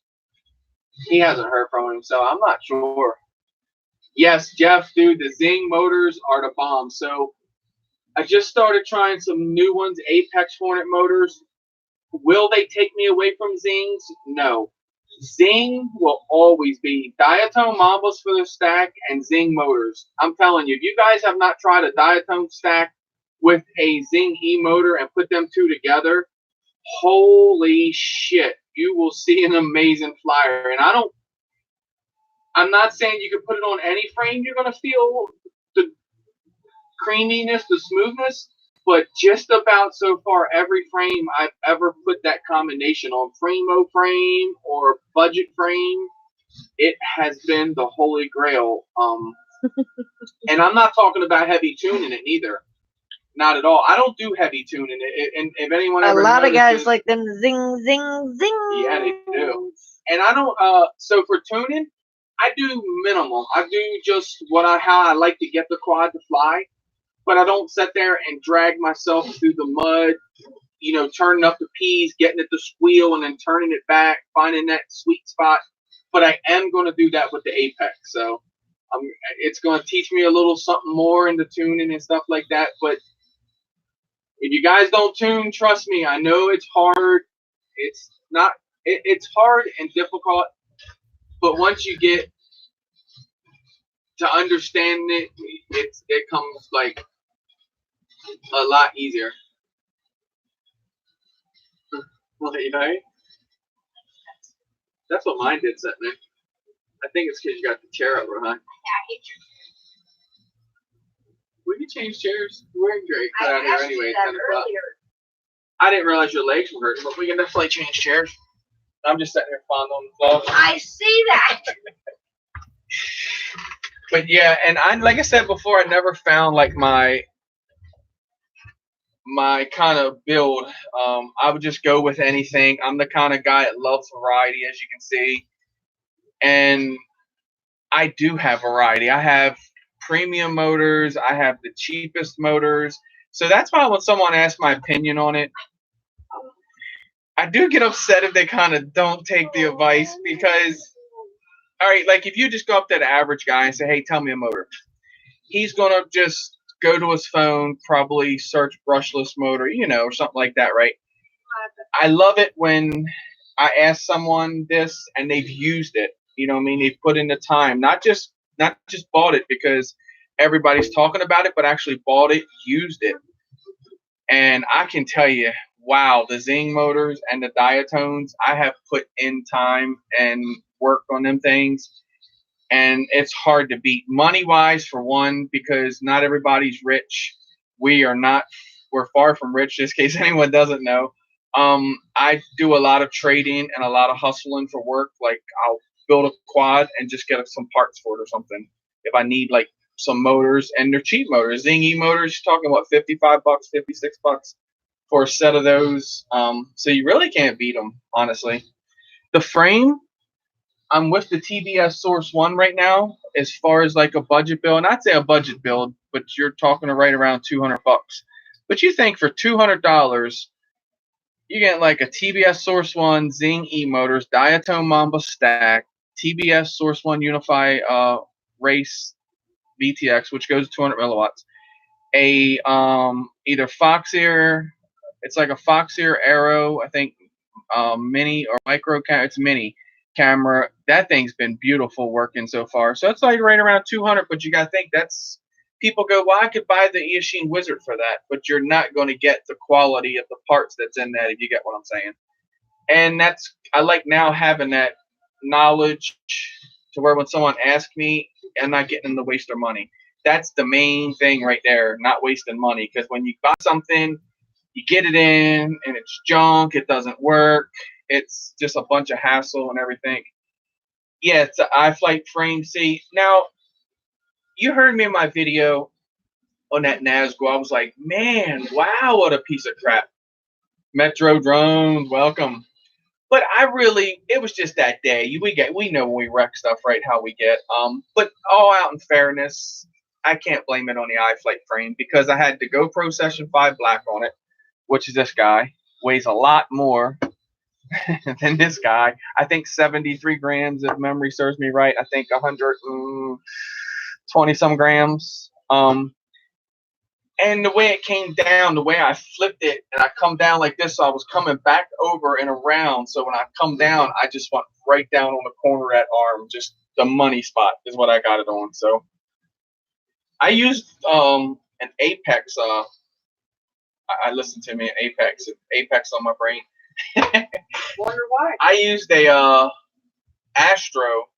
[SPEAKER 3] he hasn't heard from him, so I'm not sure. Yes, Jeff, dude, the Zing motors are the bomb. So I just started trying some new ones, Apex Hornet motors. Will they take me away from Zings? No. Zing will always be diatone Mambas for the stack and Zing motors. I'm telling you, if you guys have not tried a diatone stack with a Zing E motor and put them two together, holy shit, you will see an amazing flyer. And I'm not saying you can put it on any frame you're going to feel the creaminess, the smoothness, but just about so far every frame I've ever put that combination on, Primo frame or budget frame, it has been the holy grail. And I'm not talking about heavy tuning it either. Not at all. I don't do heavy tuning it. And if anyone ever
[SPEAKER 2] A lot of guys
[SPEAKER 3] notices,
[SPEAKER 2] like them zing, zing, zing.
[SPEAKER 3] Yeah, they do. And I don't, so for tuning, I do minimal. I do just how I like to get the quad to fly. But I don't sit there and drag myself through the mud, turning up the P's, getting it to squeal, and then turning it back, finding that sweet spot. But I am going to do that with the Apex. So it's going to teach me a little something more into tuning and stuff like that. But if you guys don't tune, trust me, I know it's hard. It's not. It's hard and difficult. But once you get to understand it, it comes like a lot easier. Well, that's what mine did sitting there. I think it's because you got the chair over, huh? We can change chairs. We're in great crowd here anyway. I didn't realize your legs were hurting, but we can definitely change chairs. I'm just sitting here fondling the floor.
[SPEAKER 2] I see that.
[SPEAKER 3] But yeah, and like I said before, I never found like my
[SPEAKER 1] my kind of build. I would just go with anything. I'm the kind of guy that loves variety, as you can see, and I do have variety. I have premium motors. I have the cheapest motors. So that's why when someone asks my opinion on it, I do get upset if they kind of don't take the advice because, all right, like if you just go up to the average guy and say, hey, tell me a motor, he's going to just go to his phone, probably search brushless motor, or something like that, right? I love it when I ask someone this and they've used it. You know what I mean? They've put in the time, not just bought it because everybody's talking about it, but actually bought it, used it. And I can tell you, wow, the Zing motors and the diatones, I have put in time and worked on them things. And it's hard to beat money wise, for one, because not everybody's rich. We are not, we're far from rich, just in case anyone doesn't know. I do a lot of trading and a lot of hustling for work. Like I'll build a quad and just get some parts for it or something. If I need like some motors, and they're cheap motors. Zing E motors, you're talking about $55, $56 for a set of those. So you really can't beat them, honestly. The frame, I'm with the TBS Source One right now. As far as like a budget build, and I'd say a budget build, but you're talking to right around $200. But you think for $200, you get like a TBS Source One Zing E motors, Diatone Mamba stack, TBS Source One Unify Race VTX, which goes to 200 milliwatts. A either Foxeer, it's like a Foxeer Aero, I think, mini or micro camera. It's mini camera. That thing's been beautiful working so far. So it's like right around 200. But you gotta think that's people go, well, I could buy the Eachine Wizard for that, but you're not going to get the quality of the parts that's in that, if you get what I'm saying. And that's, I like now having that knowledge to where when someone asks me, I'm not getting them to waste their money. That's the main thing right there, not wasting money. Because when you buy something, you get it in and it's junk, it doesn't work, it's just a bunch of hassle and everything. Yeah, it's an iFlight frame. See, now you heard me in my video on that Nazgul. I was like, man, wow, what a piece of crap. Metro drones, welcome. But it was just that day. We know when we wreck stuff, right? How we get. But all out in fairness, I can't blame it on the iFlight frame because I had the GoPro Session 5 Black on it, which is this guy, weighs a lot more than this guy. I think 73 grams, if memory serves me right. I think 120 some grams. And the way it came down, the way I flipped it, and I come down like this, so I was coming back over and around. So when I come down, I just went right down on the corner of that arm. Just the money spot is what I got it on. So I used an Apex. I listened to me an Apex on my brain.
[SPEAKER 2] Wonder why.
[SPEAKER 1] I used a Astro.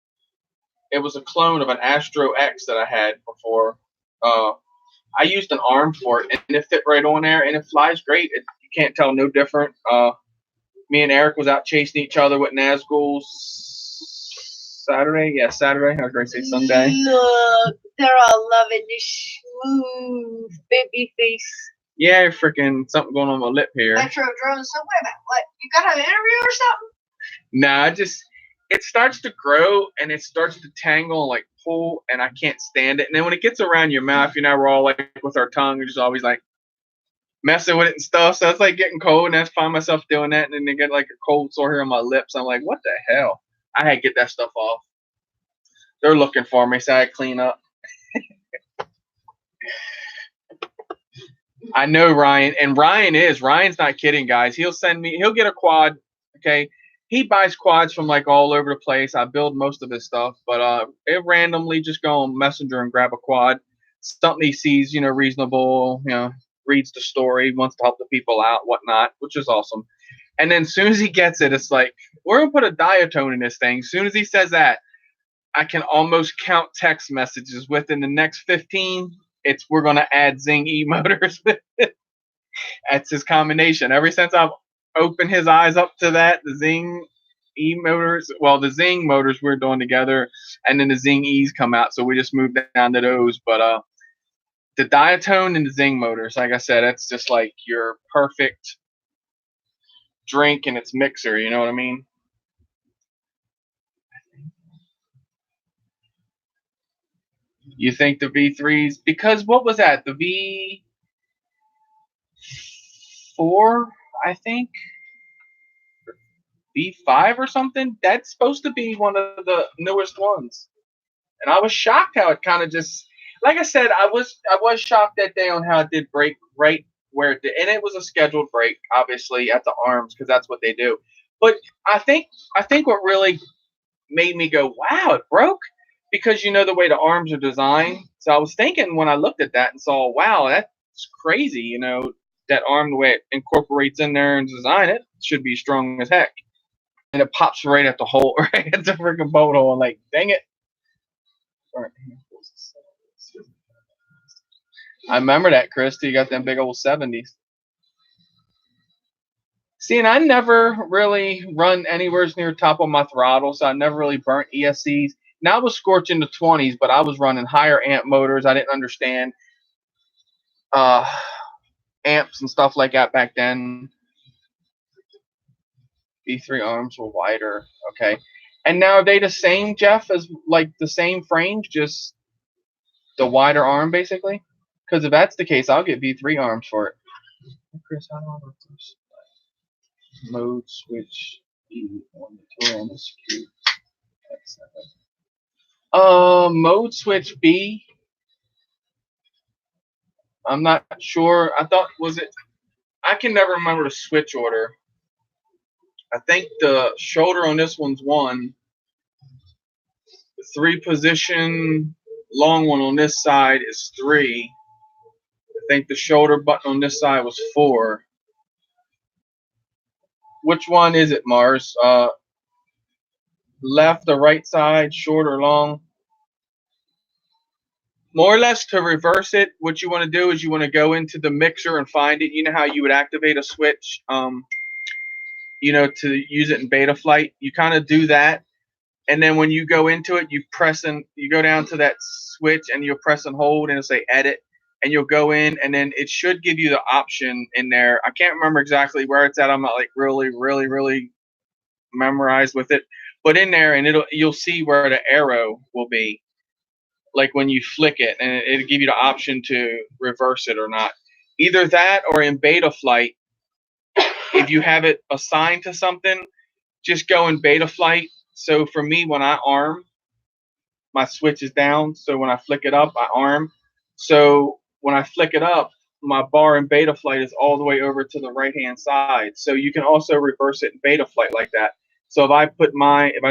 [SPEAKER 1] It was a clone of an Astro X that I had before. I used an arm for it, and it fit right on there, and it flies great. You can't tell no different. Me and Eric was out chasing each other with Nazguls Saturday. Yeah, Saturday. I was going to say Sunday.
[SPEAKER 2] Look, they're all loving this smooth baby face.
[SPEAKER 1] Yeah, freaking something going on my lip here.
[SPEAKER 2] Metro drones. So wait a minute, what? You got an interview or something?
[SPEAKER 1] Nah, it starts to grow and it starts to tangle and like pull, and I can't stand it. And then when it gets around your mouth, we're all like with our tongue, we're just always like messing with it and stuff. So it's like getting cold, and I find myself doing that, and then they get like a cold sore here on my lips. I'm like, what the hell? I had to get that stuff off. They're looking for me, so I had to clean up. I know Ryan, and Ryan's not kidding, guys. He'll get a quad, okay? He buys quads from like all over the place. I build most of his stuff, but it randomly just go on Messenger and grab a quad. Something he sees, reasonable, reads the story, wants to help the people out, whatnot, which is awesome. And then as soon as he gets it, it's like, we're going to put a diatone in this thing. As soon as he says that, I can almost count text messages. Within the next 15, we're going to add Zing E motors. That's his combination. Ever since I've opened his eyes up to that, the Zing E motors, well, the Zing motors we're doing together, and then the Zing E's come out. So we just moved down to those. But the Diatone and the Zing motors, like I said, it's just like your perfect drink and its mixer. You know what I mean? You think the V3s, because what was that? The V4, I think, V5 or something. That's supposed to be one of the newest ones, and I was shocked how it kind of just, like I said, I was shocked that day on how it did break right where it did, and it was a scheduled break, obviously at the arms because that's what they do. But I think what really made me go, wow, it broke, because you know the way the arms are designed. So I was thinking when I looked at that and saw, wow, that's crazy. You know, that arm, the way it incorporates in there and design it, should be strong as heck. And it pops right at the hole, right at the freaking bolt hole. Like, dang it. I remember that, Christy. You got them big old 70s. See, and I never really run anywhere near top of my throttle, so I never really burnt ESCs. Now I was scorching the 20s, but I was running higher amp motors. I didn't understand amps and stuff like that back then. V3 arms were wider, okay. And now are they the same, Jeff, as like the same frames, just the wider arm, basically? Because if that's the case, I'll get V3 arms for it. Chris, how do I work this? Mode switch E on the Taranis QX7. Mode switch B. I'm not sure. I thought, was it? I can never remember the switch order. I think the shoulder on this one's 1. The 3-position long one on this side is 3. I think the shoulder button on this side was 4. Which one is it, Mars? Left or right side, short or long? More or less, to reverse it, what you want to do is you want to go into the mixer and find it. You know how you would activate a switch, you know, to use it in Betaflight? You kind of do that. And then when you go into it, you go down to that switch and you'll press and hold and it'll say edit. And you'll go in, and then it should give you the option in there. I can't remember exactly where it's at. I'm not like really memorized with it. But in there, and you'll see where the arrow will be, like when you flick it, and it'll give you the option to reverse it or not. Either that, or in Betaflight, if you have it assigned to something, just go in Betaflight. So for me, when I arm, my switch is down. So when I flick it up, I arm. So when I flick it up, my bar in Betaflight is all the way over to the right-hand side. So you can also reverse it in Betaflight like that. So if I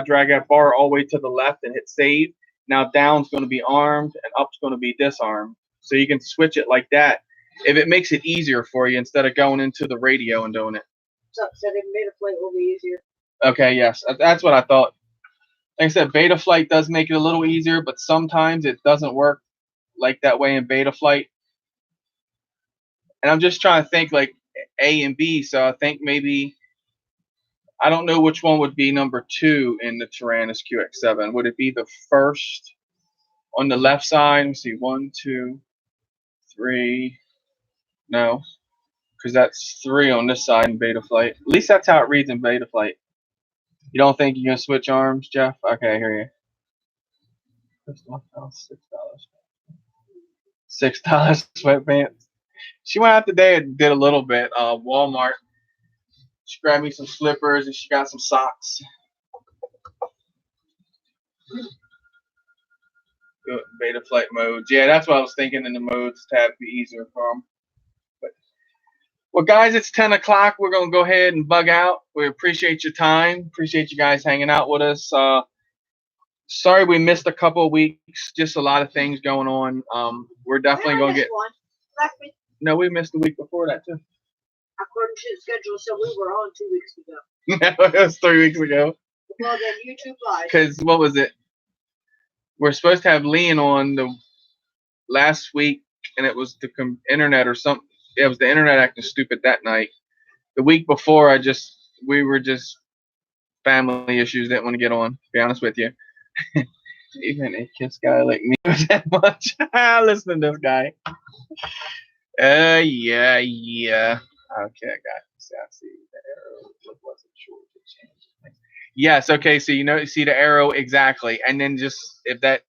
[SPEAKER 1] drag that bar all the way to the left and hit save, now down's going to be armed and up's going to be disarmed. So you can switch it like that if it makes it easier for you instead of going into the radio and doing it.
[SPEAKER 2] So setting Betaflight will be easier.
[SPEAKER 1] Okay, yes, that's what I thought. Like I said, Betaflight does make it a little easier, but sometimes it doesn't work like that way in Betaflight. And I'm just trying to think like A and B. So I think maybe, I don't know which one would be number 2 in the Taranis QX7. Would it be the first on the left side? Let me see, 1, 2, 3. No, because that's 3 on this side in Betaflight. At least that's how it reads in Betaflight. You don't think you're gonna switch arms, Jeff? Okay, I hear you. $6 sweatpants. She went out today and did a little bit. Walmart. She grabbed me some slippers and she got some socks. Good Betaflight modes. Yeah, that's what I was thinking in the modes tab be easier for them. But, well, guys, it's 10 o'clock. We're going to go ahead and bug out. We appreciate your time. Appreciate you guys hanging out with us. Sorry we missed a couple of weeks. Just a lot of things going on. We're definitely going to get...
[SPEAKER 2] Last week.
[SPEAKER 1] No, we missed the week before that, too.
[SPEAKER 2] According to the schedule, so we were on 2 weeks ago.
[SPEAKER 1] No, it was 3 weeks ago.
[SPEAKER 2] Well, then YouTube Live.
[SPEAKER 1] Because what was it? We're supposed to have Leon on the last week, and it was the internet or something. It was the internet acting stupid that night. The week before, we were just family issues. Didn't want to get on. To be honest with you. Even a kiss guy like me was that much. Listen to this guy. Yeah. Okay, I got this. I see the arrow. What wasn't sure to change. Yes. Okay. So you see the arrow exactly, and then just if that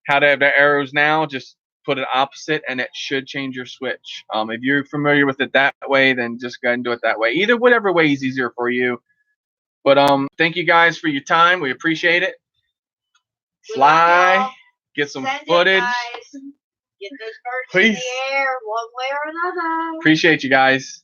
[SPEAKER 1] how to have the arrows now, just put it opposite, and it should change your switch. If you're familiar with it that way, then just go ahead and do it that way. Either whatever way is easier for you. But thank you guys for your time. We appreciate it. Fly, get some footage.
[SPEAKER 2] Get those birds in
[SPEAKER 1] Please.
[SPEAKER 2] the air one way or another.
[SPEAKER 1] Appreciate you guys.